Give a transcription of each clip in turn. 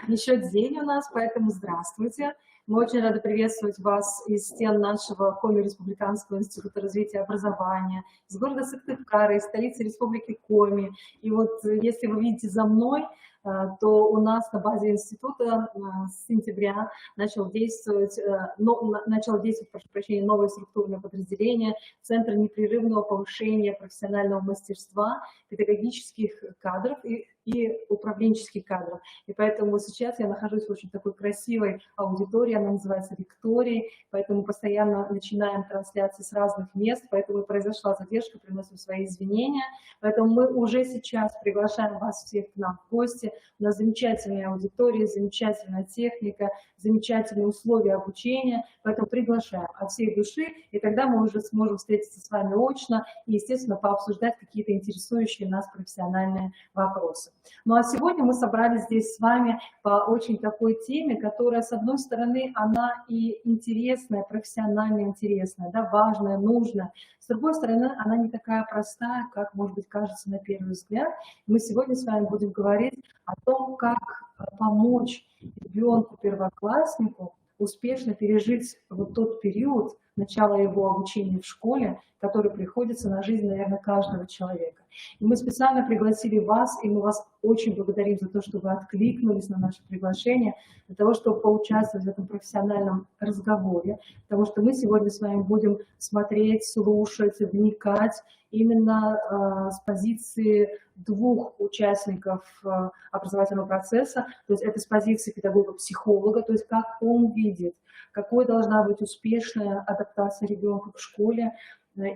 еще день у нас, поэтому здравствуйте. Мы очень рады приветствовать вас из стен нашего Коми-Республиканского института развития образования, из города Сыктывкара, из столицы Республики Коми. И вот если вы видите за мной, то у нас на базе института с сентября начало действовать, прошу прощения, новое структурное подразделение, Центр непрерывного повышения профессионального мастерства, педагогических кадров и управленческих кадров. И поэтому сейчас я нахожусь в очень такой красивой аудитории, она называется «Викторией», поэтому постоянно начинаем трансляции с разных мест, поэтому и произошла задержка, приносим свои извинения. Поэтому мы уже сейчас приглашаем вас всех к нам в гости. У нас замечательная аудитория, замечательная техника, замечательные условия обучения, поэтому приглашаем от всей души, и тогда мы уже сможем встретиться с вами очно и, естественно, пообсуждать какие-то интересующие нас профессиональные вопросы. Ну а сегодня мы собрались здесь с вами по очень такой теме, которая, с одной стороны, она и интересная, профессионально интересная, да, важная, нужная. С другой стороны, она не такая простая, как, может быть, кажется на первый взгляд. Мы сегодня с вами будем говорить о том, как помочь ребенку-первокласснику успешно пережить вот тот период начала его обучения в школе, который приходится на жизнь, наверное, каждого человека. И мы специально пригласили вас, и мы вас очень благодарим за то, что вы откликнулись на наше приглашение, для того, чтобы поучаствовать в этом профессиональном разговоре, потому что мы сегодня с вами будем смотреть, слушать, вникать именно с позиции двух участников образовательного процесса, то есть это с позиции педагога-психолога, то есть как он видит, какой должна быть успешная адаптация ребенка в школе,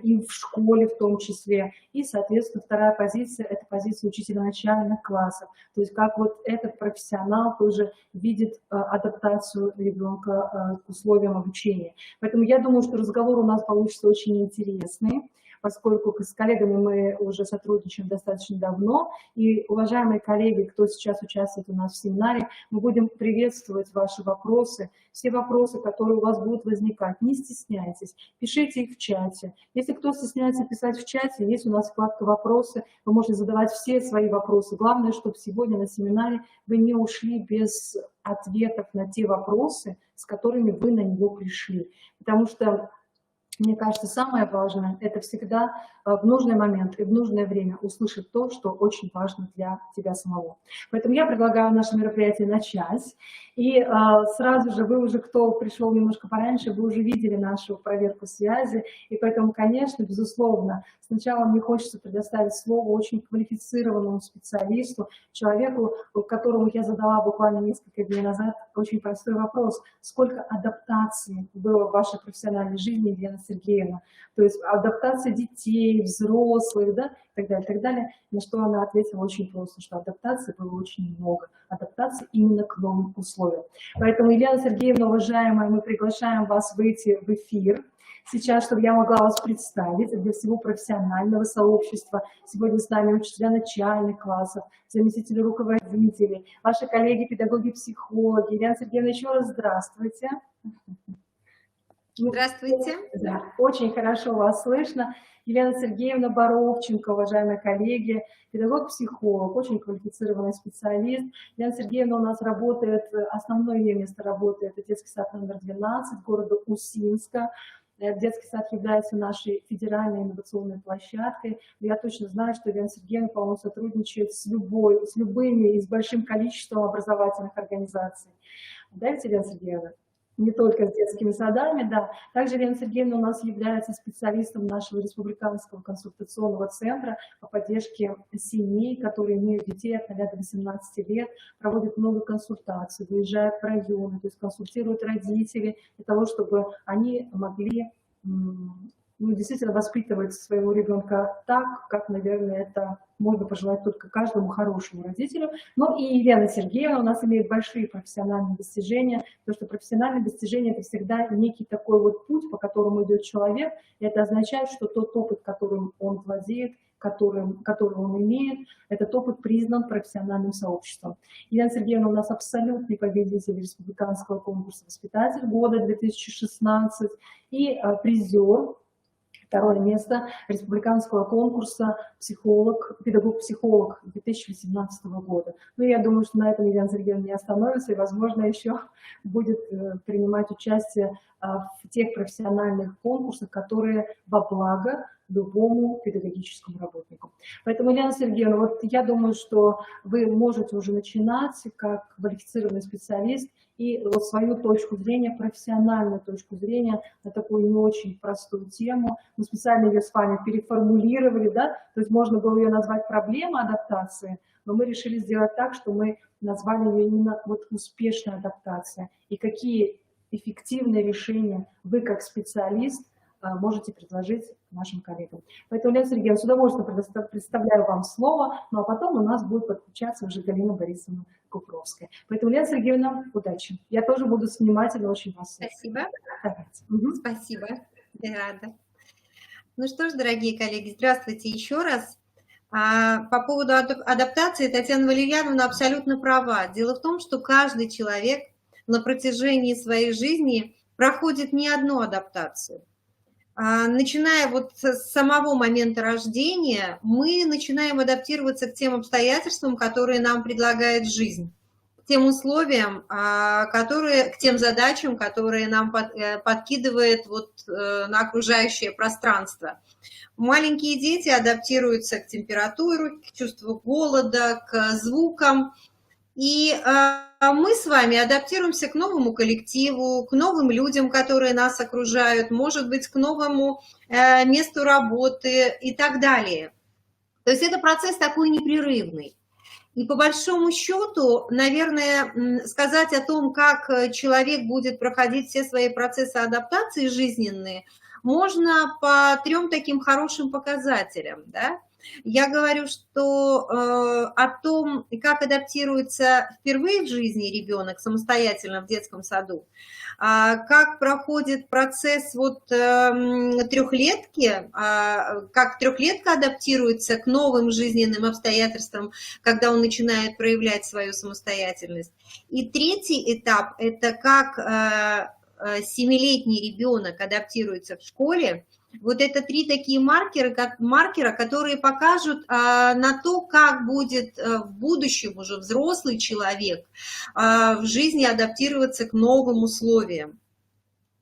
и в школе в том числе. И, соответственно, вторая позиция – это позиция учителя начальных классов. То есть как вот этот профессионал тоже видит адаптацию ребенка к условиям обучения. Поэтому я думаю, что разговор у нас получится очень интересный, поскольку с коллегами мы уже сотрудничаем достаточно давно. И, уважаемые коллеги, кто сейчас участвует у нас в семинаре, мы будем приветствовать ваши вопросы, все вопросы, которые у вас будут возникать. Не стесняйтесь, пишите их в чате. Если кто стесняется писать в чате, есть у нас вкладка «Вопросы», вы можете задавать все свои вопросы. Главное, чтобы сегодня на семинаре вы не ушли без ответов на те вопросы, с которыми вы на него пришли. Потому что мне кажется, самое важное – это всегда в нужный момент и в нужное время услышать то, что очень важно для тебя самого. Поэтому я предлагаю наше мероприятие начать. И сразу же вы уже, кто пришел немножко пораньше, вы уже видели нашу проверку связи. И поэтому, конечно, безусловно, сначала мне хочется предоставить слово очень квалифицированному специалисту, человеку, которому я задала буквально несколько дней назад очень простой вопрос. Сколько адаптаций было в вашей профессиональной жизни, Елена Сергеевна? То есть адаптация детей, взрослых, да, и так далее. На что она ответила очень просто, что адаптации было очень много. Адаптации именно к новым условиям. Поэтому, Елена Сергеевна, уважаемая, мы приглашаем вас выйти в эфир сейчас, чтобы я могла вас представить для всего профессионального сообщества. Сегодня с нами учителя начальных классов, заместители руководителей, ваши коллеги, педагоги-психологи. Елена Сергеевна, еще раз здравствуйте. Здравствуйте. Да, очень хорошо вас слышно. Елена Сергеевна Боровченко, уважаемые коллеги, педагог-психолог, очень квалифицированный специалист. Елена Сергеевна у нас работает, основное ее место работы – это детский сад номер 12 города Усинска. Детский сад является нашей федеральной инновационной площадкой. Я точно знаю, что Елена Сергеевна, по-моему, сотрудничает с любыми и с большим количеством образовательных организаций. Да, ведь, Елена Сергеевна? Не только с детскими садами, да. Также Елена Сергеевна у нас является специалистом нашего республиканского консультационного центра по поддержке семей, которые имеют детей от 0 до 18 лет, проводит много консультаций, выезжает в районы, то есть консультирует родителей для того, чтобы они могли действительно воспитывать своего ребенка так, как, наверное, это можно пожелать только каждому хорошему родителю. Но и Елена Сергеевна у нас имеет большие профессиональные достижения, потому что профессиональные достижения – это всегда некий такой вот путь, по которому идет человек, и это означает, что тот опыт, которым он владеет, который он имеет, этот опыт признан профессиональным сообществом. Елена Сергеевна у нас абсолютный победитель республиканского конкурса «Воспитатель года» 2016 и призер Второе место республиканского конкурса педагог-психолог 2018 года. Ну, я думаю, что на этом Елена Сергеевна не остановится и, возможно, еще будет принимать участие в тех профессиональных конкурсах, которые во благо любому педагогическому работнику. Поэтому, Елена Сергеевна, вот я думаю, что вы можете уже начинать как квалифицированный специалист и вот свою точку зрения, профессиональную точку зрения на такую не очень простую тему. Мы специально ее с вами переформулировали, да, то есть можно было ее назвать «Проблема адаптации», но мы решили сделать так, что мы назвали ее именно вот «Успешная адаптация». И какие эффективные решения вы как специалист можете предложить нашим коллегам. Поэтому, Елена Сергеевна, с удовольствием представляю вам слово, ну а потом у нас будет подключаться уже Галина Борисовна Купровская. Поэтому, Елена Сергеевна, удачи. Я тоже буду внимательно очень вас слушать. Спасибо. Спасибо, я рада. Ну что ж, дорогие коллеги, здравствуйте еще раз. По поводу адаптации Татьяна Валерьяновна абсолютно права. Дело в том, что каждый человек на протяжении своей жизни проходит не одну адаптацию. Начиная вот с самого момента рождения, мы начинаем адаптироваться к тем обстоятельствам, которые нам предлагает жизнь, к тем условиям, к тем задачам, которые нам подкидывает вот на окружающее пространство. Маленькие дети адаптируются к температуре, к чувству голода, к звукам. И мы с вами адаптируемся к новому коллективу, к новым людям, которые нас окружают, может быть, к новому месту работы и так далее. То есть это процесс такой непрерывный. И по большому счету, наверное, сказать о том, как человек будет проходить все свои процессы адаптации жизненные, можно по 3 таким хорошим показателям, да? Я говорю, что о том, как адаптируется впервые в жизни ребенок самостоятельно в детском саду, как проходит процесс вот трехлетки, как трехлетка адаптируется к новым жизненным обстоятельствам, когда он начинает проявлять свою самостоятельность. И 3-й этап – это как 7-летний ребенок адаптируется в школе. Вот это 3 такие маркера, которые покажут на то, как будет в будущем уже взрослый человек в жизни адаптироваться к новым условиям.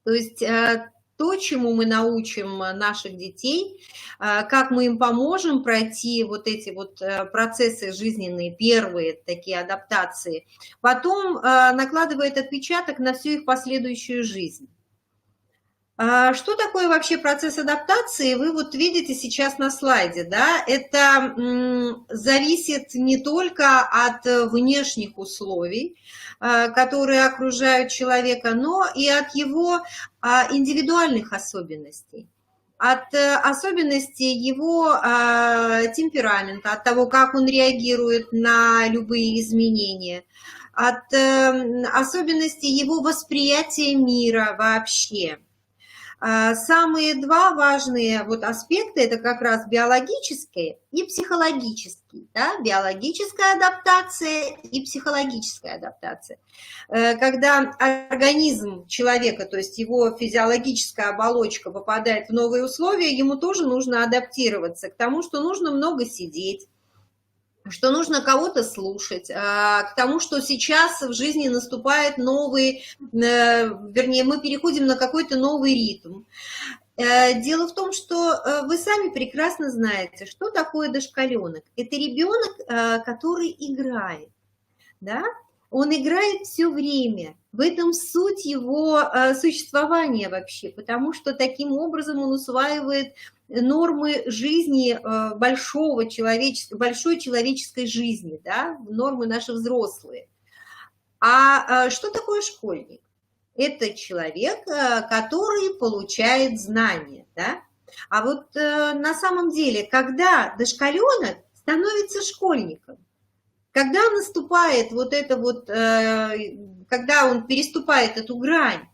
То есть то, чему мы научим наших детей, как мы им поможем пройти вот эти вот процессы жизненные, первые такие адаптации, потом накладывает отпечаток на всю их последующую жизнь. Что такое вообще процесс адаптации, вы вот видите сейчас на слайде, да, это зависит не только от внешних условий, которые окружают человека, но и от его индивидуальных особенностей, от особенностей его темперамента, от того, как он реагирует на любые изменения, от особенностей его восприятия мира вообще. Самые 2 важные вот аспекта – это как раз биологический и психологический. Да? Биологическая адаптация и психологическая адаптация. Когда организм человека, то есть его физиологическая оболочка попадает в новые условия, ему тоже нужно адаптироваться к тому, что нужно много сидеть, что нужно кого-то слушать, к тому, что сейчас в жизни наступает новый, вернее, мы переходим на какой-то новый ритм. Дело в том, что вы сами прекрасно знаете, что такое дошколенок. Это ребенок, который играет, да? Он играет все время. В этом суть его существования вообще, потому что таким образом он усваивает нормы жизни большой человеческой жизни, да, нормы наши взрослые. Что такое школьник? Это человек, который получает знания, да? А вот на самом деле, когда дошколенок становится школьником, когда наступает вот это вот, когда он переступает эту грань,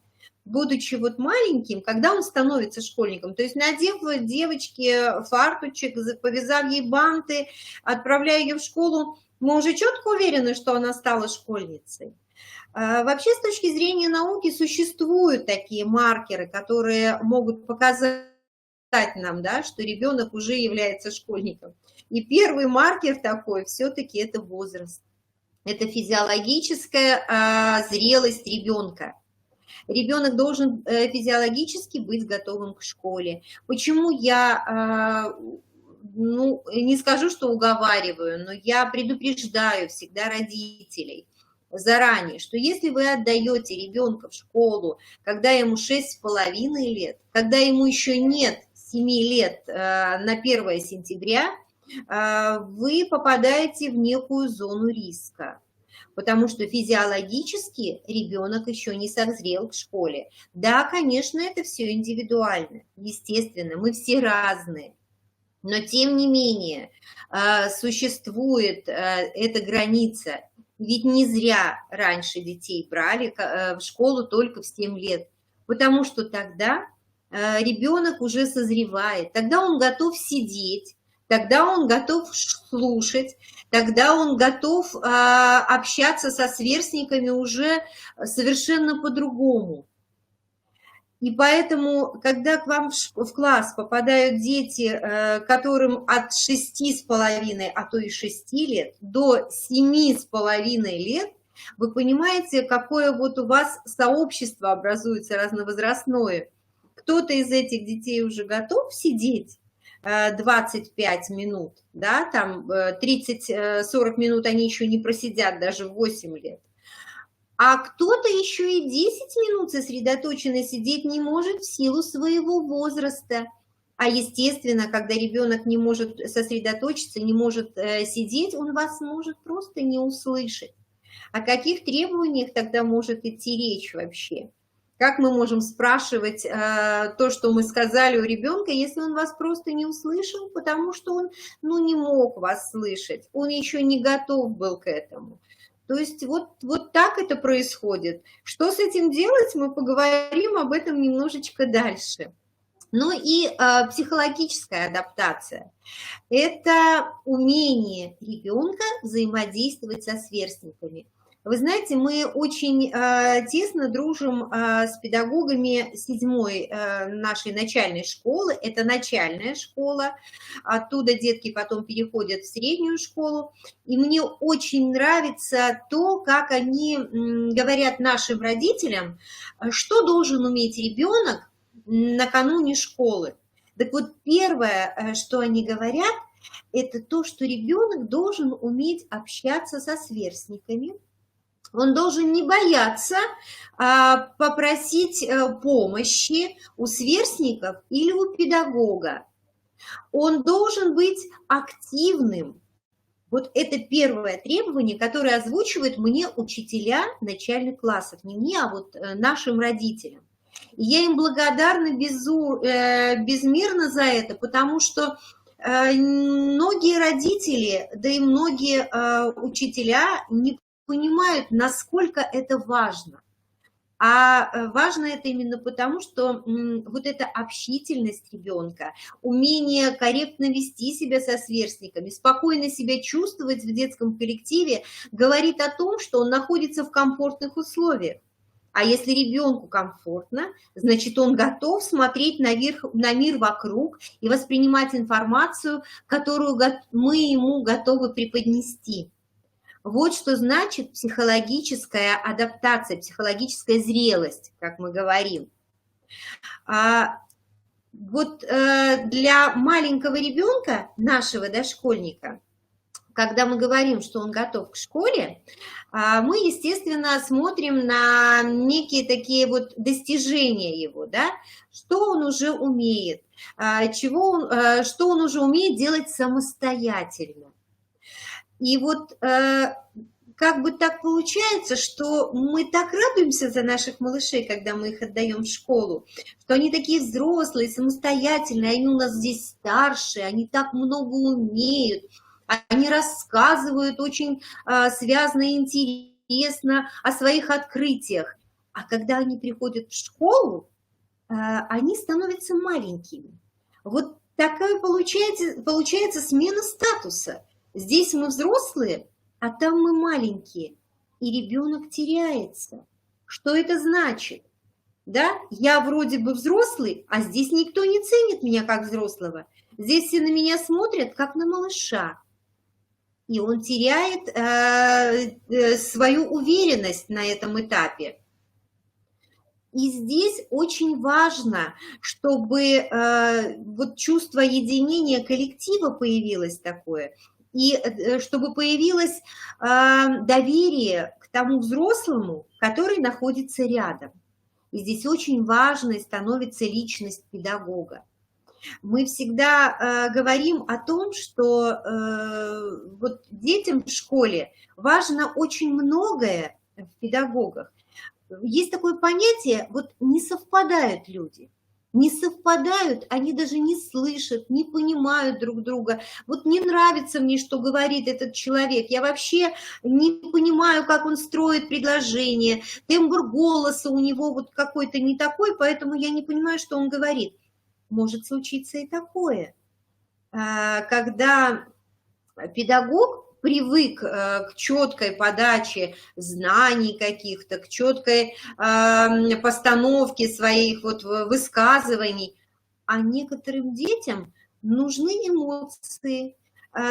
будучи вот маленьким, когда он становится школьником, то есть надев девочке фартучек, повязав ей банты, отправляя ее в школу, мы уже четко уверены, что она стала школьницей. Вообще, с точки зрения науки, существуют такие маркеры, которые могут показать нам, да, что ребенок уже является школьником. И первый маркер такой все-таки это возраст. Это физиологическая зрелость ребенка. Ребенок должен физиологически быть готовым к школе. Почему я, не скажу, что уговариваю, но я предупреждаю всегда родителей заранее, что если вы отдаете ребенка в школу, когда ему 6,5 лет, когда ему еще нет 7 лет на 1 сентября, вы попадаете в некую зону риска. Потому что физиологически ребенок еще не созрел к школе. Да, конечно, это все индивидуально, естественно, мы все разные. Но тем не менее существует эта граница. Ведь не зря раньше детей брали в школу только в 7 лет. Потому что тогда ребенок уже созревает, тогда он готов сидеть, тогда он готов слушать, тогда он готов общаться со сверстниками уже совершенно по-другому. И поэтому, когда к вам в класс попадают дети, которым от 6,5, а то и 6 лет, до 7,5 лет, вы понимаете, какое вот у вас сообщество образуется разновозрастное. Кто-то из этих детей уже готов сидеть 25 минут, да, там 30-40 минут они еще не просидят даже в 8 лет. А кто-то еще и 10 минут сосредоточенно сидеть не может в силу своего возраста. А естественно, когда ребенок не может сосредоточиться, не может сидеть, он вас может просто не услышать. О каких требованиях тогда может идти речь вообще? Как мы можем спрашивать то, что мы сказали у ребенка, если он вас просто не услышал, потому что он не мог вас слышать, он еще не готов был к этому. То есть вот так это происходит. Что с этим делать, мы поговорим об этом немножечко дальше. Ну и психологическая адаптация. Это умение ребенка взаимодействовать со сверстниками. Вы знаете, мы очень тесно дружим с педагогами 7-й нашей начальной школы. Это начальная школа. Оттуда детки потом переходят в среднюю школу. И мне очень нравится то, как они говорят нашим родителям, что должен уметь ребенок накануне школы. Так вот, первое, что они говорят, это то, что ребенок должен уметь общаться со сверстниками. Он должен не бояться попросить помощи у сверстников или у педагога. Он должен быть активным. Вот это первое требование, которое озвучивают мне учителя начальных классов. Не мне, а вот нашим родителям. И я им благодарна безмерно за это, потому что многие родители, да и многие учителя не понимают, насколько это важно. А важно это именно потому, что вот эта общительность ребенка, умение корректно вести себя со сверстниками, спокойно себя чувствовать в детском коллективе, говорит о том, что он находится в комфортных условиях. А если ребенку комфортно, значит, он готов смотреть на мир вокруг и воспринимать информацию, которую мы ему готовы преподнести. Вот что значит психологическая адаптация, психологическая зрелость, как мы говорим. Вот для маленького ребенка, нашего дошкольника, когда мы говорим, что он готов к школе, мы, естественно, смотрим на некие такие вот достижения его, да, что он уже умеет, что он уже умеет делать самостоятельно. И вот как бы так получается, что мы так радуемся за наших малышей, когда мы их отдаем в школу, что они такие взрослые, самостоятельные, они у нас здесь старшие, они так много умеют, они рассказывают очень связно и интересно о своих открытиях. А когда они приходят в школу, они становятся маленькими. Вот такая получается смена статуса. Здесь мы взрослые, а там мы маленькие, и ребенок теряется. Что это значит? да, я вроде бы взрослый, а здесь никто не ценит меня как взрослого. Здесь все на меня смотрят, как на малыша. И он теряет свою уверенность на этом этапе. И здесь очень важно, чтобы вот чувство единения коллектива появилось такое, и чтобы появилось доверие к тому взрослому, который находится рядом. И здесь очень важной становится личность педагога. Мы всегда говорим о том, что вот детям в школе важно очень многое в педагогах. Есть такое понятие, вот не совпадают люди. Не совпадают, они даже не слышат, не понимают друг друга. Вот не нравится мне, что говорит этот человек. Я вообще не понимаю, как он строит предложение. Тембр голоса у него вот какой-то не такой, поэтому я не понимаю, что он говорит. Может случиться и такое, когда педагог привык к четкой подаче знаний каких-то, к четкой постановке своих вот высказываний, а некоторым детям нужны эмоции,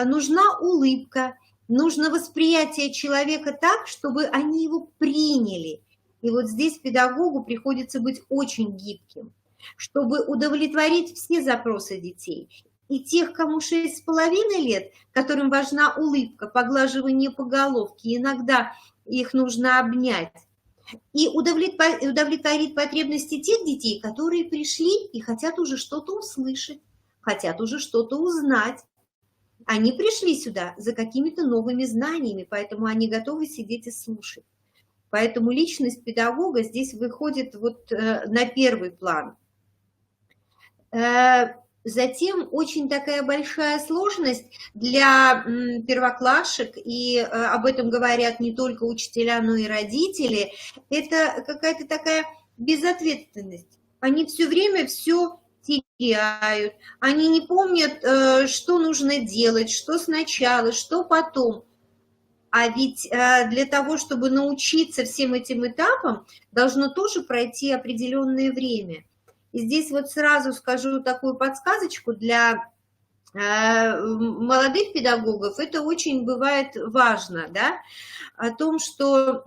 нужна улыбка, нужно восприятие человека так, чтобы они его приняли. И вот здесь педагогу приходится быть очень гибким, чтобы удовлетворить все запросы детей. И тех, кому 6,5 лет, которым важна улыбка, поглаживание по головке, иногда их нужно обнять. И удовлетворить потребности тех детей, которые пришли и хотят уже что-то услышать, хотят уже что-то узнать. Они пришли сюда за какими-то новыми знаниями, поэтому они готовы сидеть и слушать. Поэтому личность педагога здесь выходит вот на первый план. Затем очень такая большая сложность для первоклашек, и об этом говорят не только учителя, но и родители, это какая-то такая безответственность. Они все время все теряют, они не помнят, что нужно делать, что сначала, что потом. А ведь для того, чтобы научиться всем этим этапам, должно тоже пройти определенное время. И здесь вот сразу скажу такую подсказочку для молодых педагогов. Это очень бывает важно, да, о том, что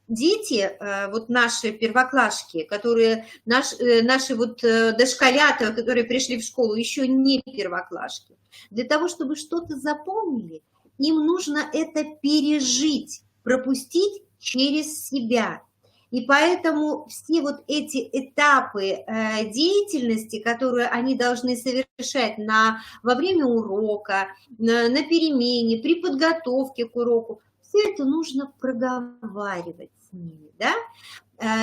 дети, вот наши первоклашки, которые, наши вот дошколята, которые пришли в школу, еще не первоклашки, для того, чтобы что-то запомнили, им нужно это пережить, пропустить через себя. И поэтому все вот эти этапы деятельности, которые они должны совершать во время урока, на перемене, при подготовке к уроку, все это нужно проговаривать с ними. Да?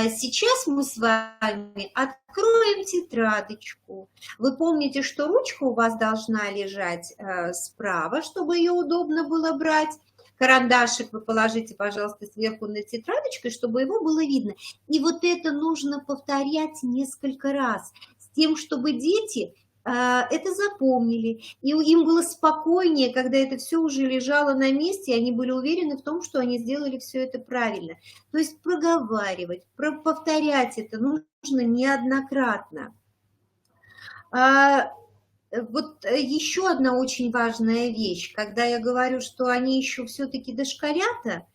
Сейчас мы с вами откроем тетрадочку. Вы помните, что ручка у вас должна лежать справа, чтобы ее удобно было брать. Карандашик вы положите, пожалуйста, сверху на тетрадочку, чтобы его было видно. И вот это нужно повторять несколько раз, с тем, чтобы дети это запомнили. И им было спокойнее, когда это все уже лежало на месте, и они были уверены в том, что они сделали все это правильно. То есть проговаривать, повторять это нужно неоднократно. Вот еще одна очень важная вещь, когда я говорю, что они еще все-таки дошколята,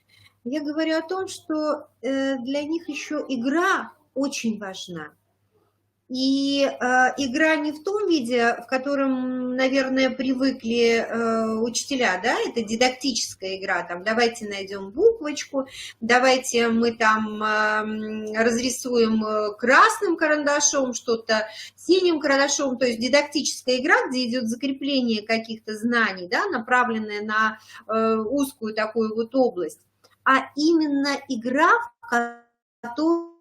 я говорю о том, что для них еще игра очень важна. И игра не в том виде, в котором, наверное, привыкли учителя, да, это дидактическая игра, там, давайте найдем буквочку, давайте мы там разрисуем красным карандашом что-то, синим карандашом, то есть дидактическая игра, где идет закрепление каких-то знаний, да, направленная на узкую такую вот область, а именно игра, в которую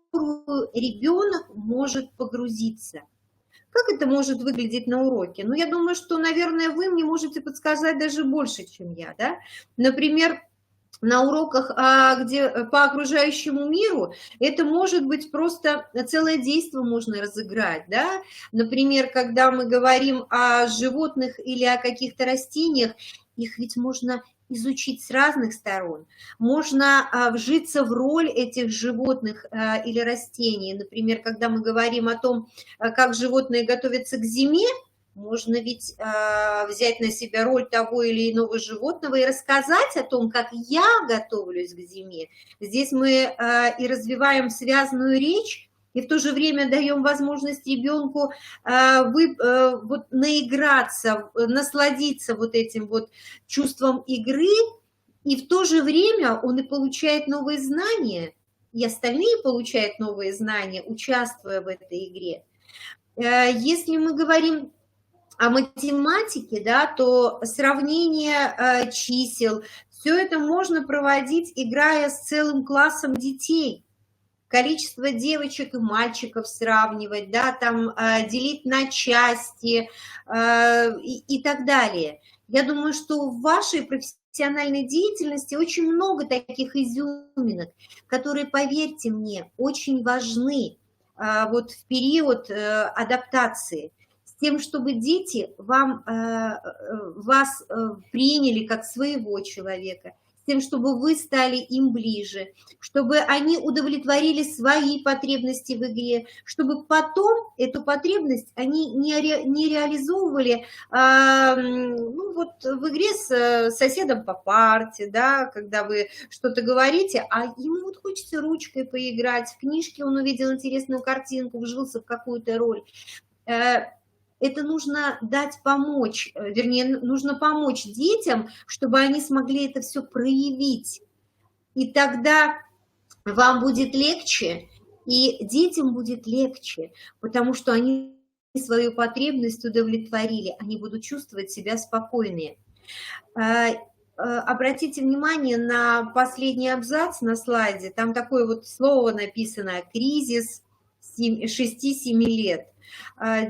ребенок может погрузиться. Как это может выглядеть на уроке? Ну, я думаю, что, наверное, вы мне можете подсказать даже больше, чем я, да? Например, на уроках, где по окружающему миру, это может быть просто целое действо можно разыграть, да? Например, когда мы говорим о животных или о каких-то растениях, их ведь можно изучить с разных сторон. Можно вжиться в роль этих животных или растений. Например, когда мы говорим о том, как животные готовятся к зиме, можно ведь взять на себя роль того или иного животного и рассказать о том, как я готовлюсь к зиме. Здесь мы и развиваем связанную речь, и в то же время даем возможность ребенку вот наиграться, насладиться вот этим вот чувством игры, и в то же время он и получает новые знания, и остальные получают новые знания, участвуя в этой игре. Если мы говорим о математике, да, то сравнение чисел, все это можно проводить, играя с целым классом детей. Количество девочек и мальчиков сравнивать, да, там делить на части и так далее. Я думаю, что в вашей профессиональной деятельности очень много таких изюминок, которые, поверьте мне, очень важны вот в период адаптации, с тем, чтобы дети вас приняли как своего человека, с тем, чтобы вы стали им ближе, чтобы они удовлетворили свои потребности в игре, чтобы потом эту потребность они не реализовывали ну, вот в игре с соседом по парте, да, когда вы что-то говорите, а ему вот хочется ручкой поиграть, в книжке он увидел интересную картинку, вжился в какую-то роль. Это нужно помочь, вернее, нужно помочь детям, чтобы они смогли это все проявить. И тогда вам будет легче, и детям будет легче, потому что они свою потребность удовлетворили, они будут чувствовать себя спокойнее. Обратите внимание на последний абзац на слайде, там такое вот слово написано «кризис 6-7 лет».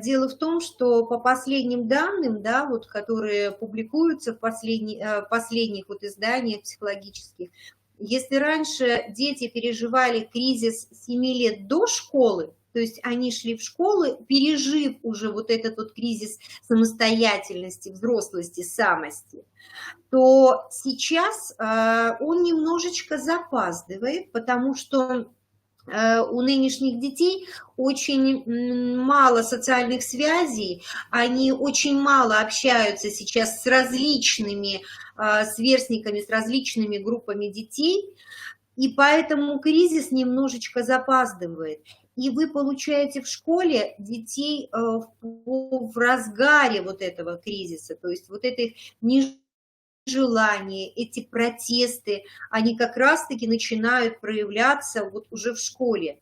Дело в том, что по последним данным, да, вот, которые публикуются в последних вот изданиях психологических, если раньше дети переживали кризис 7 лет до школы, то есть они шли в школу, пережив уже вот этот вот кризис самостоятельности, взрослости, самости, то сейчас он немножечко запаздывает, потому что у нынешних детей очень мало социальных связей, они очень мало общаются сейчас с различными сверстниками, с различными группами детей, и поэтому кризис немножечко запаздывает. И вы получаете в школе детей в разгаре вот этого кризиса, то есть вот этих желания, эти протесты, они как раз-таки начинают проявляться вот уже в школе.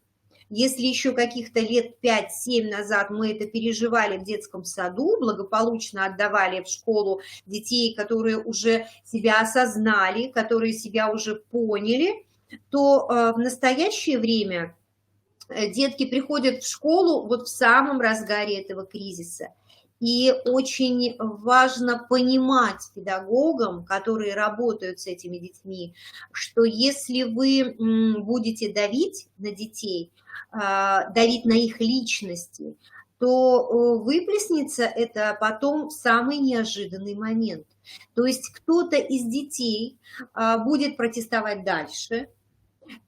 Если еще каких-то лет 5-7 назад мы это переживали в детском саду, благополучно отдавали в школу детей, которые уже себя осознали, которые себя уже поняли, то в настоящее время детки приходят в школу вот в самом разгаре этого кризиса. И очень важно понимать педагогам, которые работают с этими детьми, что если вы будете давить на детей, давить на их личности, то выплеснется это потом в самый неожиданный момент. То есть кто-то из детей будет протестовать дальше,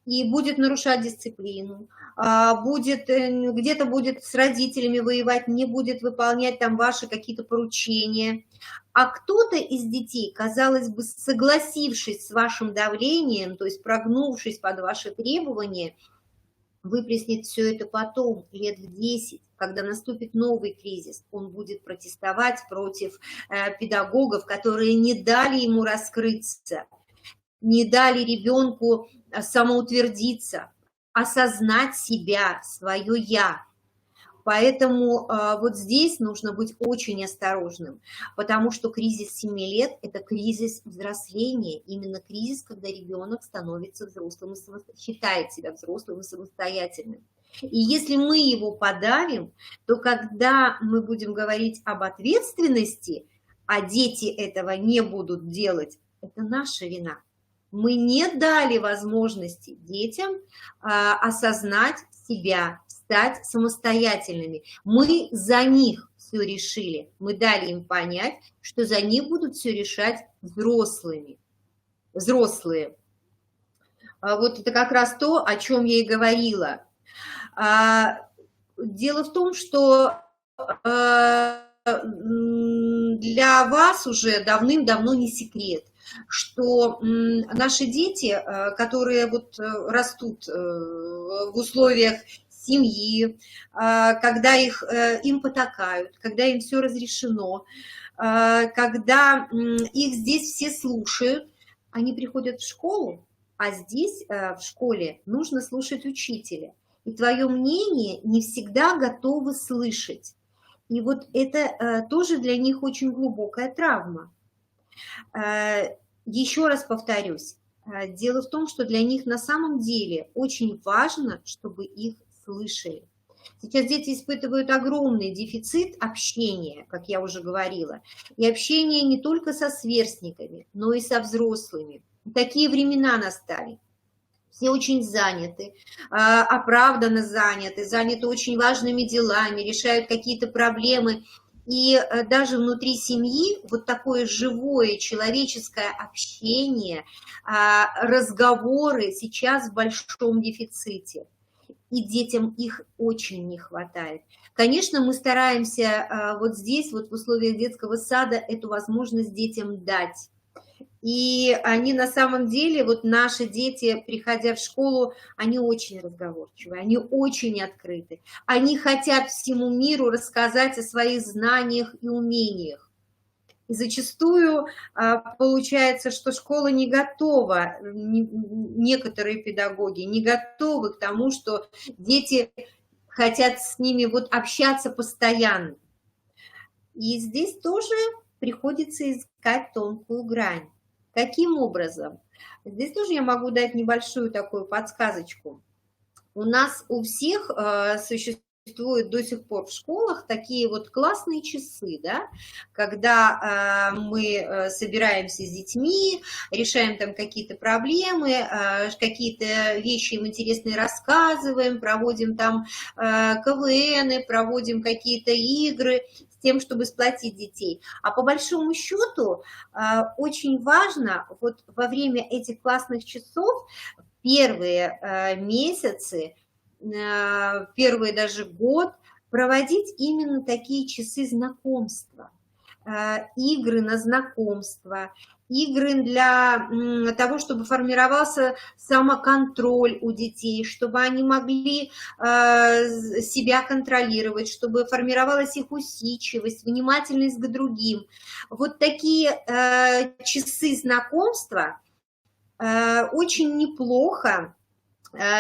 и будет нарушать дисциплину, где-то будет с родителями воевать, не будет выполнять там ваши какие-то поручения. А кто-то из детей, казалось бы, согласившись с вашим давлением, то есть прогнувшись под ваши требования, выплеснет все это потом, лет в 10, когда наступит новый кризис. Он будет протестовать против педагогов, которые не дали ему раскрыться, не дали ребенку самоутвердиться, осознать себя, свое «я». Поэтому вот здесь нужно быть очень осторожным, потому что кризис 7 лет – это кризис взросления, именно кризис, когда ребенок становится взрослым и считает себя взрослым и самостоятельным. И если мы его подавим, то когда мы будем говорить об ответственности, а дети этого не будут делать, это наша вина. Мы не дали возможности детям осознать себя, стать самостоятельными. Мы за них все решили. Мы дали им понять, что за них будут все решать взрослыми. взрослые. Вот это как раз то, о чем я и говорила. Дело в том, что для вас уже давным-давно не секрет, что наши дети, которые вот растут в условиях семьи, когда им потакают, когда им все разрешено, когда их здесь все слушают, они приходят в школу, а здесь в школе нужно слушать учителя. И твое мнение не всегда готовы слышать. И вот это тоже для них очень глубокая травма. Еще раз повторюсь, дело в том, что для них на самом деле очень важно, чтобы их слышали. Сейчас дети испытывают огромный дефицит общения, как я уже говорила, и общения не только со сверстниками, но и со взрослыми. Такие времена настали. Все очень заняты, оправданно заняты очень важными делами, решают какие-то проблемы. И даже внутри семьи вот такое живое человеческое общение, разговоры сейчас в большом дефиците. И детям их очень не хватает. Конечно, мы стараемся вот здесь, вот в условиях детского сада, эту возможность детям дать. И они на самом деле, вот наши дети, приходя в школу, они очень разговорчивые, они очень открыты. Они хотят всему миру рассказать о своих знаниях и умениях. И зачастую получается, что школа не готова, некоторые педагоги не готовы к тому, что дети хотят с ними вот общаться постоянно. И здесь тоже приходится искать тонкую грань. Каким образом? Здесь тоже я могу дать небольшую такую подсказочку. У нас у всех существуют до сих пор в школах такие вот классные часы, да, когда мы собираемся с детьми, решаем там какие-то проблемы, какие-то вещи им интересные рассказываем, проводим там КВН, проводим какие-то игры, тем, чтобы сплотить детей. А по большому счету очень важно вот во время этих классных часов первые месяцы, первый даже год проводить именно такие часы знакомства, игры на знакомство, игры для того, чтобы формировался самоконтроль у детей, чтобы они могли себя контролировать, чтобы формировалась их усидчивость, внимательность к другим. Вот такие часы знакомства очень неплохо.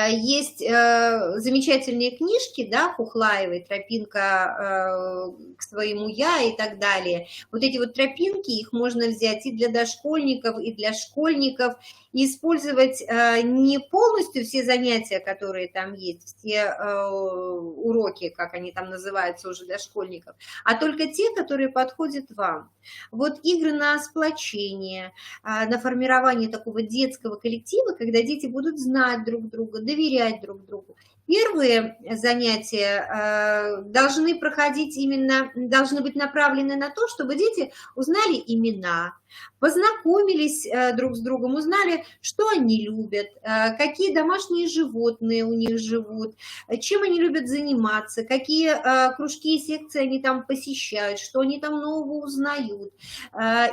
Есть замечательные книжки, да, Хухлаевой «Тропинка к своему я» и так далее. Вот эти вот тропинки, их можно взять и для дошкольников, и для школьников, и использовать не полностью все занятия, которые там есть, все уроки, как они там называются уже для школьников, а только те, которые подходят вам. Вот игры на сплочение, на формирование такого детского коллектива, когда дети будут знать друг друга, доверять друг другу. Первые занятия должны проходить именно, должны быть направлены на то, чтобы дети узнали имена, познакомились друг с другом, узнали, что они любят, какие домашние животные у них живут, чем они любят заниматься, какие кружки и секции они там посещают, что они там нового узнают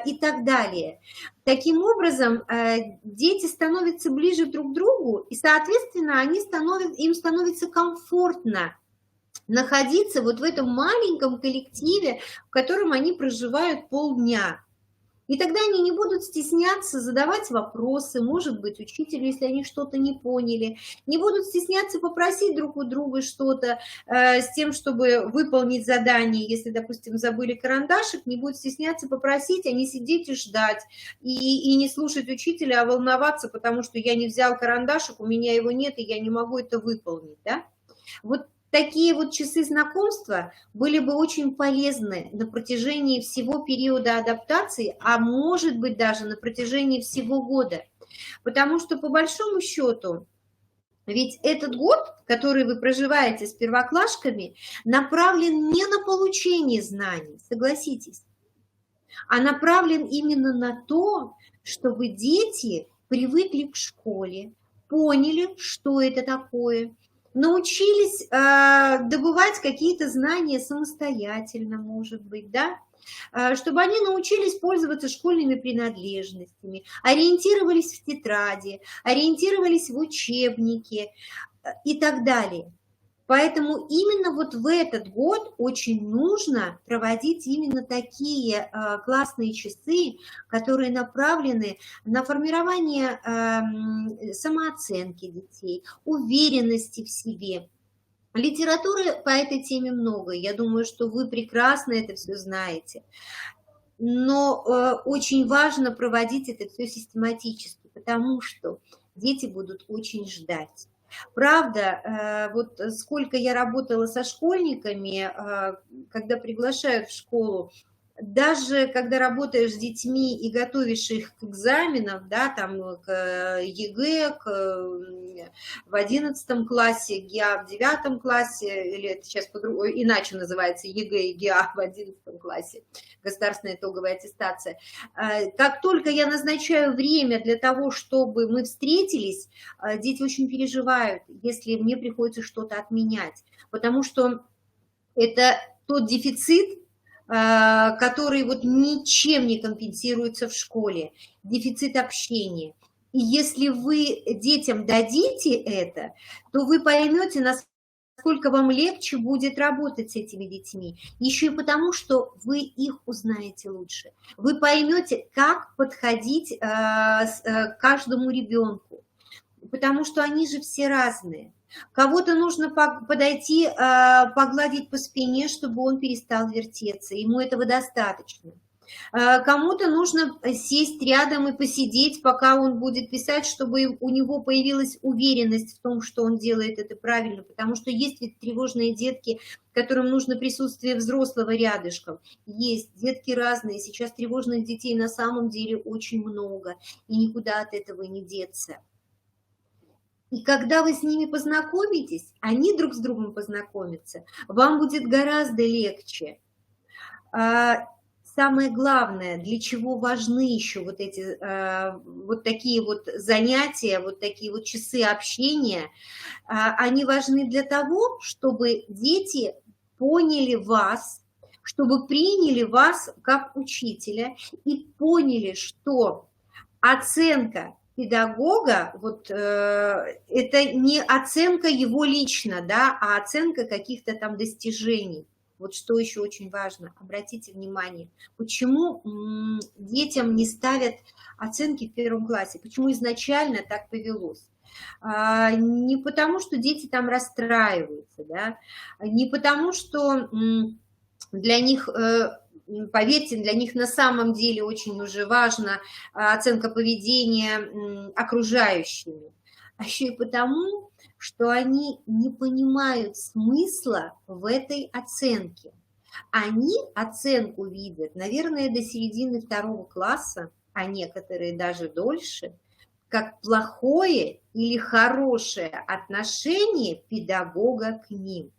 и так далее. Таким образом, дети становятся ближе друг к другу, и, соответственно, им становится комфортно находиться вот в этом маленьком коллективе, в котором они проживают полдня. И тогда они не будут стесняться задавать вопросы, может быть, учителю, если они что-то не поняли, не будут стесняться попросить друг у друга что-то с тем, чтобы выполнить задание, если, допустим, забыли карандашик, не будут стесняться попросить, а не сидеть и ждать, и не слушать учителя, а волноваться, потому что я не взял карандашик, у меня его нет, и я не могу это выполнить, да? Вот такие вот часы знакомства были бы очень полезны на протяжении всего периода адаптации, а может быть даже на протяжении всего года. Потому что по большому счету, ведь этот год, который вы проживаете с первоклашками, направлен не на получение знаний, согласитесь, а направлен именно на то, чтобы дети привыкли к школе, поняли, что это такое, научились добывать какие-то знания самостоятельно, может быть, да, чтобы они научились пользоваться школьными принадлежностями, ориентировались в тетради, ориентировались в учебники и так далее. Поэтому именно вот в этот год очень нужно проводить именно такие классные часы, которые направлены на формирование самооценки детей, уверенности в себе. Литературы по этой теме много, я думаю, что вы прекрасно это все знаете. Но очень важно проводить это все систематически, потому что дети будут очень ждать. Правда, вот сколько я работала со школьниками, когда приглашают в школу, даже когда работаешь с детьми и готовишь их к экзаменам, да, там, к ЕГЭ, в 11 классе, ГИА в 9 классе, или это сейчас иначе называется ЕГЭ и ГИА в 11 классе, государственная итоговая аттестация. Как только я назначаю время для того, чтобы мы встретились, дети очень переживают, если мне приходится что-то отменять, потому что это тот дефицит, который вот ничем не компенсируется в школе, дефицит общения. И если вы детям дадите это, то вы поймете, насколько вам легче будет работать с этими детьми. Еще и потому, что вы их узнаете лучше. Вы поймете, как подходить к каждому ребенку, потому что они же все разные. Кого-то нужно подойти, погладить по спине, чтобы он перестал вертеться. Ему этого достаточно. Кому-то нужно сесть рядом и посидеть, пока он будет писать, чтобы у него появилась уверенность в том, что он делает это правильно. Потому что есть ведь тревожные детки, которым нужно присутствие взрослого рядышком. Есть детки разные. Сейчас тревожных детей на самом деле очень много. И никуда от этого не деться. И когда вы с ними познакомитесь, они друг с другом познакомятся, вам будет гораздо легче. Самое главное, для чего важны еще вот эти вот такие вот занятия, вот такие вот часы общения, они важны для того, чтобы дети поняли вас, чтобы приняли вас как учителя и поняли, что оценка педагога, вот это не оценка его лично, да, а оценка каких-то там достижений. Вот что еще очень важно, обратите внимание, почему детям не ставят оценки в 1 классе, почему изначально так повелось. Не потому, что дети там расстраиваются, да, не потому, что для них... Поверьте, для них на самом деле очень уже важна оценка поведения окружающими, а еще и потому, что они не понимают смысла в этой оценке. Они оценку видят, наверное, до середины 2 класса, а некоторые даже дольше, как плохое или хорошее отношение педагога к ним.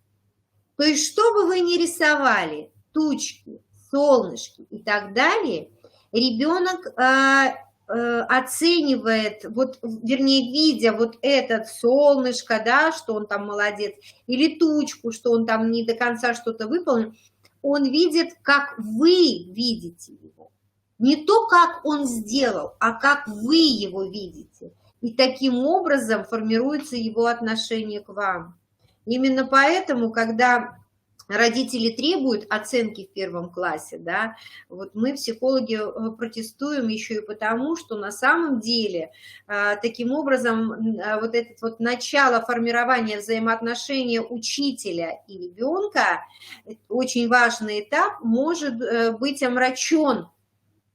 То есть, что бы вы ни рисовали, тучки, солнышки и так далее, ребенок оценивает, вот, вернее, видя вот этот солнышко, да, что он там молодец, или тучку, что он там не до конца что-то выполнил, он видит, как вы видите его. Не то, как он сделал, а как вы его видите. И таким образом формируется его отношение к вам. Именно поэтому, когда родители требуют оценки в 1 классе, да, вот мы, психологи, протестуем еще и потому, что на самом деле таким образом вот это вот начало формирования взаимоотношения учителя и ребенка, очень важный этап, может быть омрачен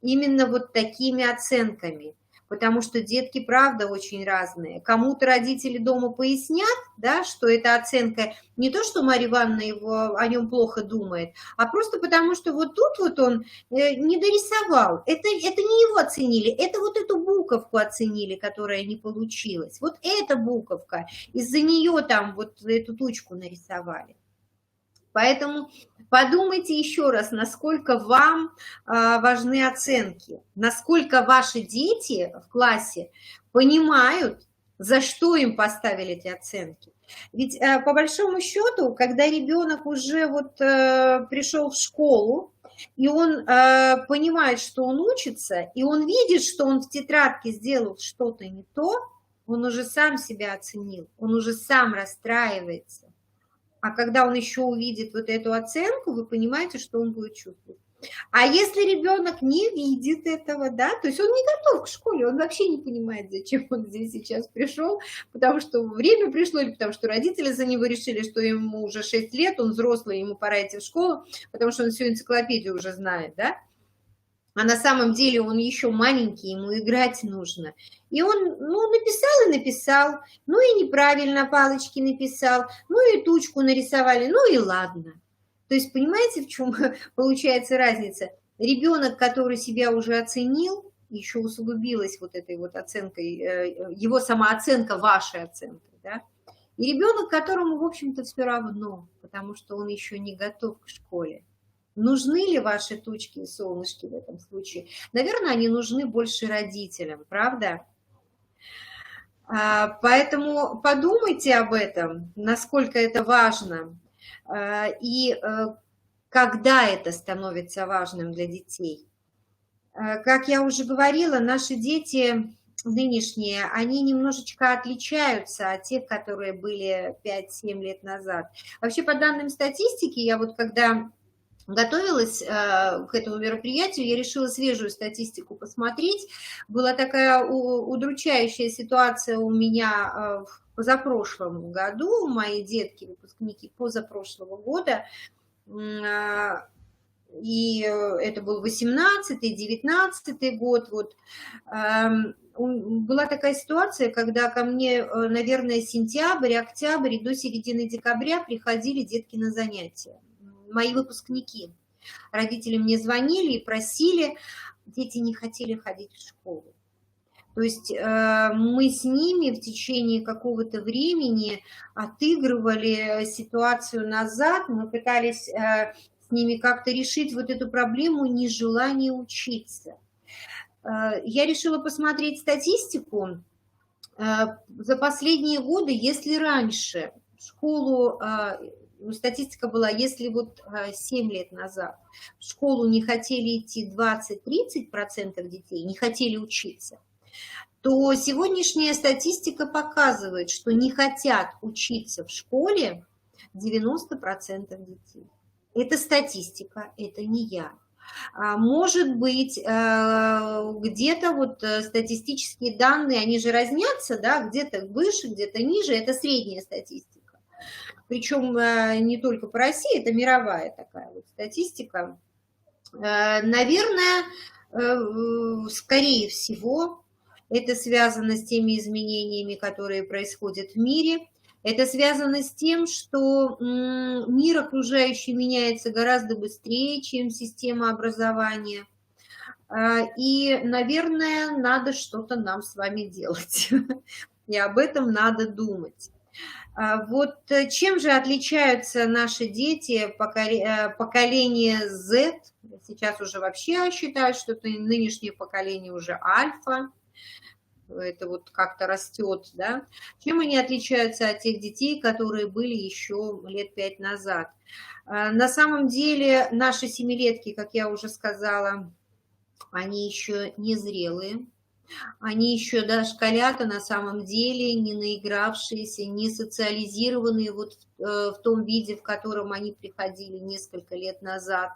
именно вот такими оценками. Потому что детки, правда, очень разные. Кому-то родители дома пояснят, да, что эта оценка не то, что Марья Ивановна о нем плохо думает, а просто потому, что вот тут вот он не дорисовал. Это не его оценили, это вот эту буковку оценили, которая не получилась. Вот эта буковка, из-за нее там вот эту тучку нарисовали. Поэтому подумайте еще раз, насколько вам важны оценки, насколько ваши дети в классе понимают, за что им поставили эти оценки. Ведь по большому счету, когда ребенок уже вот пришел в школу, и он понимает, что он учится, и он видит, что он в тетрадке сделал что-то не то, он уже сам себя оценил, он уже сам расстраивается. А когда он еще увидит вот эту оценку, вы понимаете, что он будет чувствовать. А если ребенок не видит этого, да, то есть он не готов к школе, он вообще не понимает, зачем он здесь сейчас пришел, потому что время пришло, или потому что родители за него решили, что ему уже 6 лет, он взрослый, ему пора идти в школу, потому что он всю энциклопедию уже знает, да. А на самом деле он еще маленький, ему играть нужно. И он, написал и написал, и неправильно палочки написал, и тучку нарисовали, и ладно. То есть, понимаете, в чем получается разница? Ребенок, который себя уже оценил, еще усугубилась вот этой вот оценкой, его самооценка вашей оценкой, да? И ребенок, которому, в общем-то, все равно, потому что он еще не готов к школе. Нужны ли ваши тучки и солнышки в этом случае? Наверное, они нужны больше родителям, правда? Поэтому подумайте об этом, насколько это важно, и когда это становится важным для детей. Как я уже говорила, наши дети нынешние, они немножечко отличаются от тех, которые были 5-7 лет назад. Вообще, по данным статистики, я вот когда готовилась к этому мероприятию, я решила свежую статистику посмотреть. Была такая удручающая ситуация у меня в позапрошлом году, мои детки, выпускники позапрошлого года, и это был 18-й, 19-й год, вот. Была такая ситуация, когда ко мне, наверное, сентябрь, октябрь и до середины декабря приходили детки на занятия. Мои выпускники. Родители мне звонили и просили, дети не хотели ходить в школу. То есть мы с ними в течение какого-то времени отыгрывали ситуацию назад, мы пытались с ними как-то решить вот эту проблему нежелания учиться. Я решила посмотреть статистику. За последние годы, если раньше в школу... Статистика была, если вот 7 лет назад в школу не хотели идти 20-30% детей, не хотели учиться, то сегодняшняя статистика показывает, что не хотят учиться в школе 90% детей. Это статистика, это не я. Может быть, где-то вот статистические данные, они же разнятся, да, где-то выше, где-то ниже, это средняя статистика. Причем не только по России, это мировая такая вот статистика. Наверное, скорее всего, это связано с теми изменениями, которые происходят в мире. Это связано с тем, что мир окружающий меняется гораздо быстрее, чем система образования. И, наверное, надо что-то нам с вами делать. И об этом надо думать. Вот чем же отличаются наши дети, поколение Z, сейчас уже вообще считают, что это нынешнее поколение уже альфа, это вот как-то растет, да? Чем они отличаются от тех детей, которые были еще лет 5 назад? На самом деле наши семилетки, как я уже сказала, они еще не зрелые. Они еще дошколята на самом деле, не наигравшиеся, не социализированные вот в том виде, в котором они приходили несколько лет назад.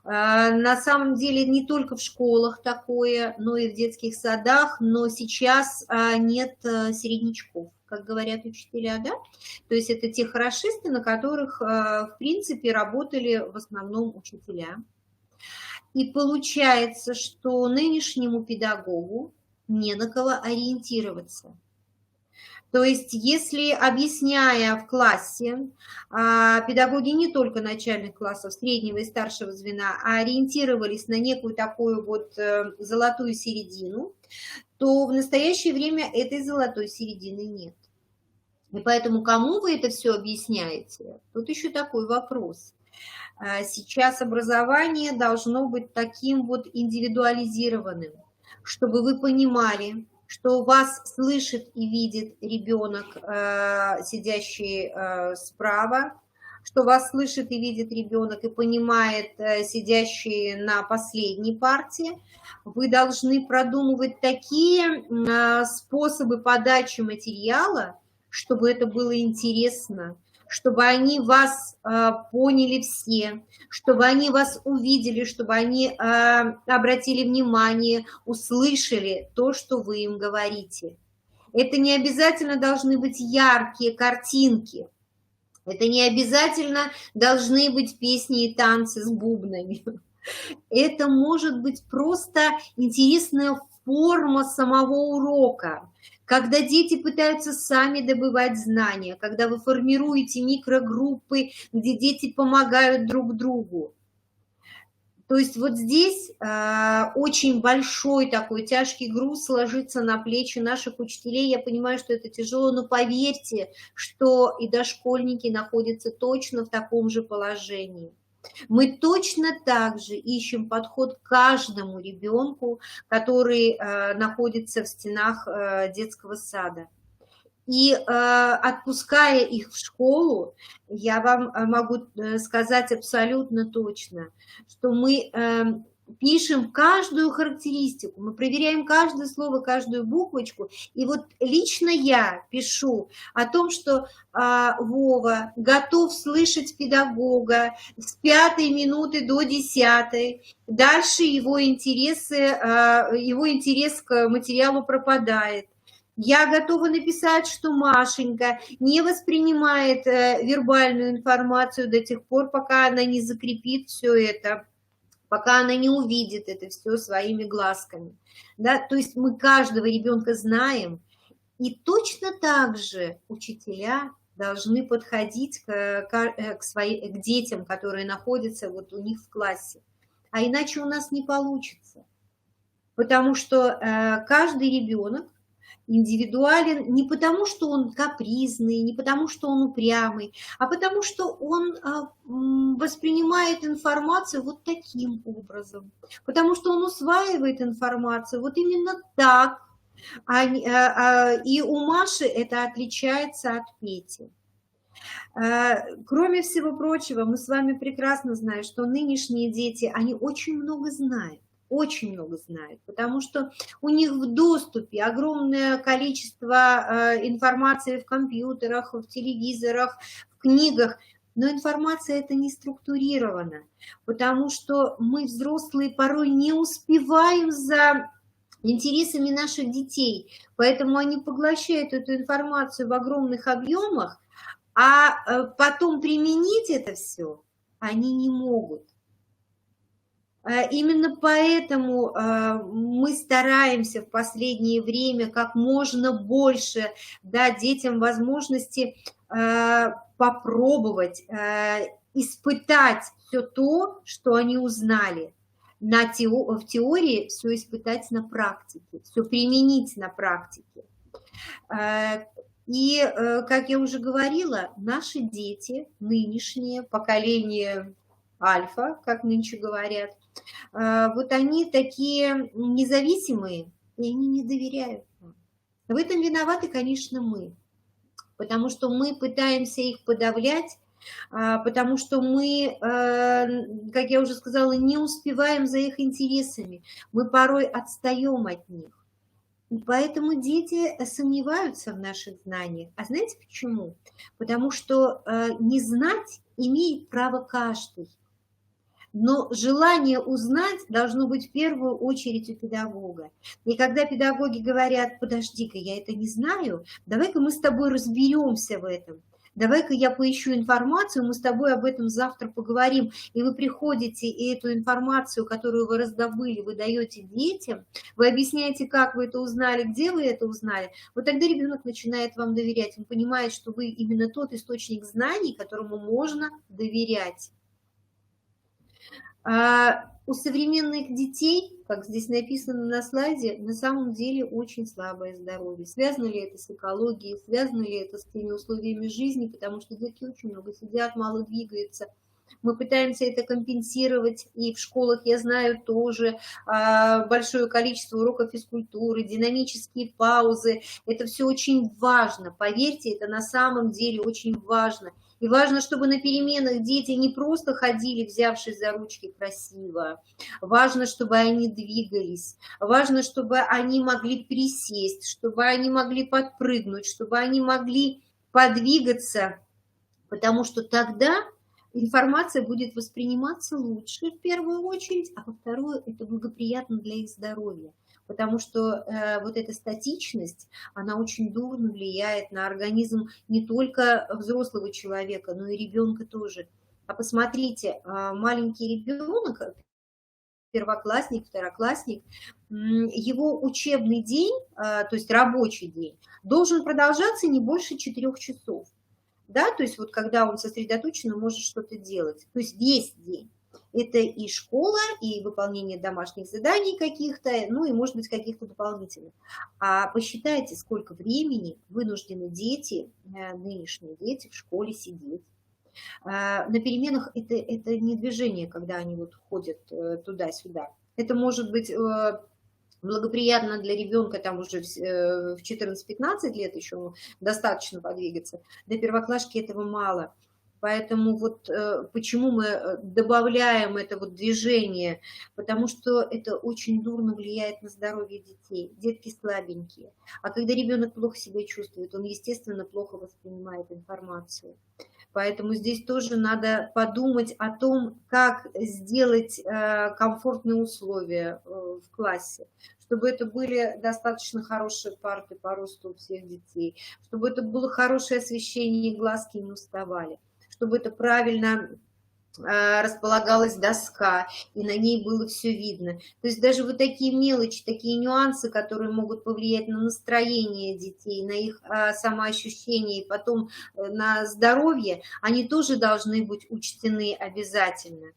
На самом деле не только в школах такое, но и в детских садах, но сейчас нет середнячков, как говорят учителя, да? То есть это те хорошисты, на которых, в принципе, работали в основном учителя. И получается, что нынешнему педагогу не на кого ориентироваться. То есть, если, объясняя в классе, педагоги не только начальных классов, среднего и старшего звена, а ориентировались на некую такую вот золотую середину, то в настоящее время этой золотой середины нет. И поэтому кому вы это все объясняете? Тут еще такой вопрос. Сейчас образование должно быть таким вот индивидуализированным, чтобы вы понимали, что вас слышит и видит ребенок, сидящий справа, что вас слышит и видит ребенок и понимает сидящий на последней партии. Вы должны продумывать такие способы подачи материала, чтобы это было интересно, чтобы они вас поняли все, чтобы они вас увидели, чтобы они обратили внимание, услышали то, что вы им говорите. Это не обязательно должны быть яркие картинки, это не обязательно должны быть песни и танцы с бубнами. Это может быть просто интересная форма самого урока, когда дети пытаются сами добывать знания, когда вы формируете микрогруппы, где дети помогают друг другу. То есть вот здесь очень большой такой тяжкий груз ложится на плечи наших учителей. Я понимаю, что это тяжело, но поверьте, что и дошкольники находятся точно в таком же положении. Мы точно так же ищем подход к каждому ребенку, который находится в стенах детского сада. И отпуская их в школу, я вам могу сказать абсолютно точно, что мы пишем каждую характеристику, мы проверяем каждое слово, каждую буквочку. И вот лично я пишу о том, что Вова готов слышать педагога с 5 минуты до 10. Дальше его интерес к материалу пропадает. Я готова написать, что Машенька не воспринимает вербальную информацию до тех пор, пока она не закрепит все это, пока она не увидит это все своими глазками. Да? То есть мы каждого ребенка знаем, и точно так же учителя должны подходить к детям, которые находятся вот у них в классе. А иначе у нас не получится. Потому что каждый ребенок индивидуален не потому, что он капризный, не потому, что он упрямый, а потому, что он воспринимает информацию вот таким образом, потому что он усваивает информацию вот именно так. И у Маши это отличается от Пети. Кроме всего прочего, мы с вами прекрасно знаем, что нынешние дети, они очень много знают. Очень много знают, потому что у них в доступе огромное количество информации в компьютерах, в телевизорах, в книгах, но информация эта не структурирована, потому что мы, взрослые, порой не успеваем за интересами наших детей, поэтому они поглощают эту информацию в огромных объемах, а потом применить это все они не могут. Именно поэтому мы стараемся в последнее время как можно больше дать детям возможности попробовать, испытать все то, что они узнали. В теории все испытать на практике, все применить на практике. И, как я уже говорила, наши дети, нынешнее поколение альфа, как нынче говорят, вот они такие независимые, и они не доверяют нам. В этом виноваты, конечно, мы, потому что мы пытаемся их подавлять, потому что мы, как я уже сказала, не успеваем за их интересами, мы порой отстаем от них. И поэтому дети сомневаются в наших знаниях. А знаете почему? Потому что не знать имеет право каждый. Но желание узнать должно быть в первую очередь у педагога. И когда педагоги говорят: подожди-ка, я это не знаю, давай-ка мы с тобой разберемся в этом, давай-ка я поищу информацию, мы с тобой об этом завтра поговорим, и вы приходите, и эту информацию, которую вы раздобыли, вы даете детям, вы объясняете, как вы это узнали, где вы это узнали, вот тогда ребенок начинает вам доверять, он понимает, что вы именно тот источник знаний, которому можно доверять. У современных детей как здесь написано на слайде, на самом деле очень слабое здоровье. Связано ли это с экологией, связано ли это с теми условиями жизни, потому что детки очень много сидят, мало двигаются. Мы пытаемся это компенсировать, и в школах, я знаю, тоже большое количество уроков физкультуры, динамические паузы. Это все очень важно, поверьте, это на самом деле очень важно. И важно, чтобы на переменах дети не просто ходили, взявшись за ручки красиво. Важно, чтобы они двигались. Важно, чтобы они могли присесть, чтобы они могли подпрыгнуть, чтобы они могли подвигаться, потому что тогда информация будет восприниматься лучше в первую очередь, а во вторую это благоприятно для их здоровья. Потому что вот эта статичность, она очень дурно влияет на организм не только взрослого человека, но и ребенка тоже. А посмотрите, маленький ребенок, первоклассник, второклассник, его учебный день, то есть рабочий день, должен продолжаться не больше 4 часов. Да, то есть вот когда он сосредоточен, он может что-то делать. То есть весь день. Это и школа, и выполнение домашних заданий каких-то, ну и, может быть, каких-то дополнительных. А посчитайте, сколько времени вынуждены дети, нынешние дети, в школе сидеть. На переменах это не движение, когда они вот ходят туда-сюда. Это может быть благоприятно для ребенка, там уже в 14-15 лет еще достаточно подвигаться. Для первоклашки этого мало. Поэтому вот почему мы добавляем это вот движение, потому что это очень дурно влияет на здоровье детей. Детки слабенькие. А когда ребенок плохо себя чувствует, он, естественно, плохо воспринимает информацию. Поэтому здесь тоже надо подумать о том, как сделать комфортные условия в классе, чтобы это были достаточно хорошие парты по росту у всех детей, чтобы это было хорошее освещение, глазки не уставали, чтобы это правильно располагалась доска, и на ней было все видно. То есть даже вот такие мелочи, такие нюансы, которые могут повлиять на настроение детей, на их самоощущение и потом на здоровье, они тоже должны быть учтены обязательно.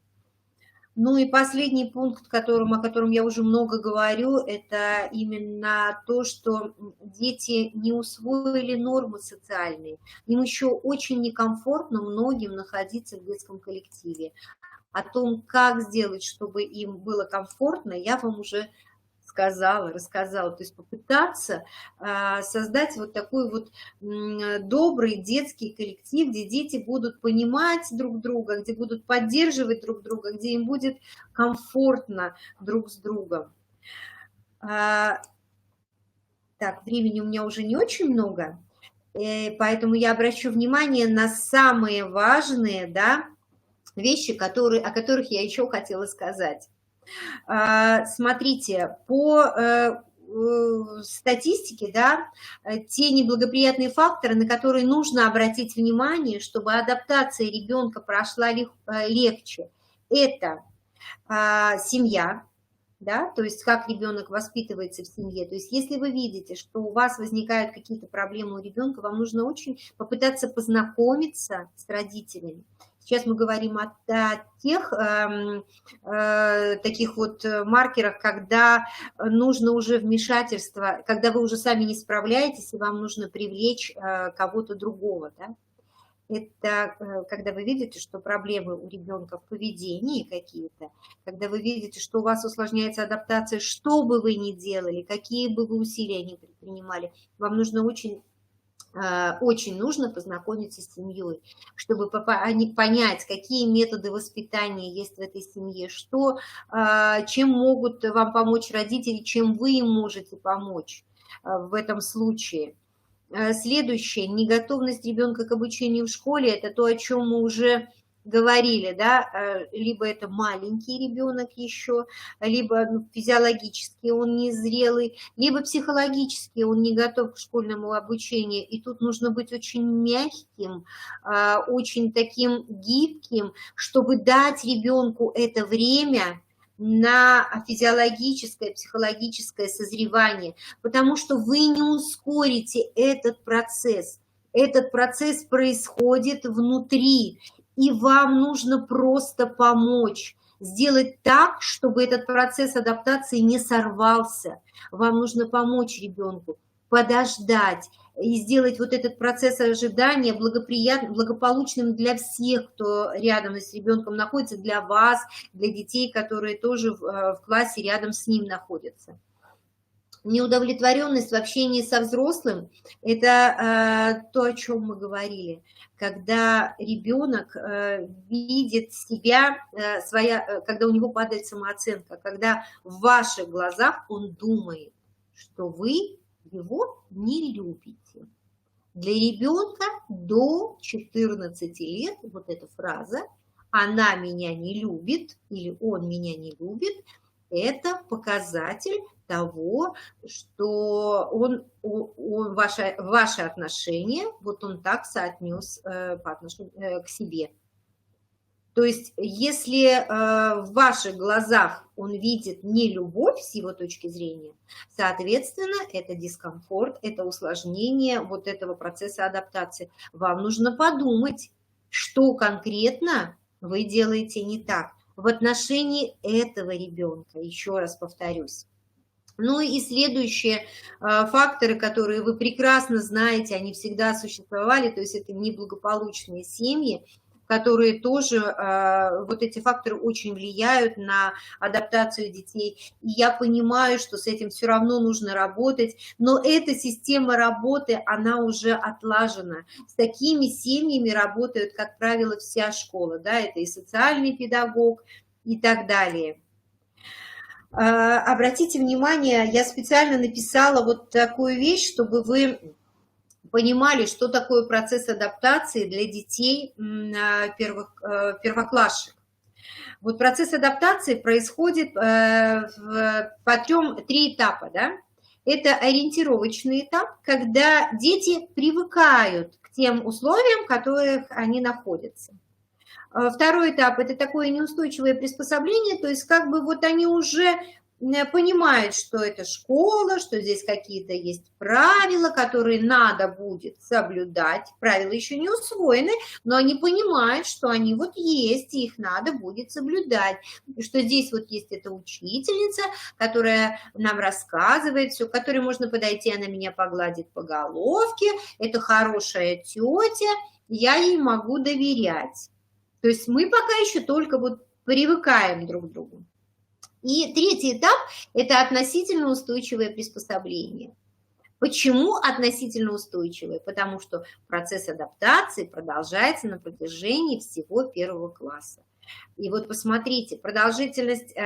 Ну и последний пункт, о котором я уже много говорю, это именно то, что дети не усвоили нормы социальные. Им еще очень некомфортно многим находиться в детском коллективе. О том, как сделать, чтобы им было комфортно, я вам уже рассказала. То есть попытаться создать вот такой вот добрый детский коллектив, где дети будут понимать друг друга, где будут поддерживать друг друга, где им будет комфортно друг с другом. Так, времени у меня уже не очень много, поэтому я обращу внимание на самые важные, да, вещи, о которых я еще хотела сказать. Смотрите, по статистике, да, те неблагоприятные факторы, на которые нужно обратить внимание, чтобы адаптация ребенка прошла легче, это семья, да, то есть как ребенок воспитывается в семье. То есть если вы видите, что у вас возникают какие-то проблемы у ребенка, вам нужно очень попытаться познакомиться с родителями. Сейчас мы говорим о тех таких вот маркерах, когда нужно уже вмешательство, когда вы уже сами не справляетесь, и вам нужно привлечь кого-то другого. Да? Это когда вы видите, что проблемы у ребенка в поведении какие-то, когда вы видите, что у вас усложняется адаптация, что бы вы ни делали, какие бы вы усилия ни предпринимали, вам нужно очень нужно познакомиться с семьей, чтобы понять, какие методы воспитания есть в этой семье, чем могут вам помочь родители, чем вы им можете помочь в этом случае. Следующее, неготовность ребенка к обучению в школе, это то, о чем мы уже говорили, да, либо это маленький ребенок еще, либо физиологически он незрелый, либо психологически он не готов к школьному обучению. И тут нужно быть очень мягким, очень таким гибким, чтобы дать ребенку это время на физиологическое, психологическое созревание, потому что вы не ускорите этот процесс. Этот процесс происходит внутри. И вам нужно просто помочь. сделать так, чтобы этот процесс адаптации не сорвался. Вам нужно помочь ребенку, подождать и сделать вот этот процесс ожидания благополучным для всех, кто рядом с ребенком находится, для вас, для детей, которые тоже в классе рядом с ним находятся. Неудовлетворенность в общении со взрослым – это то, о чем мы говорили. Когда ребенок видит себя, когда у него падает самооценка, когда в ваших глазах он думает, что вы его не любите. Для ребенка до 14 лет вот эта фраза «она меня не любит» или «он меня не любит» – это показатель того, что ваши отношения, вот он так соотнес по отношению к себе. То есть, если в ваших глазах он видит нелюбовь с его точки зрения, соответственно, это дискомфорт, это усложнение вот этого процесса адаптации. Вам нужно подумать, что конкретно вы делаете не так в отношении этого ребенка, еще раз повторюсь. Ну и следующие факторы, которые вы прекрасно знаете, они всегда существовали, то есть это неблагополучные семьи, которые тоже, вот эти факторы очень влияют на адаптацию детей. И я понимаю, что с этим все равно нужно работать, но эта система работы, она уже отлажена. С такими семьями работают, как правило, вся школа, да, это и социальный педагог и так далее. Обратите внимание, я специально написала вот такую вещь, чтобы вы понимали, что такое процесс адаптации для детей первоклашек. Вот процесс адаптации происходит по три этапа. Да? Это ориентировочный этап, когда дети привыкают к тем условиям, в которых они находятся. Второй этап – это такое неустойчивое приспособление, то есть как бы вот они уже понимают, что это школа, что здесь какие-то есть правила, которые надо будет соблюдать. Правила еще не усвоены, но они понимают, что они вот есть, и их надо будет соблюдать. И что здесь вот есть эта учительница, которая нам рассказывает все, к которой можно подойти, она меня погладит по головке, это хорошая тетя, я ей могу доверять. То есть мы пока еще только вот привыкаем друг к другу. И третий этап – это относительно устойчивое приспособление. Почему относительно устойчивое? Потому что процесс адаптации продолжается на протяжении всего первого класса. И вот посмотрите, продолжительность 3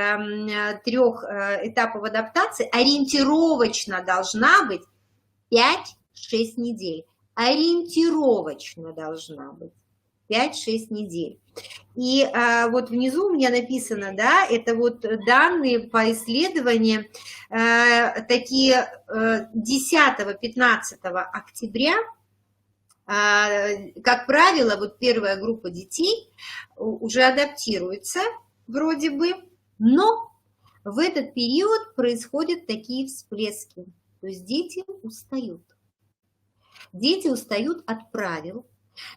этапов адаптации ориентировочно должна быть 5-6 недель. Ориентировочно должна быть 5-6 недель. И вот внизу у меня написано, да, это вот данные по исследованиям, такие 10-15 октября, как правило, вот первая группа детей уже адаптируется вроде бы, но в этот период происходят такие всплески, то есть дети устают. Дети устают от правил.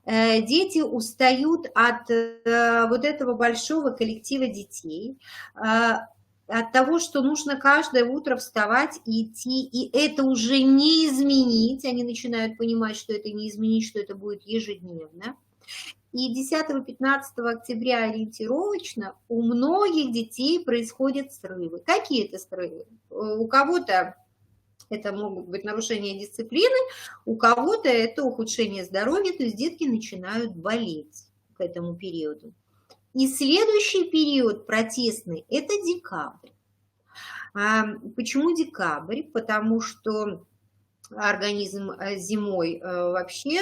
Дети устают от вот этого большого коллектива детей, от того, что нужно каждое утро вставать и идти, и это уже не изменить. Они начинают понимать, что это не изменить, что это будет ежедневно. И 10-15 октября ориентировочно у многих детей происходят срывы. Какие это срывы? У кого-то это могут быть нарушения дисциплины, у кого-то это ухудшение здоровья, то есть детки начинают болеть к этому периоду. И следующий период протестный – это декабрь. Почему декабрь? Потому что организм зимой вообще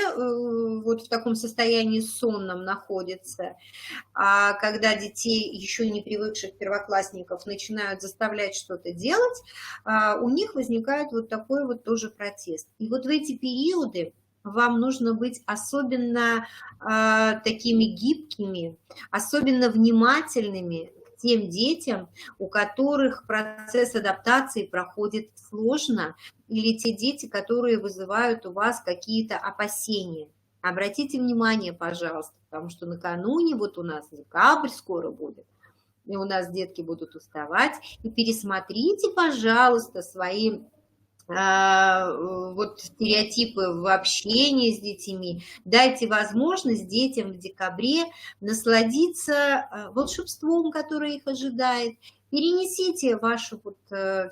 вот в таком состоянии сонном находится, а когда детей, еще не привыкших первоклассников, начинают заставлять что-то делать, у них возникает вот такой вот тоже протест. И вот в эти периоды вам нужно быть особенно такими гибкими, особенно внимательными к тем детям, у которых процесс адаптации проходит сложно, или те дети, которые вызывают у вас какие-то опасения. Обратите внимание, пожалуйста, потому что накануне, вот у нас декабрь скоро будет, и у нас детки будут уставать. И пересмотрите, пожалуйста, свои вот стереотипы в общении с детьми. Дайте возможность детям в декабре насладиться волшебством, которое их ожидает. Перенесите ваши вот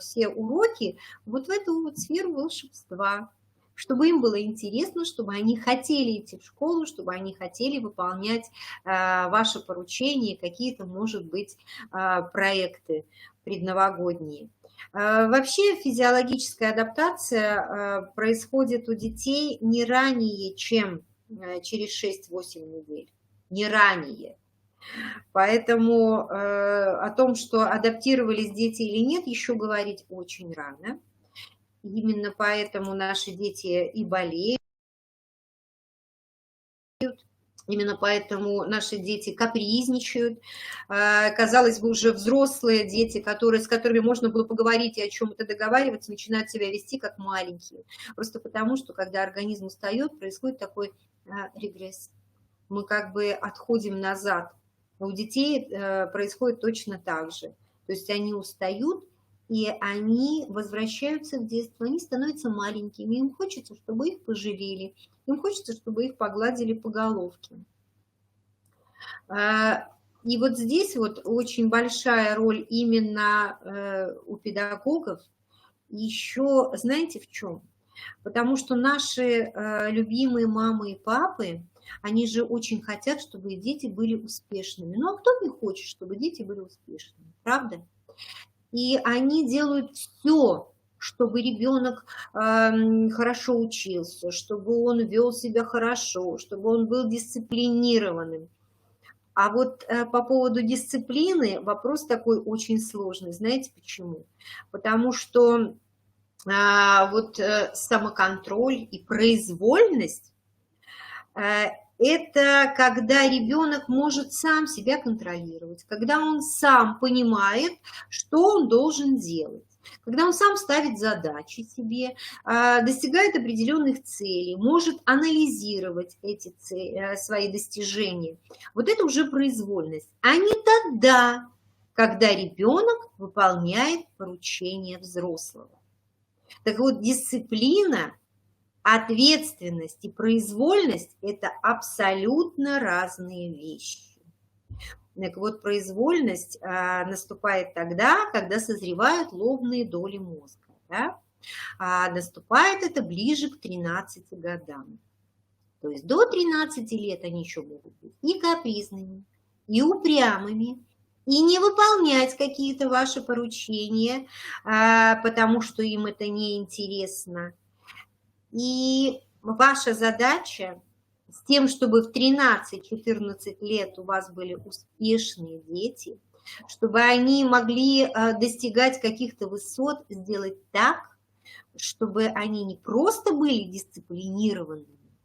все уроки вот в эту вот сферу волшебства, чтобы им было интересно, чтобы они хотели идти в школу, чтобы они хотели выполнять ваши поручения, какие-то, может быть, проекты предновогодние. Вообще физиологическая адаптация происходит у детей не ранее, чем через 6-8 недель, не ранее. Поэтому о том, что адаптировались дети или нет, еще говорить очень рано. Именно поэтому наши дети и болеют. Именно поэтому наши дети капризничают. Казалось бы, уже взрослые дети, с которыми можно было поговорить и о чем-то договариваться, начинают себя вести как маленькие. Просто потому, что когда организм устает, происходит такой регресс. Мы как бы отходим назад. У детей происходит точно так же. То есть они устают, и они возвращаются в детство, они становятся маленькими, им хочется, чтобы их пожалели, им хочется, чтобы их погладили по головке. И вот здесь вот очень большая роль именно у педагогов. Еще знаете в чем? Потому что наши любимые мамы и папы, они же очень хотят, чтобы дети были успешными. Ну а кто не хочет, чтобы дети были успешными, правда? И они делают все, чтобы ребенок хорошо учился, чтобы он вел себя хорошо, чтобы он был дисциплинированным. А вот по поводу дисциплины вопрос такой очень сложный. Знаете почему? Потому что вот самоконтроль и произвольность это когда ребенок может сам себя контролировать, когда он сам понимает, что он должен делать, когда он сам ставит задачи себе, достигает определенных целей, может анализировать эти свои достижения. Вот это уже произвольность. А не тогда, когда ребенок выполняет поручения взрослого. Так вот, дисциплина, ответственность и произвольность – это абсолютно разные вещи. Так вот, произвольность наступает тогда, когда созревают лобные доли мозга. Да? А наступает это ближе к 13 годам. То есть до 13 лет они еще могут быть и капризными, и упрямыми, и не выполнять какие-то ваши поручения, потому что им это неинтересно. И ваша задача с тем, чтобы в 13-14 лет у вас были успешные дети, чтобы они могли достигать каких-то высот, сделать так, чтобы они не просто были дисциплинированными,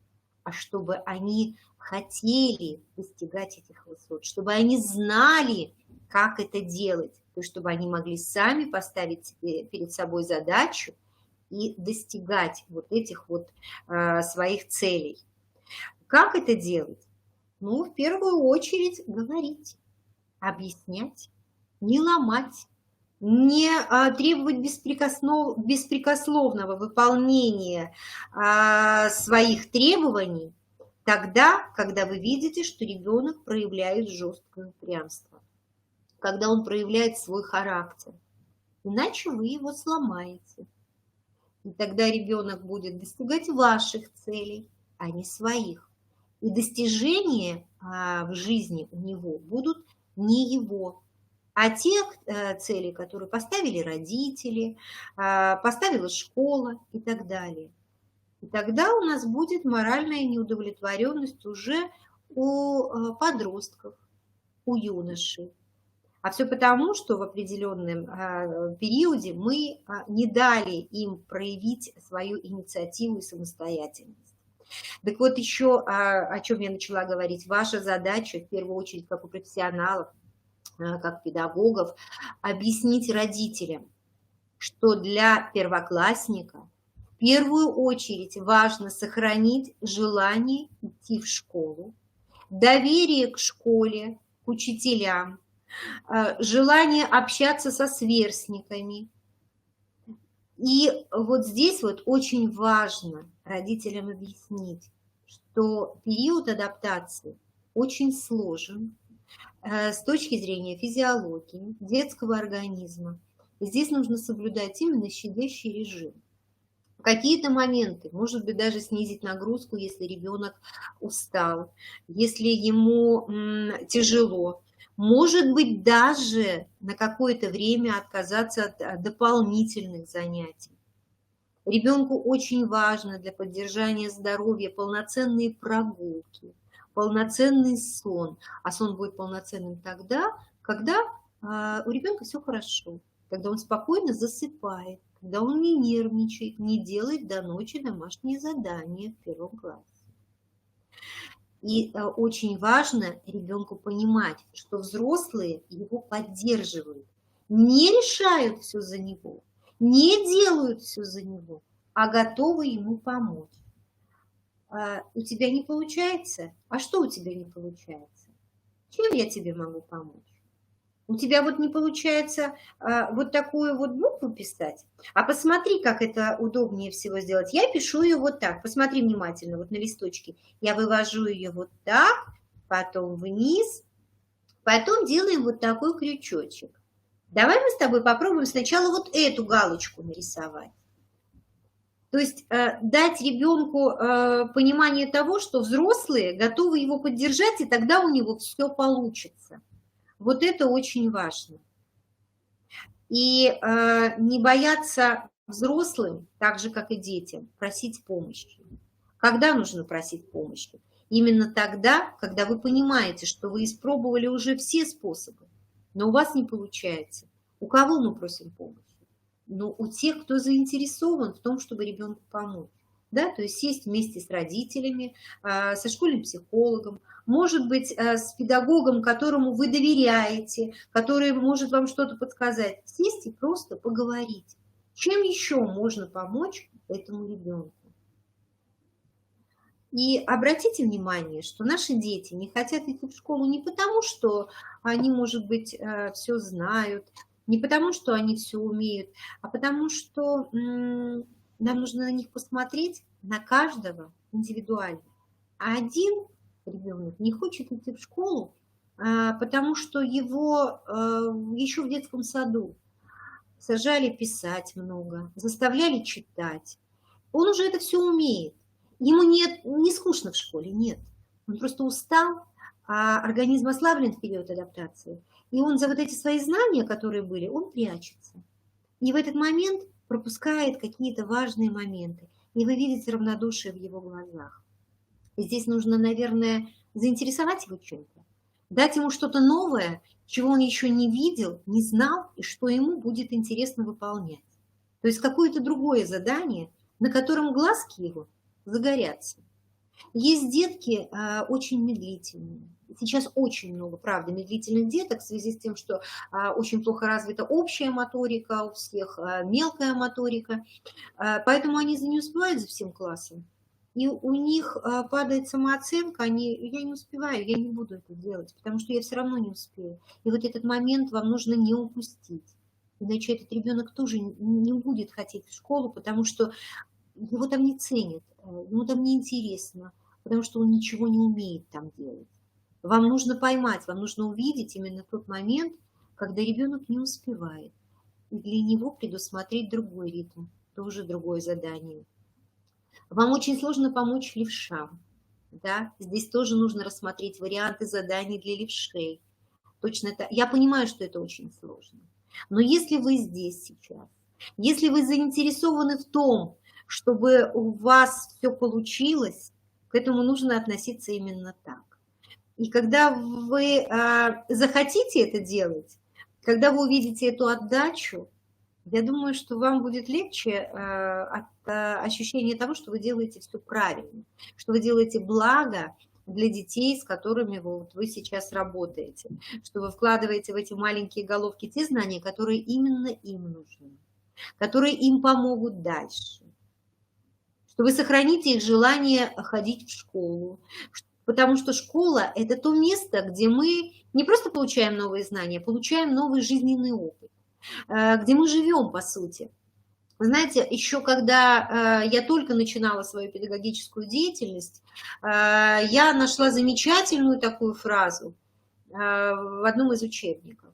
а чтобы они хотели достигать этих высот, чтобы они знали, как это делать, то есть чтобы они могли сами поставить перед собой задачу и достигать вот этих вот своих целей. Как это делать? Ну, в первую очередь говорить, объяснять, не ломать, не требовать беспрекословного выполнения своих требований тогда, когда вы видите, что ребенок проявляет жесткое упрямство, когда он проявляет свой характер. Иначе вы его сломаете. И тогда ребенок будет достигать ваших целей, а не своих. И достижения в жизни у него будут не его, а те цели, которые поставили родители, поставила школа и так далее. И тогда у нас будет моральная неудовлетворенность уже у подростков, у юношей. А все потому, что в определенном периоде мы не дали им проявить свою инициативу и самостоятельность. Так вот еще, о чем я начала говорить, ваша задача, в первую очередь, как у профессионалов, как педагогов, объяснить родителям, что для первоклассника в первую очередь важно сохранить желание идти в школу, доверие к школе, к учителям, желание общаться со сверстниками. И вот здесь вот очень важно родителям объяснить, что период адаптации очень сложен с точки зрения физиологии, детского организма. И здесь нужно соблюдать именно щадящий режим. В какие-то моменты, может быть, даже снизить нагрузку, если ребенок устал, если ему тяжело. Может быть, даже на какое-то время отказаться от дополнительных занятий. Ребенку очень важно для поддержания здоровья полноценные прогулки, полноценный сон. А сон будет полноценным тогда, когда у ребенка все хорошо, когда он спокойно засыпает, когда он не нервничает, не делает до ночи домашние задания в первом классе. И очень важно ребенку понимать, что взрослые его поддерживают, не решают все за него, не делают все за него, а готовы ему помочь. У тебя не получается? А что у тебя не получается? Чем я тебе могу помочь? У тебя вот не получается вот такую вот букву писать, а посмотри, как это удобнее всего сделать. Я пишу ее вот так, посмотри внимательно, вот на листочке. Я вывожу ее вот так, потом вниз, потом делаем вот такой крючочек. Давай мы с тобой попробуем сначала вот эту галочку нарисовать. То есть дать ребенку понимание того, что взрослые готовы его поддержать, и тогда у него все получится. Вот это очень важно. И не бояться взрослым, так же, как и детям, просить помощи. Когда нужно просить помощи? Именно тогда, когда вы понимаете, что вы испробовали уже все способы, но у вас не получается. У кого мы просим помощи? Ну, у тех, кто заинтересован в том, чтобы ребенку помочь. Да? То есть сесть вместе с родителями, со школьным психологом, может быть, с педагогом, которому вы доверяете, который может вам что-то подсказать. Сесть и просто поговорить. Чем еще можно помочь этому ребенку? И обратите внимание, что наши дети не хотят идти в школу не потому, что они, может быть, все знают, не потому, что они все умеют, а потому что нам нужно на них посмотреть, на каждого индивидуально. А один ребенок не хочет идти в школу, потому что его еще в детском саду сажали писать много, заставляли читать. Он уже это все умеет. Ему не скучно в школе, нет. Он просто устал, а организм ослаблен в период адаптации. И он за вот эти свои знания, которые были, он прячется. И в этот момент пропускает какие-то важные моменты. И вы видите равнодушие в его глазах. И здесь нужно, наверное, заинтересовать его чем-то. Дать ему что-то новое, чего он еще не видел, не знал, и что ему будет интересно выполнять. То есть какое-то другое задание, на котором глазки его загорятся. Есть детки очень медлительные. Сейчас очень много, правда, медлительных деток в связи с тем, что очень плохо развита общая моторика у всех, мелкая моторика. Поэтому они не успевают за всем классом. И у них падает самооценка, я не успеваю, я не буду это делать, потому что я все равно не успею. И вот этот момент вам нужно не упустить. Иначе этот ребенок тоже не будет хотеть в школу, потому что его там не ценят, ему там не интересно, потому что он ничего не умеет там делать. Вам нужно поймать, вам нужно увидеть именно тот момент, когда ребенок не успевает. И для него предусмотреть другой ритм, тоже другое задание. Вам очень сложно помочь левшам. Да? Здесь тоже нужно рассмотреть варианты заданий для левшей. Точно это. Я понимаю, что это очень сложно. Но если вы здесь сейчас, если вы заинтересованы в том, чтобы у вас все получилось, к этому нужно относиться именно так. И когда вы захотите это делать, когда вы увидите эту отдачу, я думаю, что вам будет легче от ощущения того, что вы делаете все правильно, что вы делаете благо для детей, с которыми вы сейчас работаете, что вы вкладываете в эти маленькие головки те знания, которые именно им нужны, которые им помогут дальше, что вы сохраните их желание ходить в школу, Потому что школа – это то место, где мы не просто получаем новые знания, а получаем новый жизненный опыт, где мы живем, по сути. Вы знаете, еще когда я только начинала свою педагогическую деятельность, я нашла замечательную такую фразу в одном из учебников.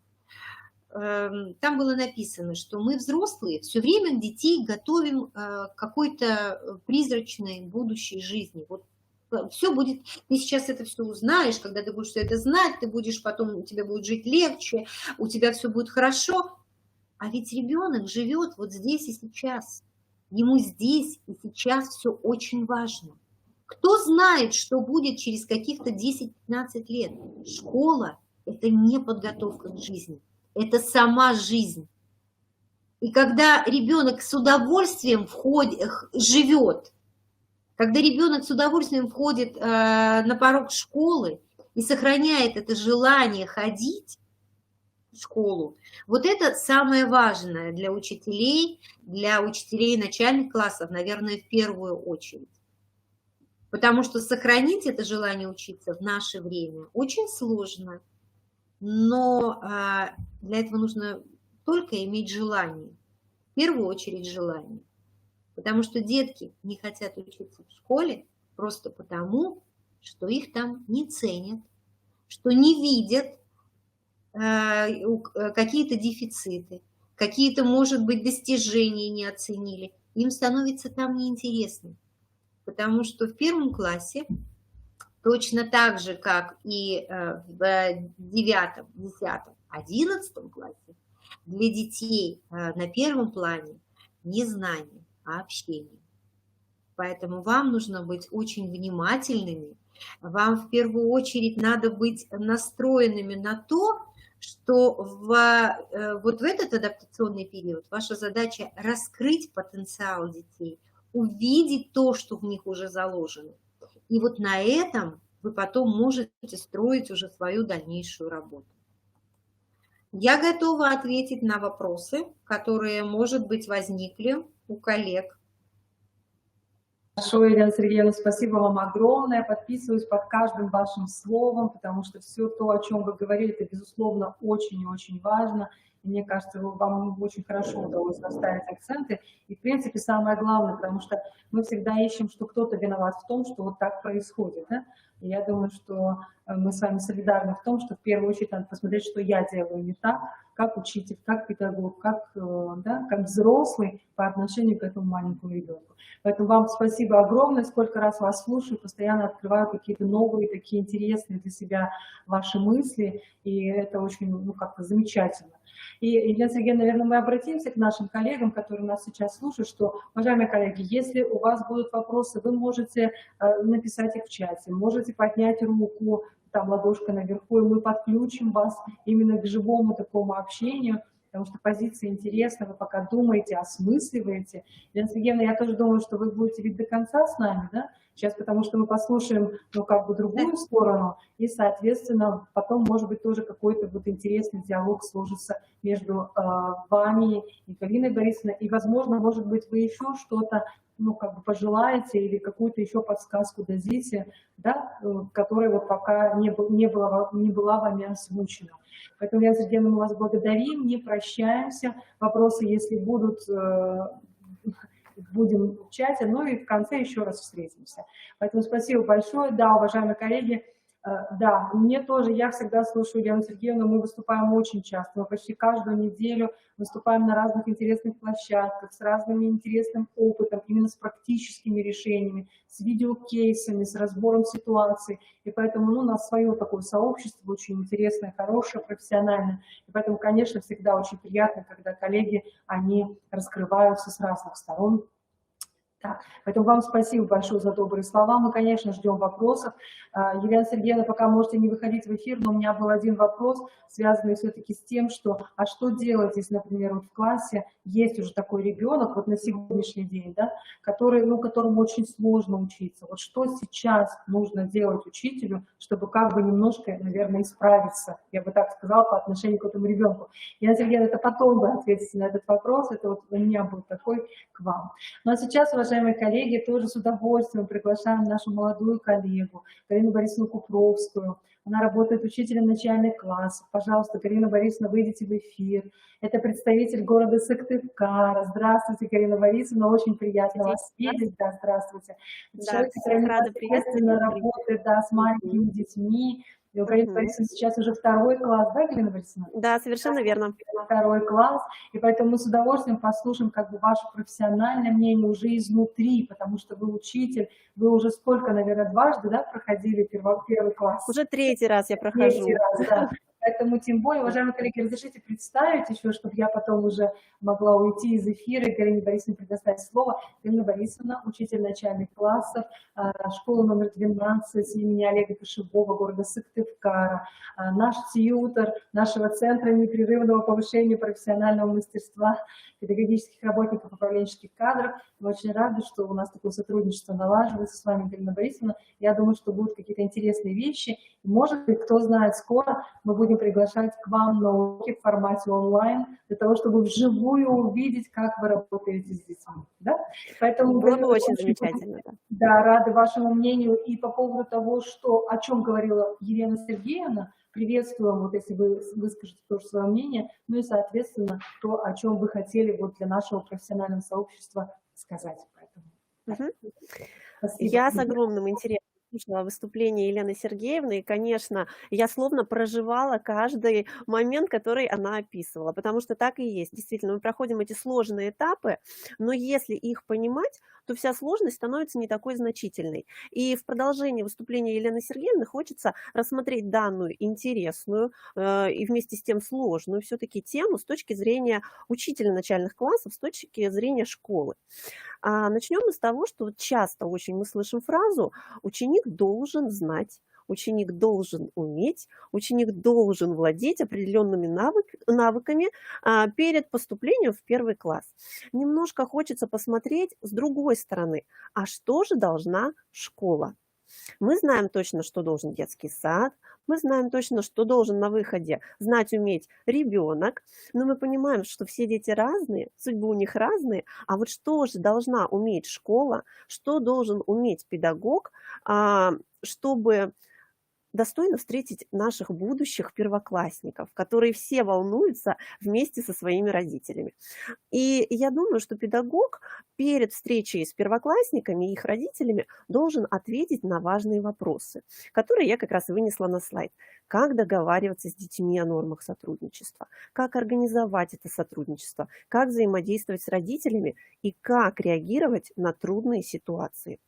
Там было написано, что мы, взрослые, все время детей готовим к какой-то призрачной будущей жизни. Вот все будет, ты сейчас это все узнаешь, когда ты будешь все это знать, ты будешь потом, у тебя будет жить легче, у тебя все будет хорошо. А ведь ребенок живет вот здесь и сейчас. Ему здесь и сейчас все очень важно. Кто знает, что будет через каких-то 10-15 лет? Школа – это не подготовка к жизни, это сама жизнь. И когда ребенок с удовольствием живет, когда ребенок с удовольствием входит на порог школы и сохраняет это желание ходить в школу, вот это самое важное для учителей начальных классов, наверное, в первую очередь. Потому что сохранить это желание учиться в наше время очень сложно. Но для этого нужно только иметь желание. В первую очередь желание. Потому что детки не хотят учиться в школе просто потому, что их там не ценят, что не видят какие-то дефициты, какие-то, может быть, достижения не оценили. Им становится там неинтересно. Потому что в первом классе, точно так же, как и в 9, 10, 11 классе, для детей на первом плане не знание, а общение. Поэтому вам нужно быть очень внимательными. Вам в первую очередь надо быть настроенными на то, что вот в этот адаптационный период ваша задача раскрыть потенциал детей, увидеть то, что в них уже заложено. И вот на этом вы потом можете строить уже свою дальнейшую работу. Я готова ответить на вопросы, которые, может быть, возникли у коллег. Хорошо, Елена Сергеевна, спасибо вам огромное. Подписываюсь под каждым вашим словом, потому что все то, о чем вы говорили, это, безусловно, очень и очень важно. И мне кажется, вам очень хорошо удалось расставить акценты. И, в принципе, самое главное, потому что мы всегда ищем, что кто-то виноват в том, что вот так происходит. Да? И я думаю, что мы с вами солидарны в том, что в первую очередь надо посмотреть, что я делаю не так, как учитель, как педагог, как взрослый по отношению к этому маленькому ребенку. Поэтому вам спасибо огромное, сколько раз вас слушаю, постоянно открываю какие-то новые, такие интересные для себя ваши мысли, и это очень, как-то замечательно. И, Елена Сергеевна, наверное, мы обратимся к нашим коллегам, которые нас сейчас слушают, что, уважаемые коллеги, если у вас будут вопросы, вы можете написать их в чате, можете поднять руку, там ладошка наверху, и мы подключим вас именно к живому такому общению, потому что позиция интересна, вы пока думаете, осмысливаете. Елена Сергеевна, я тоже думаю, что вы будете ведь до конца с нами, да? Сейчас, потому что мы послушаем, другую сторону, и, соответственно, потом, может быть, тоже какой-то интересный диалог сложится между вами и Галиной Борисовной, и, возможно, может быть, вы еще что-то, пожелаете или какую-то еще подсказку дадите, да, которая пока не была вами озвучена. Поэтому, Елена Сергеевна, мы вас благодарим, не прощаемся. Вопросы, если будут, будем в чате, и в конце еще раз встретимся. Поэтому спасибо большое. Да, уважаемые коллеги, да, мне тоже, я всегда слушаю Елену Сергеевну, мы выступаем очень часто, мы почти каждую неделю выступаем на разных интересных площадках, с разным интересным опытом, именно с практическими решениями, с видеокейсами, с разбором ситуаций, и поэтому у нас свое такое сообщество очень интересное, хорошее, профессиональное, и поэтому, конечно, всегда очень приятно, когда коллеги, они раскрываются с разных сторон. Да. Поэтому вам спасибо большое за добрые слова. Мы, конечно, ждем вопросов. Елена Сергеевна, пока можете не выходить в эфир, но у меня был один вопрос, связанный все-таки с тем, что что делать, если, например, в классе есть уже такой ребенок, на сегодняшний день, да, которому очень сложно учиться. Вот что сейчас нужно делать учителю, чтобы немножко, наверное, исправиться, я бы так сказала, по отношению к этому ребенку. Елена Сергеевна, это потом вы ответите на этот вопрос, это у меня был такой к вам. Ну а сейчас, уважаемые уважаемые коллеги, тоже с удовольствием приглашаем нашу молодую коллегу Галину Борисовну Купровскую. Она работает учителем начальных классов. Пожалуйста, Галина Борисовна, выйдите в эфир. Это представитель города Сыктывкара. Здравствуйте, Галина Борисовна, очень приятно вас видеть. Да, здравствуйте. Да, Человек, который всех рада приветствовать. непосредственно работает, да, с маленькими детьми. И у Галины Борисовны сейчас уже 2 класс, да, Галина Борисовна? Да, совершенно верно. 2 класс, и поэтому мы с удовольствием послушаем как бы ваше профессиональное мнение уже изнутри, потому что вы учитель, вы уже сколько, наверное, дважды, да, проходили первый класс? Уже 3-й раз я прохожу. 3-й раз, да. Поэтому, тем более, уважаемые коллеги, разрешите представить еще, чтобы я потом уже могла уйти из эфира и Галине Борисовне предоставить слово. Галина Борисовна, учитель начальных классов, школа номер 12 имени Олега Кошевого, города Сыктывкара, наш тьютор нашего Центра непрерывного повышения профессионального мастерства педагогических работников и управленческих кадров. Мы очень рады, что у нас такое сотрудничество налаживается с вами, Галина Борисовна. Я думаю, что будут какие-то интересные вещи. И, может быть, кто знает, скоро мы будем приглашать к вам на уроки в формате онлайн, для того, чтобы вживую увидеть, как вы работаете с детьми. Да? Поэтому было бы очень замечательно. Да, рады вашему мнению. И по поводу того, о чем говорила Елена Сергеевна, приветствуем, вот если вы выскажете тоже свое мнение, ну и, соответственно, то, о чем вы хотели вот для нашего профессионального сообщества сказать. Поэтому, я с огромным интересом слушала выступление Елены Сергеевны, и, конечно, я словно проживала каждый момент, который она описывала, потому что так и есть. Действительно, мы проходим эти сложные этапы, но если их понимать, то вся сложность становится не такой значительной. И в продолжении выступления Елены Сергеевны хочется рассмотреть данную интересную и вместе с тем сложную все-таки тему с точки зрения учителя начальных классов, с точки зрения школы. Начнем мы с того, что часто очень мы слышим фразу «ученик должен знать». Ученик должен уметь, ученик должен владеть определенными навыками перед поступлением в 1 класс. Немножко хочется посмотреть с другой стороны, а что же должна школа? Мы знаем точно, что должен детский сад, мы знаем точно, что должен на выходе знать, уметь ребенок, но мы понимаем, что все дети разные, судьбы у них разные, а вот что же должна уметь школа, что должен уметь педагог, чтобы достойно встретить наших будущих первоклассников, которые все волнуются вместе со своими родителями. И я думаю, что педагог перед встречей с первоклассниками и их родителями должен ответить на важные вопросы, которые я как раз вынесла на слайд. Как договариваться с детьми о нормах сотрудничества, как организовать это сотрудничество, как взаимодействовать с родителями и как реагировать на трудные ситуации.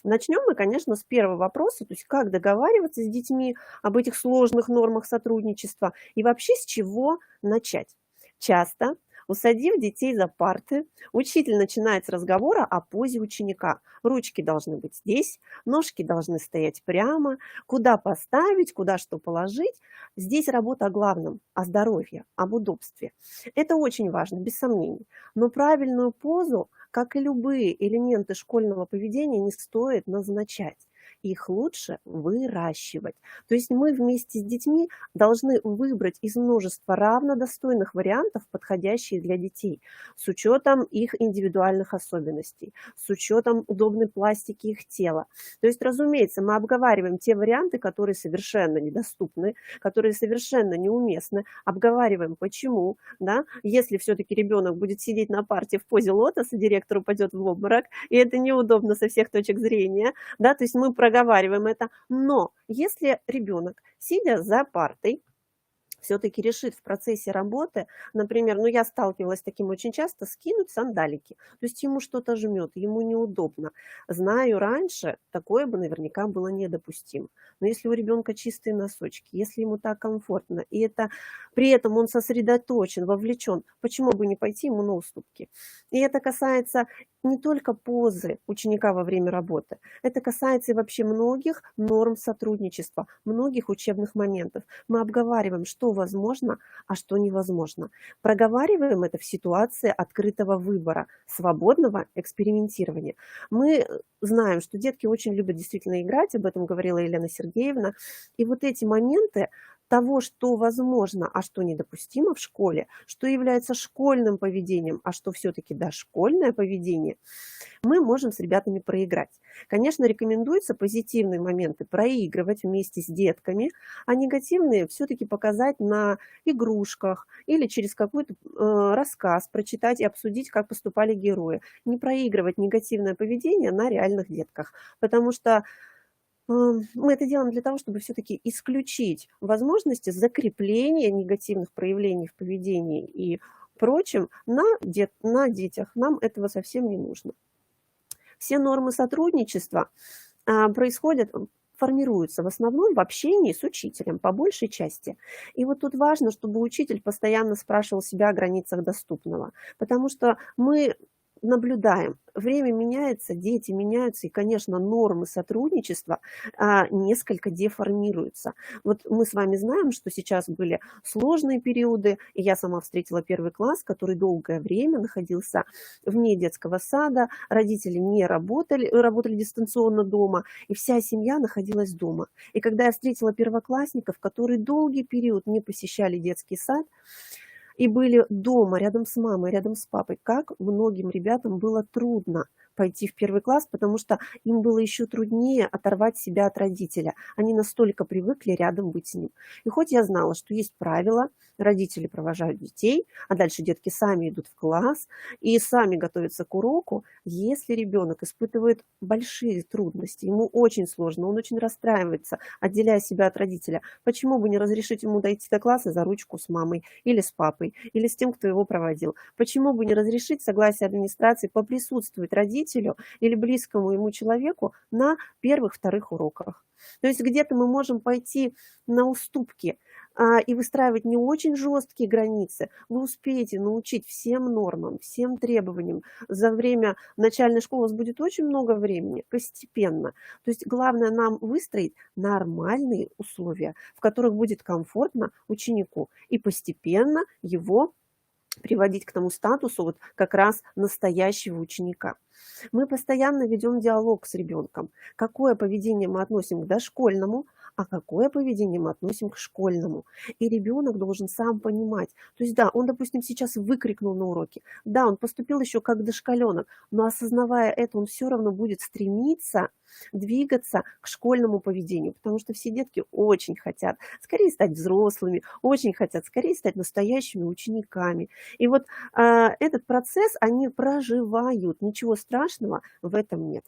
Начнем мы, конечно, с первого вопроса, то есть как договариваться с детьми об этих сложных нормах сотрудничества и вообще с чего начать. Часто, усадив детей за парты, учитель начинает с разговора о позе ученика. Ручки должны быть здесь, ножки должны стоять прямо, куда поставить, куда что положить. Здесь работа о главном, о здоровье, об удобстве. Это очень важно, без сомнений. Но правильную позу, как и любые элементы школьного поведения, не стоит назначать. Их лучше выращивать. То есть мы вместе с детьми должны выбрать из множества равнодостойных вариантов, подходящие для детей, с учетом их индивидуальных особенностей, с учетом удобной пластики их тела. То есть, разумеется, мы обговариваем те варианты, которые совершенно недоступны, которые совершенно неуместны, обговариваем почему, да? Если все-таки ребенок будет сидеть на парте в позе лотоса, директор упадет в обморок, и это неудобно со всех точек зрения, да, то есть мы проговариваем это, но если ребенок, сидя за партой, все-таки решит в процессе работы, например, я сталкивалась с таким очень часто, скинуть сандалики. То есть ему что-то жмет, ему неудобно. Знаю раньше, такое бы наверняка было недопустимо. Но если у ребенка чистые носочки, если ему так комфортно, и это при этом он сосредоточен, вовлечен, почему бы не пойти ему на уступки? И это касается не только позы ученика во время работы, это касается и вообще многих норм сотрудничества, многих учебных моментов. Мы обговариваем, что возможно, а что невозможно. Проговариваем это в ситуации открытого выбора, свободного экспериментирования. Мы знаем, что детки очень любят действительно играть, об этом говорила Елена Сергеевна, и вот эти моменты того, что возможно, а что недопустимо в школе, что является школьным поведением, а что все-таки дошкольное поведение, мы можем с ребятами проиграть. Конечно, рекомендуется позитивные моменты проигрывать вместе с детками, а негативные все-таки показать на игрушках или через какой-то рассказ прочитать и обсудить, как поступали герои. Не проигрывать негативное поведение на реальных детках, потому что мы это делаем для того, чтобы все-таки исключить возможности закрепления негативных проявлений в поведении и прочем на детях. Нам этого совсем не нужно. Все нормы сотрудничества формируются в основном в общении с учителем, по большей части. И вот тут важно, чтобы учитель постоянно спрашивал себя о границах доступного, потому что мы наблюдаем, время меняется, дети меняются, и, конечно, нормы сотрудничества несколько деформируются. Вот мы с вами знаем, что сейчас были сложные периоды, и я сама встретила первый класс, который долгое время находился вне детского сада, родители не работали, работали дистанционно дома, и вся семья находилась дома. И когда я встретила первоклассников, которые долгий период не посещали детский сад, и были дома, рядом с мамой, рядом с папой, как многим ребятам было трудно пойти в первый класс, потому что им было еще труднее оторвать себя от родителя. Они настолько привыкли рядом быть с ним. И хоть я знала, что есть правила, родители провожают детей, а дальше детки сами идут в класс и сами готовятся к уроку, если ребенок испытывает большие трудности, ему очень сложно, он очень расстраивается, отделяя себя от родителя, почему бы не разрешить ему дойти до класса за ручку с мамой или с папой, или с тем, кто его проводил? Почему бы не разрешить согласие администрации поприсутствовать родителю или близкому ему человеку на первых-вторых уроках? То есть где-то мы можем пойти на уступки и выстраивать не очень жесткие границы. Вы успеете научить всем нормам, всем требованиям. За время начальной школы у вас будет очень много времени, постепенно. То есть главное нам выстроить нормальные условия, в которых будет комфортно ученику, и постепенно его приводить к тому статусу вот как раз настоящего ученика. Мы постоянно ведем диалог с ребенком. Какое поведение мы относим к дошкольному, а какое поведение мы относим к школьному. И ребенок должен сам понимать. То есть да, он, допустим, сейчас выкрикнул на уроке. Да, он поступил еще как дошколенок, но осознавая это, он все равно будет стремиться двигаться к школьному поведению, потому что все детки очень хотят скорее стать взрослыми, очень хотят скорее стать настоящими учениками. И вот этот процесс они проживают, ничего страшного в этом нет.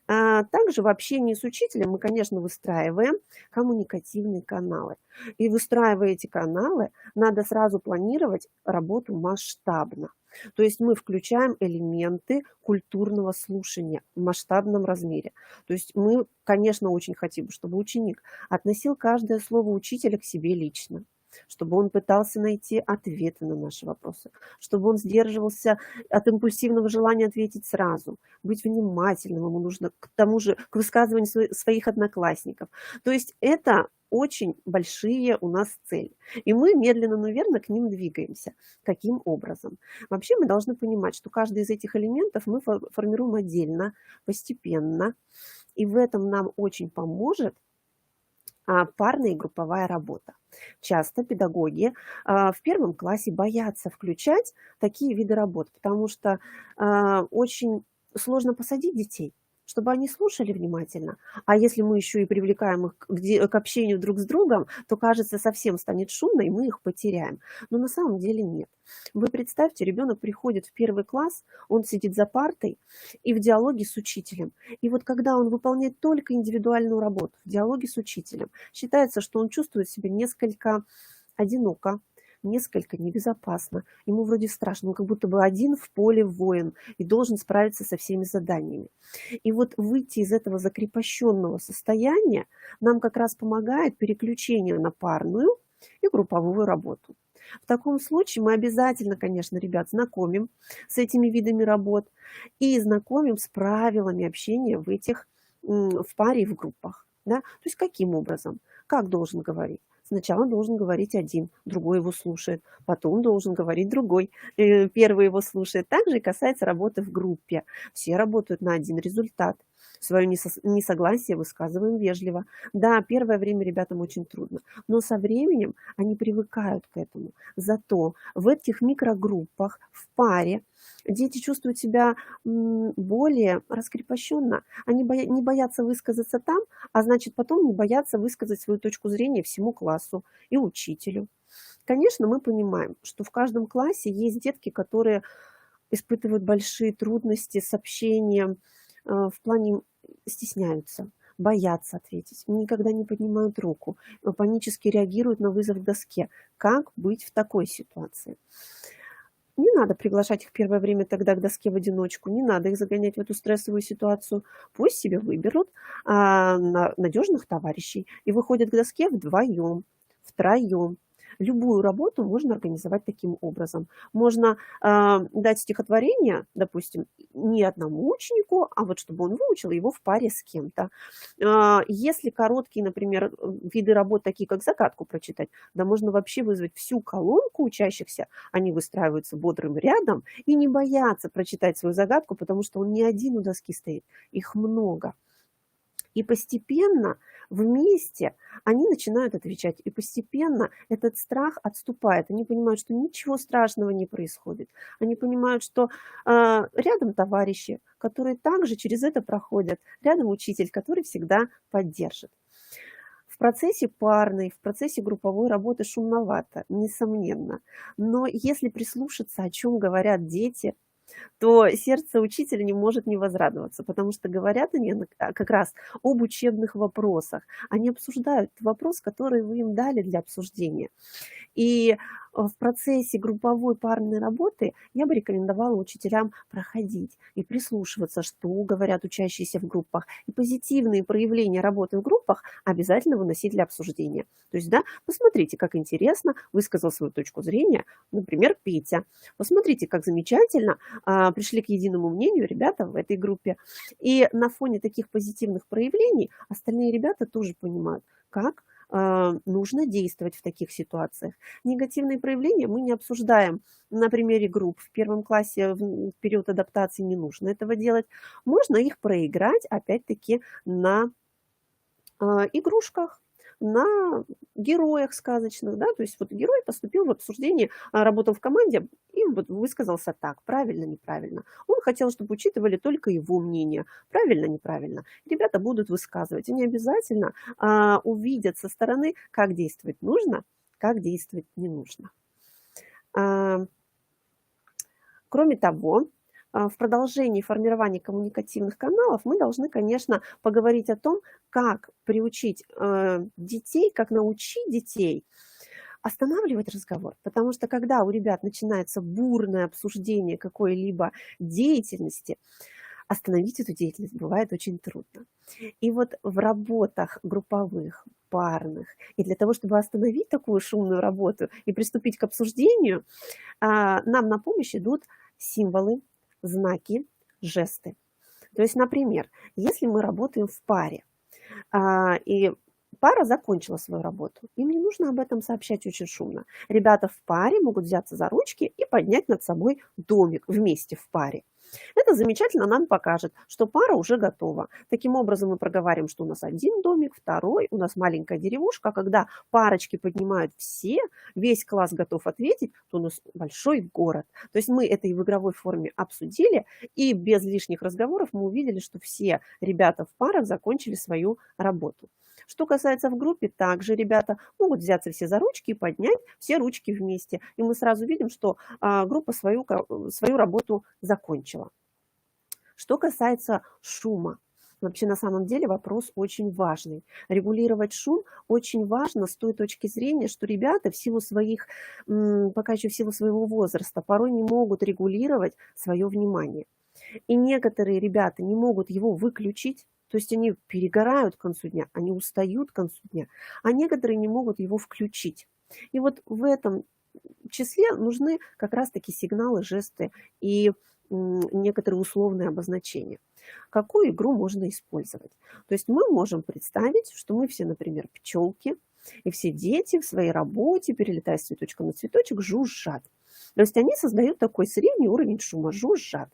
Также в общении с учителем мы, конечно, выстраиваем коммуникативные каналы. И выстраивая эти каналы, надо сразу планировать работу масштабно. То есть мы включаем элементы культурного слушания в масштабном размере. То есть мы, конечно, очень хотим, чтобы ученик относил каждое слово учителя к себе лично, чтобы он пытался найти ответы на наши вопросы, чтобы он сдерживался от импульсивного желания ответить сразу, быть внимательным, ему нужно к тому же, к высказыванию своих одноклассников. То есть это очень большие у нас цели. И мы медленно, но верно к ним двигаемся. Каким образом? Вообще мы должны понимать, что каждый из этих элементов мы формируем отдельно, постепенно. И в этом нам очень поможет парная и групповая работа. Часто педагоги в первом классе боятся включать такие виды работ, потому что очень сложно посадить детей, чтобы они слушали внимательно. А если мы еще и привлекаем их к общению друг с другом, то, кажется, совсем станет шумно, и мы их потеряем. Но на самом деле нет. Вы представьте, ребенок приходит в первый класс, он сидит за партой и в диалоге с учителем. И вот когда он выполняет только индивидуальную работу в диалоге с учителем, считается, что он чувствует себя несколько одиноко, несколько небезопасно. Ему вроде страшно, он как будто бы один в поле воин и должен справиться со всеми заданиями. И вот выйти из этого закрепощенного состояния нам как раз помогает переключение на парную и групповую работу. В таком случае мы обязательно, конечно, ребят, знакомим с этими видами работ и знакомим с правилами общения в паре и в группах. Да? То есть каким образом? Как должен говорить? Сначала должен говорить один, другой его слушает, потом должен говорить другой, первый его слушает. Также и касается работы в группе. Все работают на один результат. Свое несогласие высказываем вежливо. Да, первое время ребятам очень трудно, но со временем они привыкают к этому. Зато в этих микрогруппах, в паре, дети чувствуют себя более раскрепощенно. Они не боятся высказаться там, а значит, потом не боятся высказать свою точку зрения всему классу и учителю. Конечно, мы понимаем, что в каждом классе есть детки, которые испытывают большие трудности с общением, в плане стесняются, боятся ответить, никогда не поднимают руку, панически реагируют на вызов к доске. Как быть в такой ситуации? Не надо приглашать их первое время тогда к доске в одиночку, не надо их загонять в эту стрессовую ситуацию. Пусть себе выберут надежных товарищей и выходят к доске вдвоем, втроем. Любую работу можно организовать таким образом. Можно дать стихотворение, допустим, не одному ученику, а вот чтобы он выучил его в паре с кем-то. Если короткие, например, виды работ, такие как загадку прочитать, да можно вообще вызвать всю колонку учащихся, они выстраиваются бодрым рядом и не боятся прочитать свою загадку, потому что он не один у доски стоит, их много. И постепенно вместе они начинают отвечать, и постепенно этот страх отступает. Они понимают, что ничего страшного не происходит. Они понимают, что рядом товарищи, которые также через это проходят, рядом учитель, который всегда поддержит. В процессе парной, в процессе групповой работы шумновато, несомненно. Но если прислушаться, о чем говорят дети, то сердце учителя не может не возрадоваться, потому что говорят они как раз об учебных вопросах. Они обсуждают вопрос, который вы им дали для обсуждения. И в процессе групповой парной работы я бы рекомендовала учителям проходить и прислушиваться, что говорят учащиеся в группах. И позитивные проявления работы в группах обязательно выносить для обсуждения. То есть, да, посмотрите, как интересно высказал свою точку зрения, например, Петя. Посмотрите, как замечательно пришли к единому мнению ребята в этой группе. И на фоне таких позитивных проявлений остальные ребята тоже понимают, как нужно действовать в таких ситуациях. Негативные проявления мы не обсуждаем на примере групп. В первом классе в период адаптации не нужно этого делать. Можно их проиграть, опять-таки, на игрушках, на героях сказочных, да, то есть вот герой поступил в обсуждение, работал в команде и вот высказался так, правильно, неправильно. Он хотел, чтобы учитывали только его мнение, правильно, неправильно. Ребята будут высказывать, они обязательно увидят со стороны, как действовать нужно, как действовать не нужно. Кроме того, в продолжении формирования коммуникативных каналов мы должны, конечно, поговорить о том, как приучить детей, как научить детей останавливать разговор. Потому что когда у ребят начинается бурное обсуждение какой-либо деятельности, остановить эту деятельность бывает очень трудно. И вот в работах групповых, парных, и для того, чтобы остановить такую шумную работу и приступить к обсуждению, нам на помощь идут символы, знаки, жесты. То есть, например, если мы работаем в паре, и пара закончила свою работу, им не нужно об этом сообщать очень шумно. Ребята в паре могут взяться за ручки и поднять над собой домик вместе в паре. Это замечательно нам покажет, что пара уже готова. Таким образом мы проговариваем, что у нас один домик, второй, у нас маленькая деревушка. Когда парочки поднимают все, весь класс готов ответить, то у нас большой город. То есть мы это и в игровой форме обсудили, и без лишних разговоров мы увидели, что все ребята в парах закончили свою работу. Что касается в группе, также ребята могут взяться все за ручки и поднять все ручки вместе. И мы сразу видим, что группа свою работу закончила. Что касается шума. Вообще на самом деле вопрос очень важный. Регулировать шум очень важно с той точки зрения, что ребята в силу своих, пока еще в силу своего возраста, порой не могут регулировать свое внимание. И некоторые ребята не могут его выключить. То есть они перегорают к концу дня, они устают к концу дня, а некоторые не могут его включить. И вот в этом числе нужны как раз-таки сигналы, жесты и некоторые условные обозначения. Какую игру можно использовать? То есть мы можем представить, что мы все, например, пчелки, и все дети в своей работе, перелетая с цветочка на цветочек, жужжат. То есть они создают такой средний уровень шума, жужжат.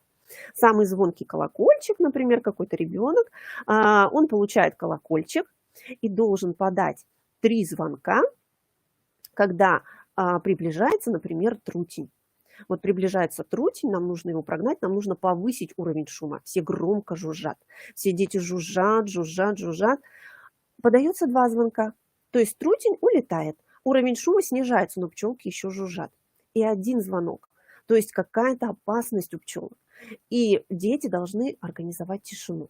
Самый звонкий колокольчик, например, какой-то ребенок, он получает колокольчик и должен подать 3 звонка, когда приближается, например, трутень. Вот приближается трутень, нам нужно его прогнать, нам нужно повысить уровень шума. Все громко жужжат, все дети жужжат, жужжат, жужжат. Подается 2 звонка, то есть трутень улетает, уровень шума снижается, но пчелки еще жужжат. И 1 звонок, то есть какая-то опасность у пчел. И дети должны организовать тишину.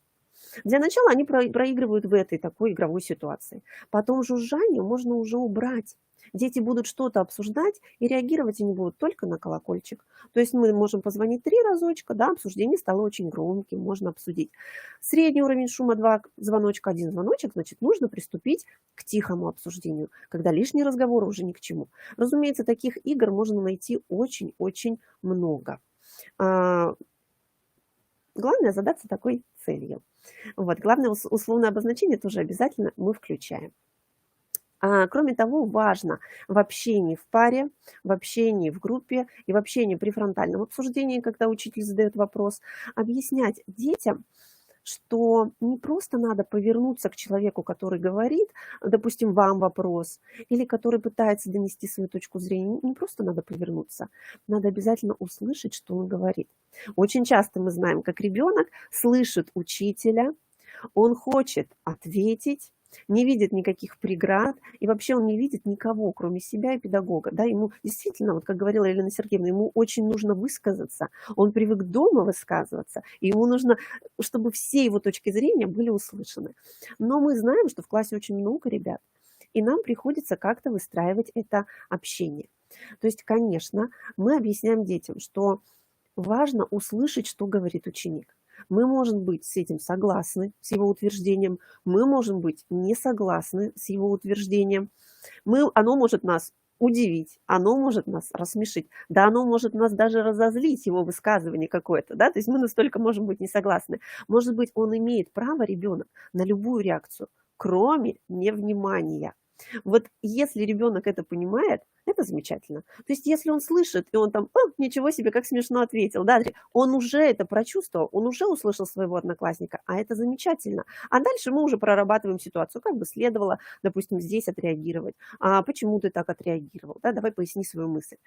Для начала они проигрывают в этой такой игровой ситуации. Потом жужжание можно уже убрать. Дети будут что-то обсуждать, и реагировать они будут только на колокольчик. То есть мы можем позвонить 3 разочка, да, обсуждение стало очень громким, можно обсудить. Средний уровень шума 2 звоночка, 1 звоночек, значит, нужно приступить к тихому обсуждению, когда лишние разговоры уже ни к чему. Разумеется, таких игр можно найти очень-очень много. Главное задаться такой целью. Вот. Главное условное обозначение тоже обязательно мы включаем. Кроме того, важно в общении в паре, в общении в группе и в общении при фронтальном обсуждении, когда учитель задает вопрос, объяснять детям, что не просто надо повернуться к человеку, который говорит, допустим, вам вопрос, или который пытается донести свою точку зрения, не просто надо повернуться, надо обязательно услышать, что он говорит. Очень часто мы знаем, как ребенок слышит учителя, он хочет ответить, не видит никаких преград, и вообще он не видит никого, кроме себя и педагога. Да, ему действительно, вот как говорила Елена Сергеевна, ему очень нужно высказаться. Он привык дома высказываться, и ему нужно, чтобы все его точки зрения были услышаны. Но мы знаем, что в классе очень много ребят, и нам приходится как-то выстраивать это общение. То есть, конечно, мы объясняем детям, что важно услышать, что говорит ученик. Мы можем быть с этим согласны, с его утверждением, мы можем быть не согласны с его утверждением. Оно может нас удивить, оно может нас рассмешить, да, оно может нас даже разозлить, его высказывание какое-то, да, то есть мы настолько можем быть не согласны. Может быть, он имеет право, ребенок, на любую реакцию, кроме невнимания. Вот если ребенок это понимает, это замечательно. То есть если он слышит, и он там, ничего себе, как смешно ответил, да, он уже это прочувствовал, он уже услышал своего одноклассника, а это замечательно. А дальше мы уже прорабатываем ситуацию, как бы следовало, допустим, здесь отреагировать. Почему ты так отреагировал? Да, давай поясни свою мысль.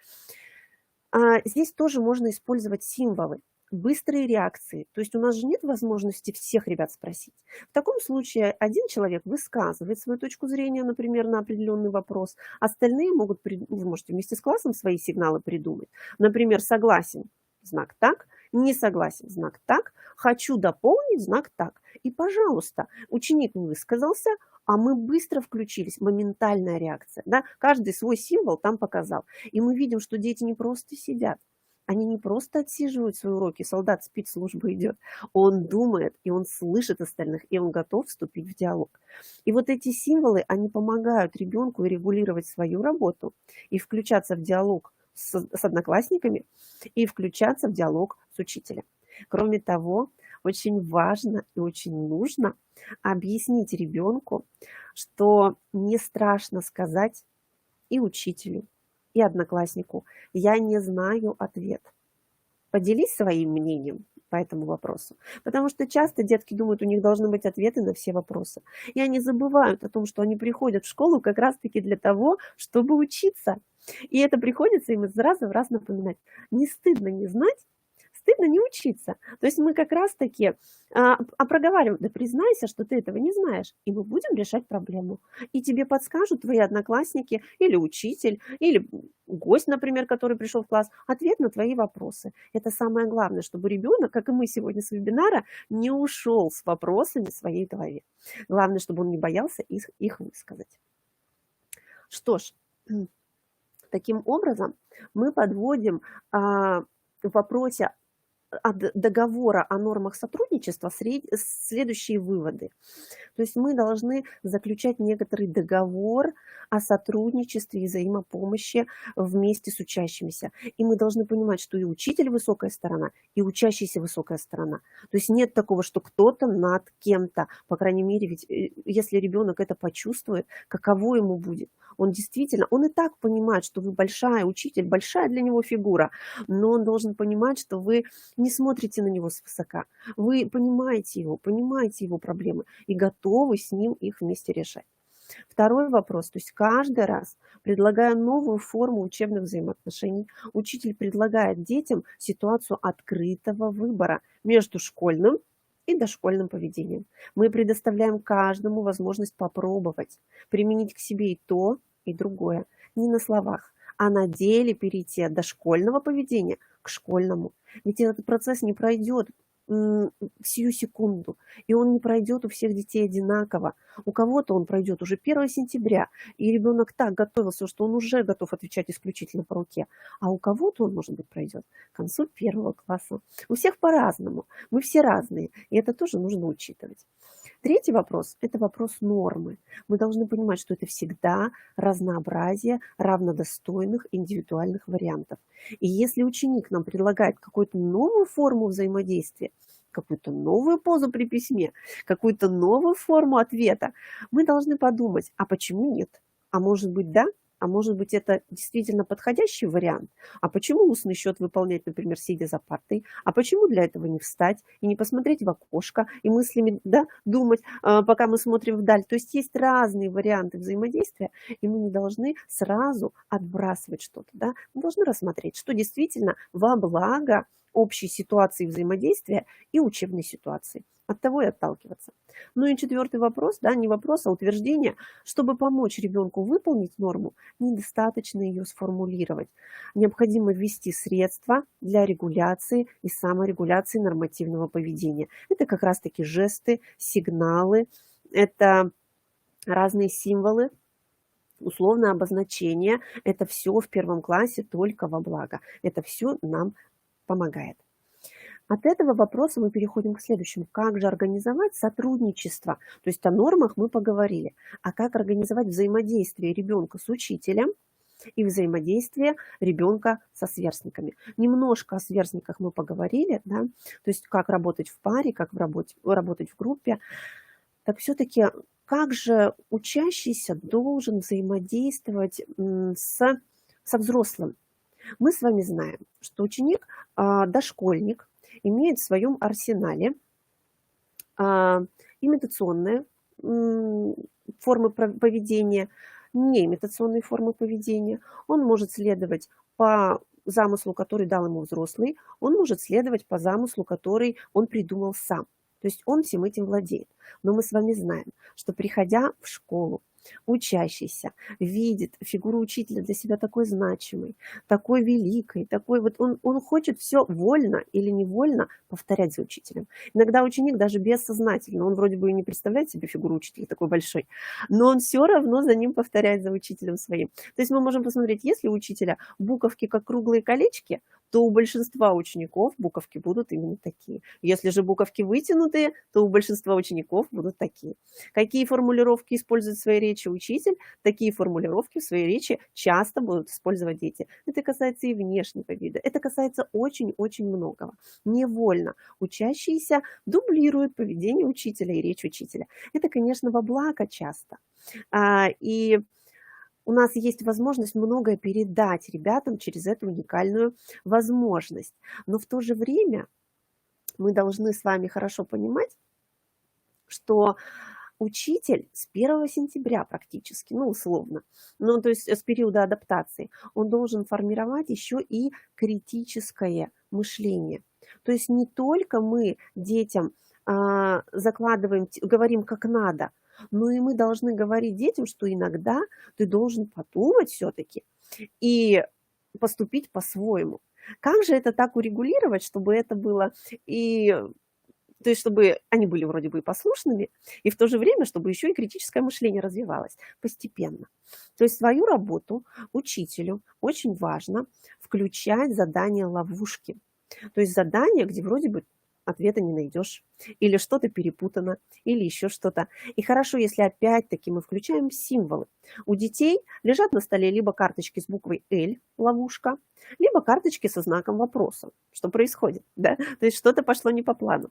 Здесь тоже можно использовать символы. Быстрые реакции. То есть у нас же нет возможности всех ребят спросить. В таком случае один человек высказывает свою точку зрения, например, на определенный вопрос. Остальные могут, вы можете вместе с классом свои сигналы придумать. Например, согласен, знак так, не согласен, знак так, хочу дополнить, знак так. И, пожалуйста, ученик высказался, а мы быстро включились, моментальная реакция. Да? Каждый свой символ там показал. И мы видим, что дети не просто сидят. Они не просто отсиживают свои уроки, солдат спит, служба идет. Он думает, и он слышит остальных, и он готов вступить в диалог. И вот эти символы, они помогают ребенку регулировать свою работу и включаться в диалог с одноклассниками, и включаться в диалог с учителем. Кроме того, очень важно и очень нужно объяснить ребенку, что не страшно сказать и учителю, и однокласснику: я не знаю ответ. Поделись своим мнением по этому вопросу. Потому что часто детки думают, у них должны быть ответы на все вопросы. И они забывают о том, что они приходят в школу как раз-таки для того, чтобы учиться. И это приходится им из раза в раз напоминать. Не стыдно не знать, стыдно не учиться. То есть мы как раз-таки проговариваем: да признайся, что ты этого не знаешь, и мы будем решать проблему. И тебе подскажут твои одноклассники или учитель, или гость, например, который пришел в класс, ответ на твои вопросы. Это самое главное, чтобы ребенок, как и мы сегодня с вебинара, не ушел с вопросами в своей голове. Главное, чтобы он не боялся их высказать. Что ж, таким образом мы подводим в вопросе договора о нормах сотрудничества следующие выводы. То есть мы должны заключать некоторый договор о сотрудничестве и взаимопомощи вместе с учащимися. И мы должны понимать, что и учитель высокая сторона, и учащийся высокая сторона. То есть нет такого, что кто-то над кем-то. По крайней мере, ведь если ребенок это почувствует, каково ему будет? Он действительно, он и так понимает, что вы большая учитель, большая для него фигура, но он должен понимать, что вы не смотрите на него свысока. Вы понимаете его проблемы и готовы с ним их вместе решать. Второй вопрос, то есть каждый раз, предлагая новую форму учебных взаимоотношений, учитель предлагает детям ситуацию открытого выбора между школьным и дошкольным поведением. Мы предоставляем каждому возможность попробовать, применить к себе и то, и другое. Не на словах, а на деле перейти от дошкольного поведения к школьному. Ведь этот процесс не пройдет сию секунду, и он не пройдет у всех детей одинаково. У кого-то он пройдет уже 1 сентября, и ребенок так готовился, что он уже готов отвечать исключительно по руке, а у кого-то он, может быть, пройдет к концу 1 класса. У всех по-разному, мы все разные, и это тоже нужно учитывать. Третий вопрос – это вопрос нормы. Мы должны понимать, что это всегда разнообразие равнодостойных индивидуальных вариантов. И если ученик нам предлагает какую-то новую форму взаимодействия, какую-то новую позу при письме, какую-то новую форму ответа, мы должны подумать, а почему нет? А может быть, да? А может быть, это действительно подходящий вариант? А почему устный счет выполнять, например, сидя за партой? А почему для этого не встать и не посмотреть в окошко и мыслями, да, думать, пока мы смотрим вдаль? То есть есть разные варианты взаимодействия, и мы не должны сразу отбрасывать что-то, да? Мы должны рассмотреть, что действительно во благо общей ситуации взаимодействия и учебной ситуации. От того и отталкиваться. Ну и 4-й вопрос, да, не вопрос, а утверждение. Чтобы помочь ребенку выполнить норму, недостаточно ее сформулировать. Необходимо ввести средства для регуляции и саморегуляции нормативного поведения. Это как раз-таки жесты, сигналы, это разные символы, условное обозначение. Это все в 1 классе только во благо. Это все нам помогает. От этого вопроса мы переходим к следующему. Как же организовать сотрудничество? То есть о нормах мы поговорили. А как организовать взаимодействие ребенка с учителем и взаимодействие ребенка со сверстниками? Немножко о сверстниках мы поговорили, да? То есть как работать в паре, как работать в группе. Так все-таки как же учащийся должен взаимодействовать со взрослым? Мы с вами знаем, что ученик, дошкольник, имеет в своем арсенале имитационные формы поведения, неимитационные формы поведения. Он может следовать по замыслу, который дал ему взрослый, он может следовать по замыслу, который он придумал сам. То есть он всем этим владеет. Но мы с вами знаем, что приходя в школу, учащийся видит фигуру учителя для себя такой значимой, такой великой, такой вот он хочет все вольно или невольно повторять за учителем. Иногда ученик даже бессознательно, он вроде бы и не представляет себе фигуру учителя такой большой, но он все равно за ним повторяет за учителем своим. То есть мы можем посмотреть, если у учителя буковки как круглые колечки, то у большинства учеников буковки будут именно такие. Если же буковки вытянутые, то у большинства учеников будут такие. Какие формулировки использует в своей речи учитель, такие формулировки в своей речи часто будут использовать дети. Это касается и внешнего вида, это касается очень-очень многого. Невольно учащиеся дублируют поведение учителя и речь учителя. Это, конечно, во благо часто. И у нас есть возможность многое передать ребятам через эту уникальную возможность. Но в то же время мы должны с вами хорошо понимать, что учитель с 1 сентября практически, ну условно, ну то есть с периода адаптации, он должен формировать еще и критическое мышление. То есть не только мы детям закладываем, говорим как надо, но и мы должны говорить детям, что иногда ты должен подумать все-таки и поступить по-своему. Как же это так урегулировать, чтобы это было и... То есть, чтобы они были вроде бы и послушными, и в то же время, чтобы еще и критическое мышление развивалось постепенно. То есть свою работу учителю очень важно включать задания ловушки. То есть задания, где вроде бы ответа не найдешь, или что-то перепутано, или еще что-то. И хорошо, если опять-таки мы включаем символы. У детей лежат на столе либо карточки с буквой «Л», ловушка, либо карточки со знаком вопроса. Что происходит? Да? То есть что-то пошло не по плану.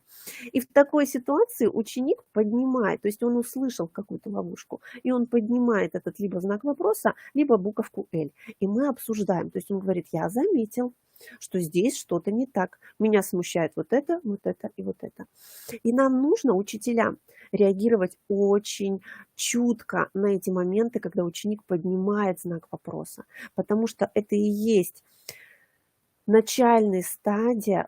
И в такой ситуации ученик поднимает, то есть он услышал какую-то ловушку, и он поднимает этот либо знак вопроса, либо буковку «Л». И мы обсуждаем. То есть он говорит: я заметил, что здесь что-то не так. Меня смущает вот это и вот это. И нам нужно, учителям, реагировать очень чутко на эти моменты, когда ученик поднимает знак вопроса. Потому что это и есть начальные стадии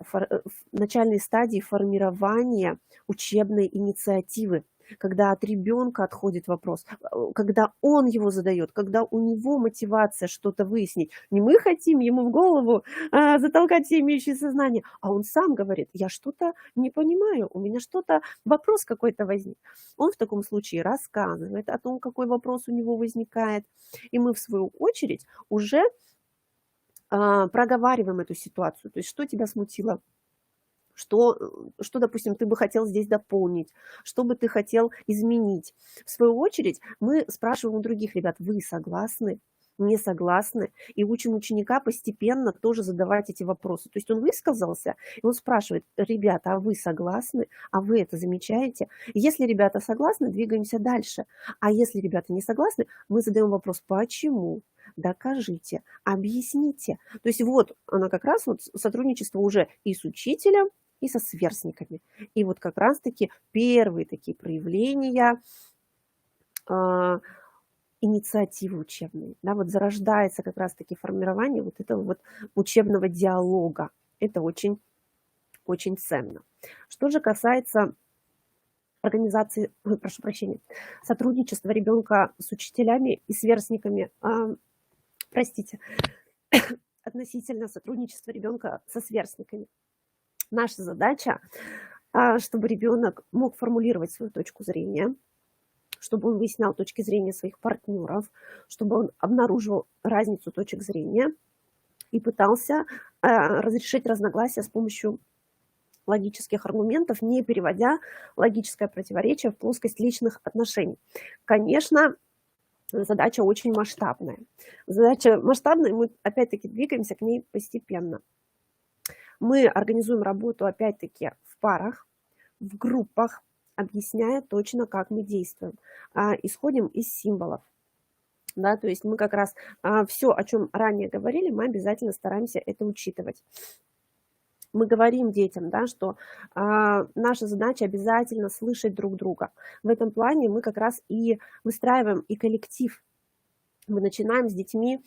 формирования учебной инициативы, когда от ребенка отходит вопрос, когда он его задает, когда у него мотивация что-то выяснить. Не мы хотим ему в голову затолкать все имеющиеся знания, а он сам говорит: я что-то не понимаю, у меня что-то, вопрос какой-то возник. Он в таком случае рассказывает о том, какой вопрос у него возникает, и мы в свою очередь уже проговариваем эту ситуацию. То есть что тебя смутило? Что, допустим, ты бы хотел здесь дополнить, что бы ты хотел изменить. В свою очередь мы спрашиваем у других ребят: вы согласны, не согласны, и учим ученика постепенно тоже задавать эти вопросы. То есть он высказался, и он спрашивает: ребята, а вы согласны, а вы это замечаете? Если ребята согласны, двигаемся дальше, а если ребята не согласны, мы задаем вопрос: почему? Докажите, объясните. То есть вот она как раз вот сотрудничество уже и с учителем, и со сверстниками. И вот как раз-таки первые такие проявления инициативы учебной. Да, вот зарождается как раз-таки формирование вот этого вот учебного диалога. Это очень, очень ценно. Что же касается организации, прошу прощения, сотрудничества ребенка с учителями и сверстниками, относительно сотрудничества ребенка со сверстниками. Наша задача, чтобы ребенок мог формулировать свою точку зрения, чтобы он выяснял точки зрения своих партнеров, чтобы он обнаруживал разницу точек зрения и пытался разрешить разногласия с помощью логических аргументов, не переводя логическое противоречие в плоскость личных отношений. Конечно, задача очень масштабная. Задача масштабная, мы опять-таки двигаемся к ней постепенно. Мы организуем работу опять-таки в парах, в группах, объясняя точно, как мы действуем. Исходим из символов. Да, то есть мы как раз все, о чем ранее говорили, мы обязательно стараемся это учитывать. Мы говорим детям, да, что наша задача обязательно слышать друг друга. В этом плане мы как раз и выстраиваем и коллектив. Мы начинаем с детьми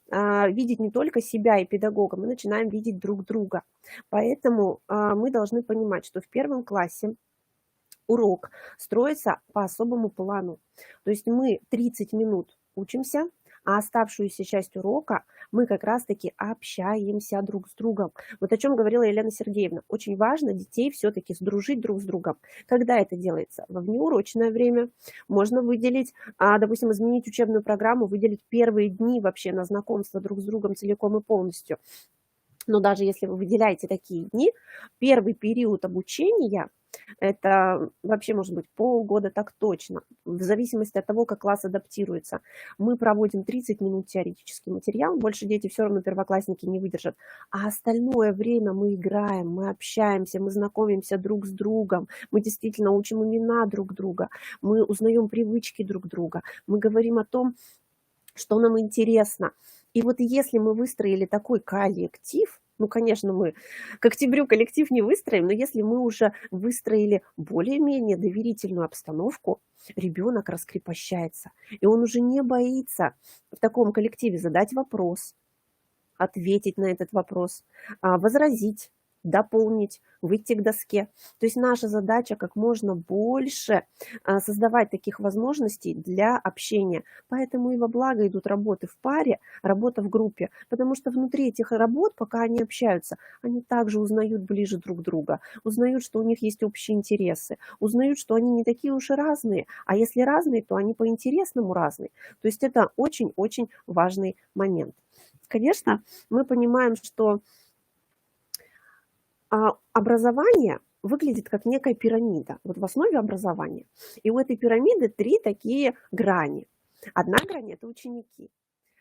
видеть не только себя и педагога, мы начинаем видеть друг друга. Поэтому мы должны понимать, что в первом классе урок строится по особому плану. То есть мы 30 минут учимся, а оставшуюся часть урока мы как раз-таки общаемся друг с другом. Вот о чем говорила Елена Сергеевна. Очень важно детей все-таки сдружить друг с другом. Когда это делается? Во внеурочное время можно выделить, допустим, изменить учебную программу, выделить первые дни вообще на знакомство друг с другом целиком и полностью. Но даже если вы выделяете такие дни, первый период обучения, это вообще может быть полгода, так точно, в зависимости от того, как класс адаптируется. Мы проводим 30 минут теоретический материал, больше дети все равно, первоклассники, не выдержат. А остальное время мы играем, мы общаемся, мы знакомимся друг с другом, мы действительно учим имена друг друга, мы узнаем привычки друг друга, мы говорим о том, что нам интересно. И вот если мы выстроили такой коллектив, ну, конечно, мы к октябрю коллектив не выстроим, но если мы уже выстроили более-менее доверительную обстановку, ребенок раскрепощается. И он уже не боится в таком коллективе задать вопрос, ответить на этот вопрос, возразить, дополнить, выйти к доске. То есть наша задача как можно больше создавать таких возможностей для общения. Поэтому и во благо идут работы в паре, работа в группе. Потому что внутри этих работ, пока они общаются, они также узнают ближе друг друга, узнают, что у них есть общие интересы, узнают, что они не такие уж и разные. А если разные, то они по-интересному разные. То есть это очень-очень важный момент. Конечно, мы понимаем, что образование выглядит как некая пирамида, вот в основе образования. И у этой пирамиды 3 такие грани. Одна грань – это ученики,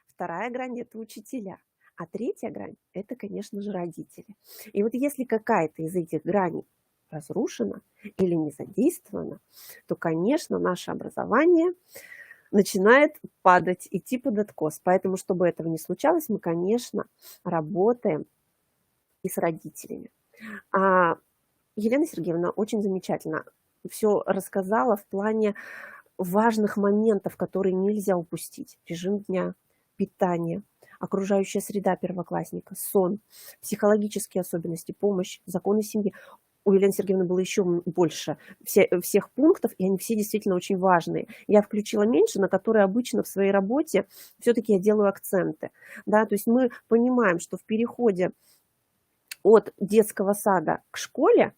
вторая грань – это учителя, а третья грань – это, конечно же, родители. И вот если какая-то из этих граней разрушена или не задействована, то, конечно, наше образование начинает падать, идти под откос. Поэтому, чтобы этого не случалось, мы, конечно, работаем и с родителями. А Елена Сергеевна очень замечательно все рассказала в плане важных моментов, которые нельзя упустить. Режим дня, питание, окружающая среда первоклассника, сон, психологические особенности, помощь, законы семьи. У Елены Сергеевны было еще больше всех пунктов, и они все действительно очень важные. Я включила меньше, на которые обычно в своей работе все-таки я делаю акценты. Да? То есть мы понимаем, что в переходе от детского сада к школе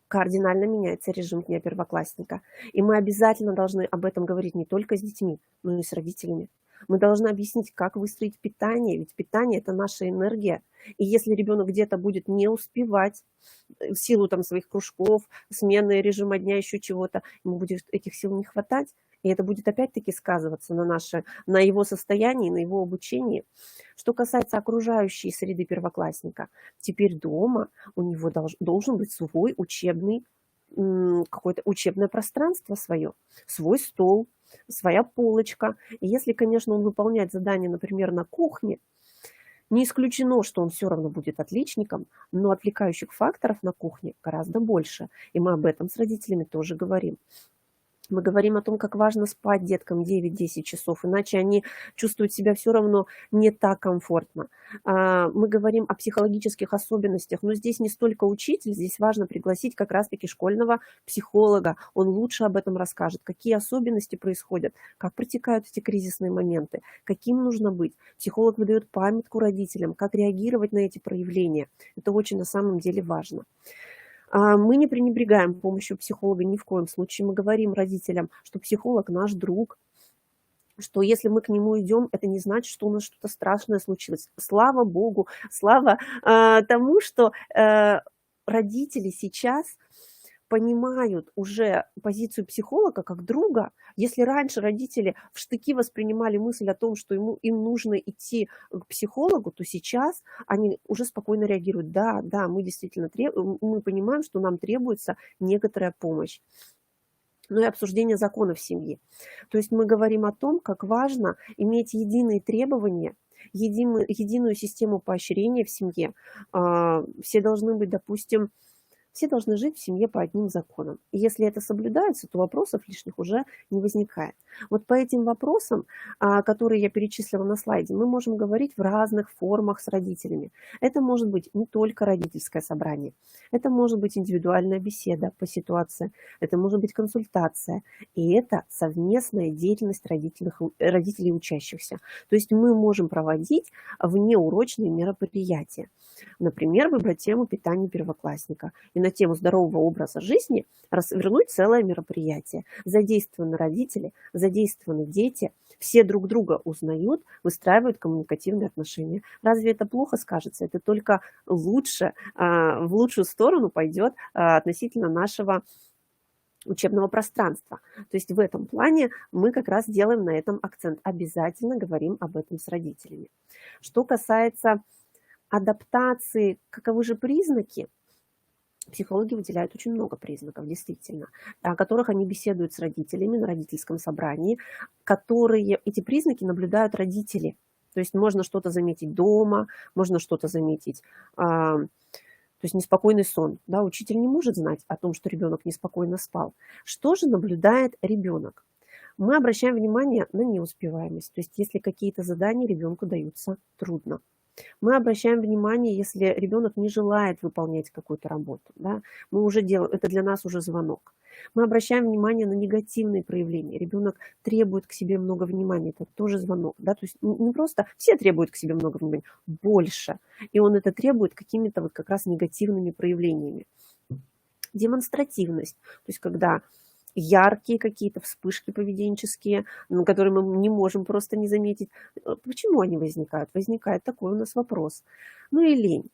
кардинально меняется режим дня первоклассника. И мы обязательно должны об этом говорить не только с детьми, но и с родителями. Мы должны объяснить, как выстроить питание, ведь питание – это наша энергия. И если ребенок где-то будет не успевать в силу там своих кружков, смены режима дня, еще чего-то, ему будет этих сил не хватать, и это будет опять-таки сказываться на его состоянии, на его обучении. Что касается окружающей среды первоклассника, теперь дома у него должен быть свой учебный, какое-то учебное пространство свое, свой стол, своя полочка. И если, конечно, он выполняет задание, например, на кухне, не исключено, что он все равно будет отличником, но отвлекающих факторов на кухне гораздо больше. И мы об этом с родителями тоже говорим. Мы говорим о том, как важно спать деткам 9-10 часов, иначе они чувствуют себя все равно не так комфортно. Мы говорим о психологических особенностях, но здесь не столько учитель, здесь важно пригласить как раз-таки школьного психолога. Он лучше об этом расскажет, какие особенности происходят, как протекают эти кризисные моменты, каким нужно быть. Психолог выдает памятку родителям, как реагировать на эти проявления. Это очень на самом деле важно. Мы не пренебрегаем помощью психолога ни в коем случае. Мы говорим родителям, что психолог наш друг, что если мы к нему идем, это не значит, что у нас что-то страшное случилось. Слава Богу, слава тому, что родители сейчас понимают уже позицию психолога как друга. Если раньше родители в штыки воспринимали мысль о том, что им нужно идти к психологу, то сейчас они уже спокойно реагируют. Да, мы действительно мы понимаем, что нам требуется некоторая помощь. Ну и обсуждение законов семьи. То есть мы говорим о том, как важно иметь единые требования, единую систему поощрения в семье. Все должны быть, допустим, все должны жить в семье по одним законам. И если это соблюдается, то вопросов лишних уже не возникает. Вот по этим вопросам, которые я перечислила на слайде, мы можем говорить в разных формах с родителями. Это может быть не только родительское собрание, это может быть индивидуальная беседа по ситуации, это может быть консультация, и это совместная деятельность родителей учащихся. То есть мы можем проводить внеурочные мероприятия. Например, выбрать тему питания первоклассника и на тему здорового образа жизни развернуть целое мероприятие. Задействованы родители, задействованы дети, все друг друга узнают, выстраивают коммуникативные отношения. Разве это плохо скажется? Это только лучше, в лучшую сторону пойдет относительно нашего учебного пространства. То есть в этом плане мы как раз делаем на этом акцент. Обязательно говорим об этом с родителями. Что касается адаптации, каковы же признаки? Психологи выделяют очень много признаков, действительно, о которых они беседуют с родителями на родительском собрании, эти признаки наблюдают родители. То есть можно что-то заметить дома, можно что-то заметить, то есть неспокойный сон. Да, учитель не может знать о том, что ребенок неспокойно спал. Что же наблюдает ребенок? Мы обращаем внимание на неуспеваемость. То есть если какие-то задания ребенку даются трудно. Мы обращаем внимание, если ребенок не желает выполнять какую-то работу. Да, это для нас уже звонок. Мы обращаем внимание на негативные проявления. Ребенок требует к себе много внимания. Это тоже звонок. Да? То есть не просто все требуют к себе много внимания, больше. И он это требует какими-то вот как раз негативными проявлениями. Демонстративность. То есть когда яркие какие-то вспышки поведенческие, которые мы не можем просто не заметить. Почему они возникают? Возникает такой у нас вопрос. Ну и лень.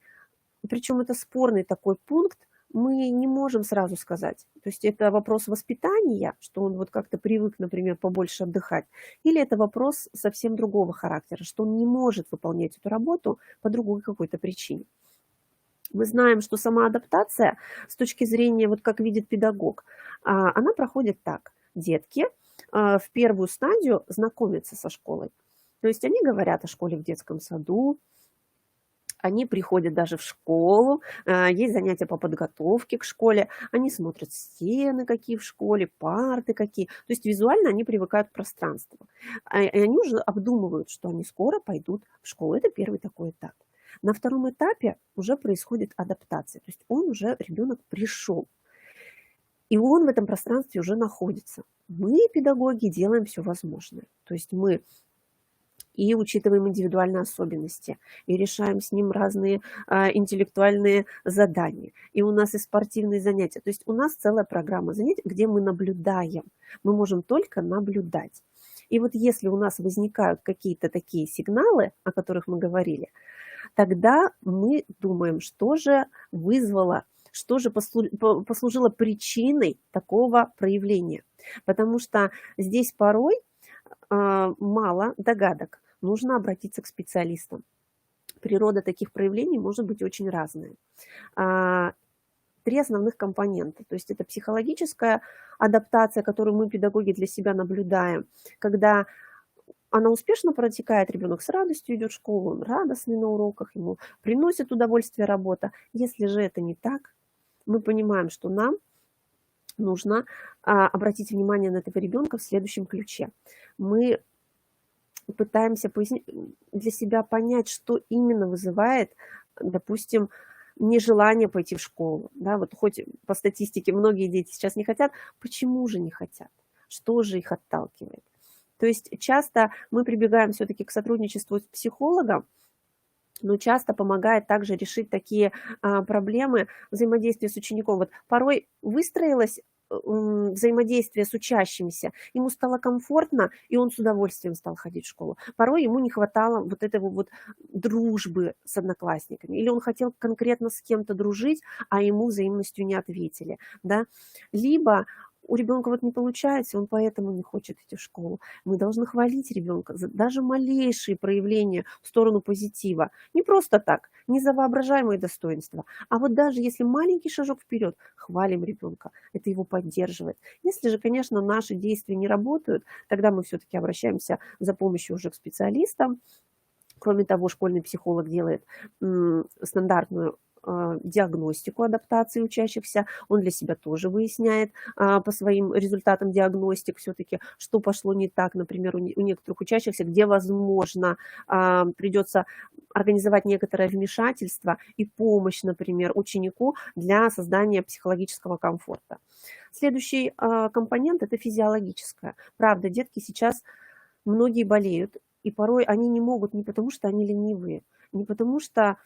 Причем это спорный такой пункт. мы не можем сразу сказать. То есть это вопрос воспитания, что он вот как-то привык, например, побольше отдыхать, или это вопрос совсем другого характера, что он не может выполнять эту работу по другой какой-то причине. Мы знаем, что сама адаптация с точки зрения, вот как видит педагог, она проходит так. Детки в первую стадию знакомятся со школой. То есть они говорят о школе в детском саду, они приходят даже в школу, есть занятия по подготовке к школе, они смотрят стены какие в школе, парты какие. То есть визуально они привыкают к пространству. И они уже обдумывают, что они скоро пойдут в школу. Это первый такой этап. На втором этапе уже происходит адаптация. То есть он уже, ребенок пришел. И он в этом пространстве уже находится. Мы, педагоги, делаем все возможное. То есть мы и учитываем индивидуальные особенности, и решаем с ним разные интеллектуальные задания. И у нас и спортивные занятия. То есть у нас целая программа занятий, где мы наблюдаем. Мы можем только наблюдать. И вот если у нас возникают какие-то такие сигналы, о которых мы говорили, тогда мы думаем, что же вызвало, что же послужило причиной такого проявления. Потому что здесь порой мало догадок. Нужно обратиться к специалистам. Природа таких проявлений может быть очень разная. Три основных компонента. То есть это психологическая адаптация, которую мы, педагоги, для себя наблюдаем. Когда она успешно протекает, ребенок с радостью идет в школу, он радостный на уроках, ему приносит удовольствие работа. Если же это не так, мы понимаем, что нам нужно обратить внимание на этого ребенка в следующем ключе. Мы пытаемся для себя понять, что именно вызывает, допустим, нежелание пойти в школу. Да, вот хоть по статистике многие дети сейчас не хотят, почему же не хотят? Что же их отталкивает? То есть часто мы прибегаем все-таки к сотрудничеству с психологом, но часто помогает также решить такие проблемы взаимодействия с учеником. Вот порой выстроилось взаимодействие с учащимся, ему стало комфортно, и он с удовольствием стал ходить в школу. Порой ему не хватало вот этого вот дружбы с одноклассниками, или он хотел конкретно с кем-то дружить, а ему взаимностью не ответили, да? Либо у ребенка вот не получается, он поэтому не хочет идти в школу. Мы должны хвалить ребенка за даже малейшие проявления в сторону позитива. Не просто так, не за воображаемые достоинства, а вот даже если маленький шажок вперед, хвалим ребенка, это его поддерживает. Если же, конечно, наши действия не работают, тогда мы все-таки обращаемся за помощью уже к специалистам. Кроме того, школьный психолог делает стандартную диагностику адаптации учащихся, он для себя тоже выясняет по своим результатам диагностик все-таки, что пошло не так, например, у некоторых учащихся, где, возможно, придется организовать некоторое вмешательство и помощь, например, ученику для создания психологического комфорта. Следующий компонент – это физиологическое. Правда, детки сейчас многие болеют, и порой они не могут не потому, что они ленивые, не потому, что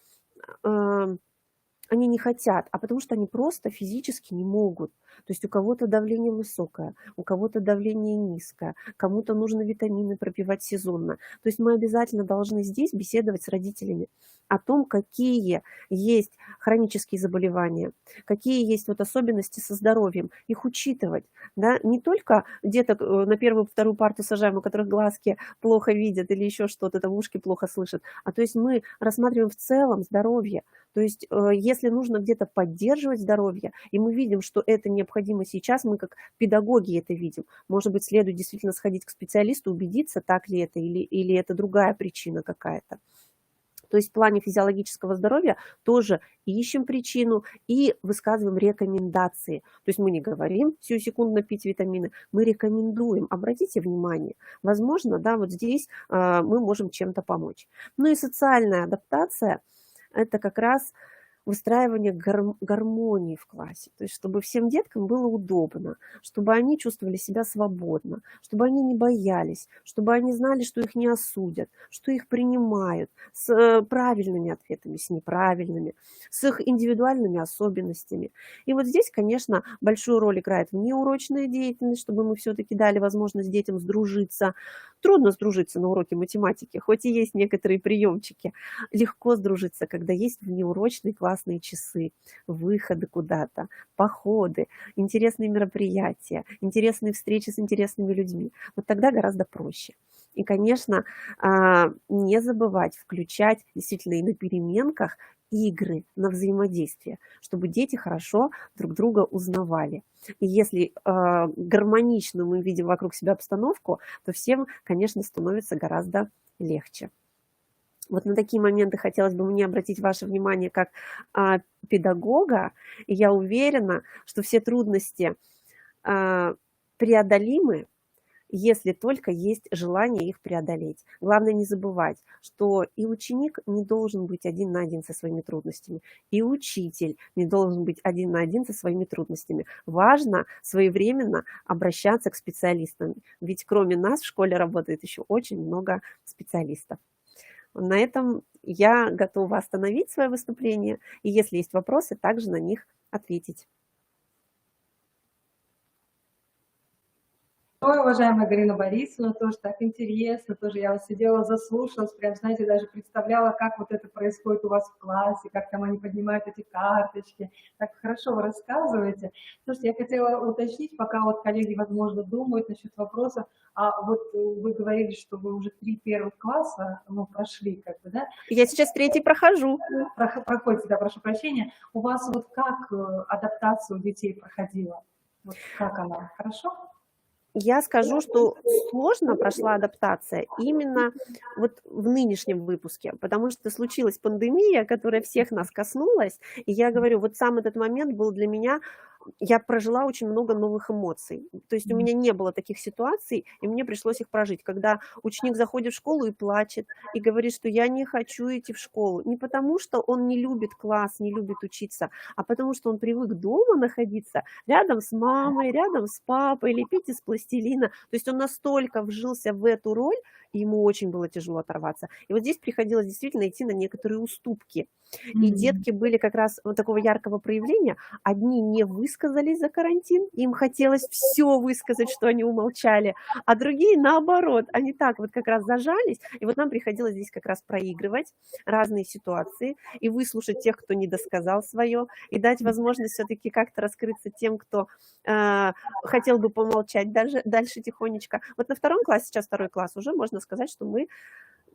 они не хотят, а потому что они просто физически не могут. То есть у кого-то давление высокое, у кого-то давление низкое, кому-то нужно витамины пропивать сезонно. То есть мы обязательно должны здесь беседовать с родителями о том, какие есть хронические заболевания, какие есть вот особенности со здоровьем, их учитывать. Да? Не только деток на первую-вторую парту сажаем, у которых глазки плохо видят или еще что-то, там ушки плохо слышат, а то есть мы рассматриваем в целом здоровье. То есть если нужно где-то поддерживать здоровье, и мы видим, что это необходимо сейчас, мы как педагоги это видим, может быть, следует действительно сходить к специалисту, убедиться, так ли это, или это другая причина какая-то. То есть в плане физиологического здоровья тоже ищем причину и высказываем рекомендации. То есть мы не говорим сиюсекундно пить витамины, мы рекомендуем. Обратите внимание, возможно, да, вот здесь мы можем чем-то помочь. Ну и социальная адаптация – это как раз выстраивание гармонии в классе, то есть чтобы всем деткам было удобно, чтобы они чувствовали себя свободно, чтобы они не боялись, чтобы они знали, что их не осудят, что их принимают с правильными ответами, с неправильными, с их индивидуальными особенностями. И вот здесь, конечно, большую роль играет внеурочная деятельность, чтобы мы все-таки дали возможность детям сдружиться. трудно сдружиться на уроке математики, хоть и есть некоторые приемчики. Легко сдружиться, когда есть внеурочные классные часы, выходы куда-то, походы, интересные мероприятия, интересные встречи с интересными людьми. Вот тогда гораздо проще. И, конечно, не забывать включать действительно и на переменках игры на взаимодействие, чтобы дети хорошо друг друга узнавали. И если гармонично мы видим вокруг себя обстановку, то всем, конечно, становится гораздо легче. Вот на такие моменты хотелось бы мне обратить ваше внимание как педагога. И я уверена, что все трудности преодолимы, если только есть желание их преодолеть. Главное не забывать, что и ученик не должен быть один на один со своими трудностями, и учитель не должен быть один на один со своими трудностями. Важно своевременно обращаться к специалистам, ведь кроме нас в школе работает еще очень много специалистов. На этом я готова остановить свое выступление, и если есть вопросы, также на них ответить. Ой, уважаемая Галина Борисовна, тоже так интересно, тоже я вас сидела, заслушалась, прям, знаете, даже представляла, как вот это происходит у вас в классе, как там они поднимают эти карточки, так хорошо вы рассказываете. Слушайте, я хотела уточнить, пока вот коллеги, возможно, думают насчет вопроса, а вот вы говорили, что вы уже 3 первых класса, ну, прошли, как бы, да? Я сейчас 3-й прохожу. Проходите, да, прошу прощения. У вас вот как адаптация у детей проходила? Вот как она? Хорошо? Я скажу, что сложно прошла адаптация именно вот в нынешнем выпуске, потому что случилась пандемия, которая всех нас коснулась, и я говорю, вот сам этот момент был для меня, я прожила очень много новых эмоций, то есть у меня не было таких ситуаций, и мне пришлось их прожить, когда ученик заходит в школу и плачет, и говорит, что я не хочу идти в школу, не потому что он не любит класс, не любит учиться, а потому что он привык дома находиться, рядом с мамой, рядом с папой, лепить из пластилина, то есть он настолько вжился в эту роль, и ему очень было тяжело оторваться. И вот здесь приходилось действительно идти на некоторые уступки. И детки были как раз вот такого яркого проявления. Одни не высказались за карантин, им хотелось все высказать, что они умолчали, а другие наоборот, они так вот как раз зажались. И вот нам приходилось здесь как раз проигрывать разные ситуации и выслушать тех, кто не досказал свое, и дать возможность все-таки как-то раскрыться тем, кто хотел бы помолчать дальше тихонечко. Вот на 2 классе, сейчас 2 класс, уже можно сказать, что мы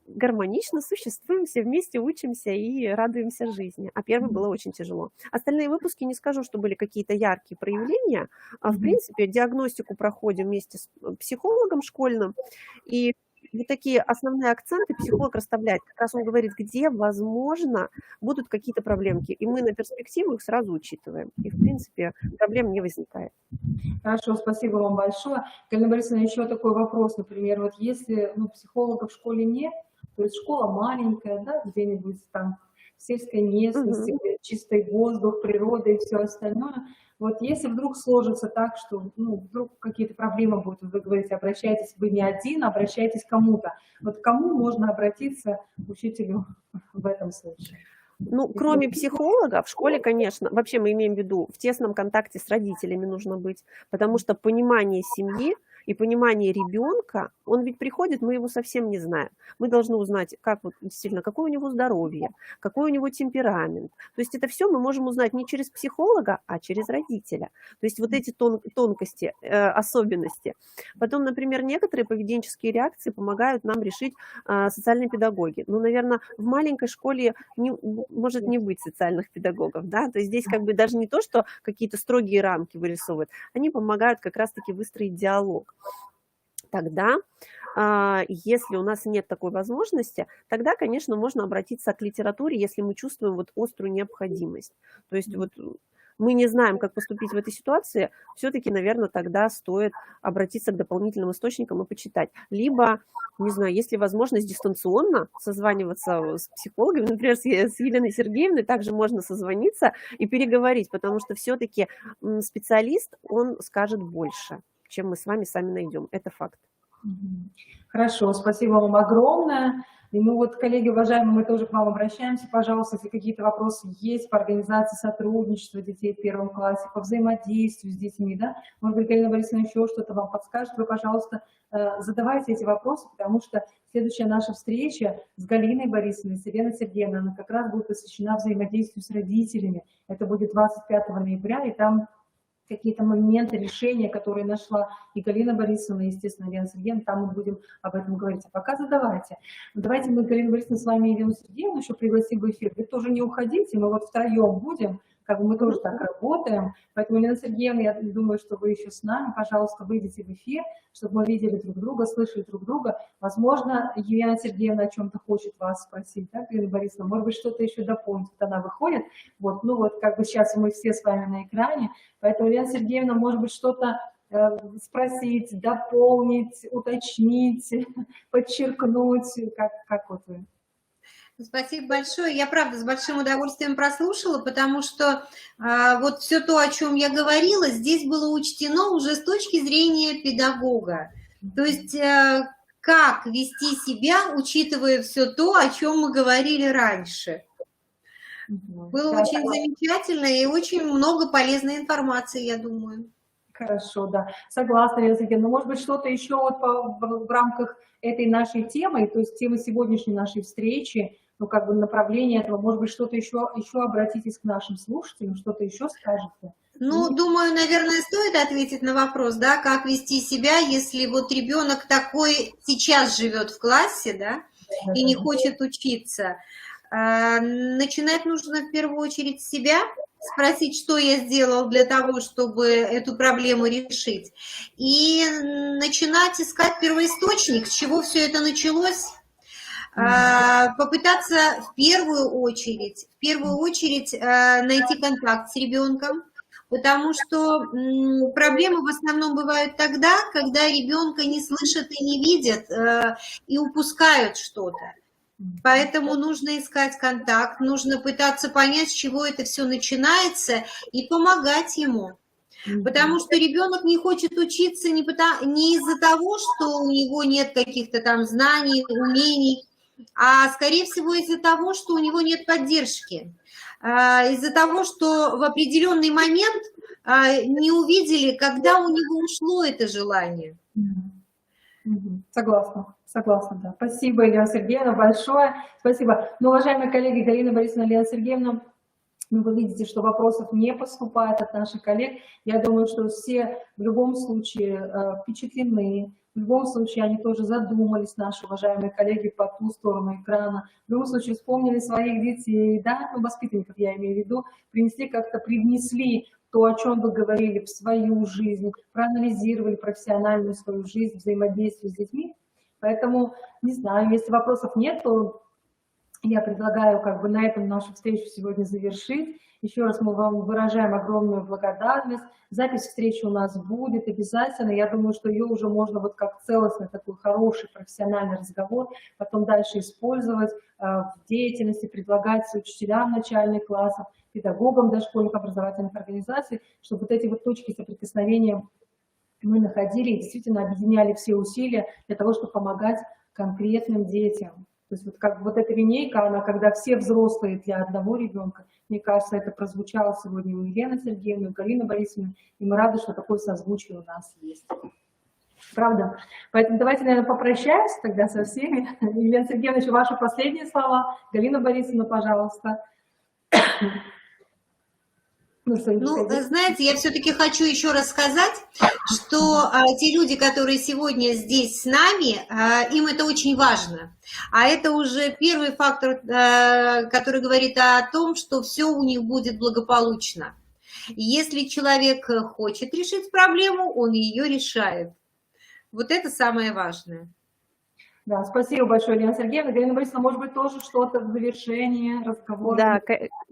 гармонично существуем, все вместе учимся и радуемся жизни. А 1 было очень тяжело. Остальные выпуски не скажу, что были какие-то яркие проявления. В принципе, диагностику проходим вместе с психологом школьным. И вот такие основные акценты психолог расставляет. Как раз он говорит, где, возможно, будут какие-то проблемки. И мы на перспективу их сразу учитываем. И, в принципе, проблем не возникает. Хорошо, спасибо вам большое. Галина Борисовна, еще такой вопрос, например, вот если психолога в школе нет, то есть школа маленькая, да, где-нибудь там в сельской местности, где чистый воздух, природа и все остальное. Вот если вдруг сложится так, что вдруг какие-то проблемы будут, вы говорите, обращайтесь, вы не один, обращайтесь к кому-то. Вот к кому можно обратиться учителю в этом случае? Ну, кроме психолога, в школе, конечно, вообще мы имеем в виду, в тесном контакте с родителями нужно быть, потому что понимание семьи и понимание ребенка, он ведь приходит, мы его совсем не знаем. Мы должны узнать, как вот действительно, какое у него здоровье, какой у него темперамент. То есть это все мы можем узнать не через психолога, а через родителя. То есть вот эти тонкости, особенности. Потом, например, некоторые поведенческие реакции помогают нам решить социальные педагоги. Ну, наверное, в маленькой школе может не быть социальных педагогов, да, то есть здесь как бы даже не то, что какие-то строгие рамки вырисовывают, они помогают как раз-таки выстроить диалог. Тогда, если у нас нет такой возможности, тогда, конечно, можно обратиться к литературе, если мы чувствуем вот острую необходимость. То есть вот мы не знаем, как поступить в этой ситуации, все-таки, наверное, тогда стоит обратиться к дополнительным источникам и почитать. Либо, не знаю, если возможность дистанционно созваниваться с психологами, например, с Еленой Сергеевной, также можно созвониться и переговорить, потому что все-таки специалист, он скажет больше, чем мы с вами сами найдем. Это факт. Хорошо, спасибо вам огромное. И ну вот, коллеги, уважаемые, мы тоже к вам обращаемся, пожалуйста, если какие-то вопросы есть по организации сотрудничества детей в первом классе, по взаимодействию с детьми, да, может быть, Галина Борисовна еще что-то вам подскажет, вы, пожалуйста, задавайте эти вопросы, потому что следующая наша встреча с Галиной Борисовной, с Еленой Сергеевной, она как раз будет посвящена взаимодействию с родителями. Это будет 25 ноября, и там какие-то моменты, решения, которые нашла и Галина Борисовна, и, естественно, Елена Сергеевна, там мы будем об этом говорить. А пока задавайте. Давайте мы, Галина Борисовна, с вами Елену Сергеевну еще пригласим в эфир. Вы тоже не уходите, мы вот втроем будем, как бы мы тоже так работаем. Поэтому, Елена Сергеевна, я думаю, что вы еще с нами, пожалуйста, выйдите в эфир, чтобы мы видели друг друга, слышали друг друга. Возможно, Елена Сергеевна о чем-то хочет вас спросить, да, Галина Борисовна? Может быть, что-то еще дополнить, вот она выходит. Вот, ну вот, как бы сейчас мы все с вами на экране. Поэтому, Елена Сергеевна, может быть, что-то спросить, дополнить, уточнить, подчеркнуть, как вот вы? Спасибо большое. Я, правда, с большим удовольствием прослушала, потому что вот все то, о чем я говорила, здесь было учтено уже с точки зрения педагога. То есть как вести себя, учитывая все то, о чем мы говорили раньше. Было очень замечательно и очень много полезной информации, я думаю. Хорошо, да. Согласна, Елена Сергеевна. Но, может быть, что-то еще вот в рамках этой нашей темы, то есть темы сегодняшней нашей встречи, ну, как бы направление этого, может быть, что-то еще обратитесь к нашим слушателям, что-то еще скажете? Ну, думаю, наверное, стоит ответить на вопрос, да, как вести себя, если вот ребенок такой сейчас живет в классе, да, и не хочет учиться. Начинать нужно в первую очередь с себя, спросить, что я сделал для того, чтобы эту проблему решить, и начинать искать первоисточник, с чего все это началось. Попытаться в первую очередь найти контакт с ребенком, потому что проблемы в основном бывают тогда, когда ребенка не слышат и не видят, и упускают что-то. Поэтому нужно искать контакт, нужно пытаться понять, с чего это все начинается, и помогать ему. Потому что ребенок не хочет учиться не из-за того, что у него нет каких-то там знаний, умений, а скорее всего из-за того, что у него нет поддержки, из-за того, что в определенный момент не увидели, когда у него ушло это желание. Согласна, да. Спасибо, Елена Сергеевна, большое. Спасибо. Ну, уважаемые коллеги, Галина Борисовна, Елена Сергеевна, ну, вы видите, что вопросов не поступает от наших коллег. Я думаю, что все в любом случае впечатлены. В любом случае, они тоже задумались, наши уважаемые коллеги, по ту сторону экрана. В любом случае, вспомнили своих детей, да, ну, воспитанников я имею в виду, привнесли то, о чем вы говорили, в свою жизнь, проанализировали профессиональную свою жизнь, взаимодействие с детьми. Поэтому, не знаю, если вопросов нет, то я предлагаю как бы на этом нашу встречу сегодня завершить. Еще раз мы вам выражаем огромную благодарность. Запись встречи у нас будет обязательно. Я думаю, что ее уже можно вот как целостный такой хороший профессиональный разговор потом дальше использовать в деятельности, предлагать учителям начальных классов, педагогам дошкольных образовательных организаций, чтобы вот эти вот точки соприкосновения мы находили и действительно объединяли все усилия для того, чтобы помогать конкретным детям. То есть вот как вот эта линейка, она когда все взрослые для одного ребенка, мне кажется, это прозвучало сегодня у Елены Сергеевны, у Галины Борисовны, и мы рады, что такое созвучие у нас есть. Правда? Поэтому давайте, наверное, попрощаемся тогда со всеми. Елена Сергеевна, еще ваши последние слова. Галина Борисовна, пожалуйста. Ну, знаете, я все-таки хочу еще раз сказать, что те люди, которые сегодня здесь с нами, им это очень важно. А это уже первый фактор, который говорит о том, что все у них будет благополучно. Если человек хочет решить проблему, он ее решает. Вот это самое важное. Да, спасибо большое, Елена Сергеевна. Галина Борисовна, может быть, тоже что-то в завершении разговора? Да,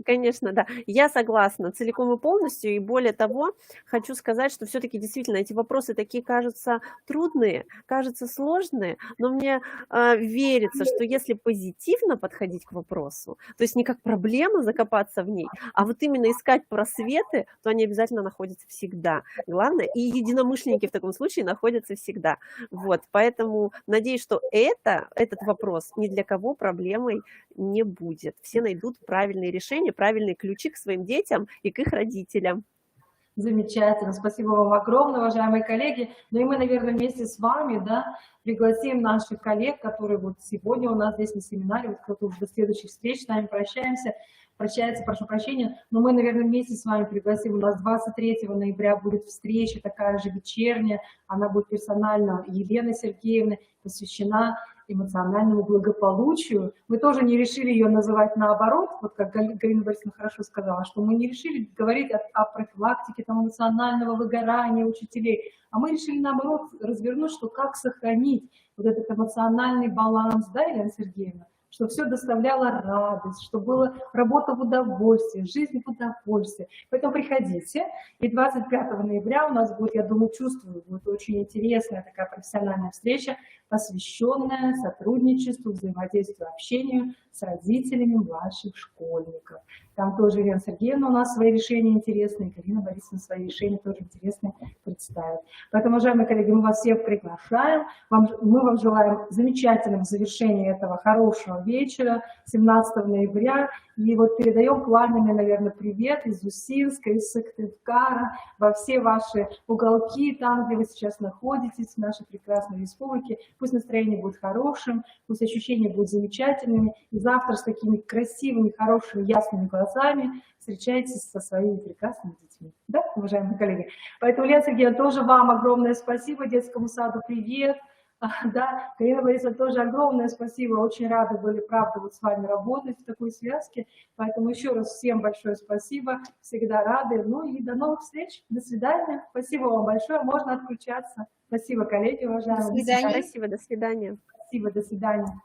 конечно, да. Я согласна целиком и полностью. И более того, хочу сказать, что все-таки действительно эти вопросы такие кажутся трудные, кажутся сложные, но мне верится, что если позитивно подходить к вопросу, то есть не как проблема закопаться в ней, а вот именно искать просветы, то они обязательно находятся всегда. Главное, и единомышленники в таком случае находятся всегда. Вот, поэтому надеюсь, что этот вопрос ни для кого проблемой не будет. Все найдут правильные решения, правильные ключи к своим детям и к их родителям. Замечательно, спасибо вам огромное, уважаемые коллеги. Ну и мы, наверное, вместе с вами, да, пригласим наших коллег, которые вот сегодня у нас здесь на семинаре, вот кто-то уже до следующих встреч с нами прощается, прошу прощения, но мы, наверное, вместе с вами пригласим, у нас 23 ноября будет встреча, такая же вечерняя, она будет персонально Елены Сергеевны, посвящена эмоциональному благополучию. Мы тоже не решили ее называть наоборот, вот как Галина Борисовна хорошо сказала, что мы не решили говорить о профилактике там, эмоционального выгорания учителей, а мы решили наоборот развернуть, что как сохранить вот этот эмоциональный баланс, да, Елена Сергеевна, что все доставляло радость, что была работа в удовольствие, жизнь в удовольствие. Поэтому приходите. И 25 ноября у нас будет, я думаю, чувствую, будет очень интересная такая профессиональная встреча, посвященная сотрудничеству, взаимодействию, общению с родителями младших школьников. Там тоже Елена Сергеевна у нас свои решения интересные, Галина Борисовна свои решения тоже интересные представит. Поэтому, уважаемые коллеги, мы вас всех приглашаем. Мы вам желаем замечательного завершения этого хорошего вечера, 17 ноября. И вот передаем пламенный, наверное, привет из Усинска, из Сыктывкара, во все ваши уголки, там, где вы сейчас находитесь, в нашей прекрасной республике. Пусть настроение будет хорошим, пусть ощущения будут замечательными. И завтра с такими красивыми, хорошими, ясными глазами встречайтесь со своими прекрасными детьми. Да, уважаемые коллеги? Поэтому, Лена Сергеевна, тоже вам огромное спасибо, детскому саду привет. Да, Галина Борисовна, тоже огромное спасибо, очень рады были, правда, вот с вами работать в такой связке, поэтому еще раз всем большое спасибо, всегда рады, ну и до новых встреч, до свидания, спасибо вам большое, можно отключаться, спасибо, коллеги, уважаемые. До свидания. Спасибо, до свидания. Спасибо, до свидания.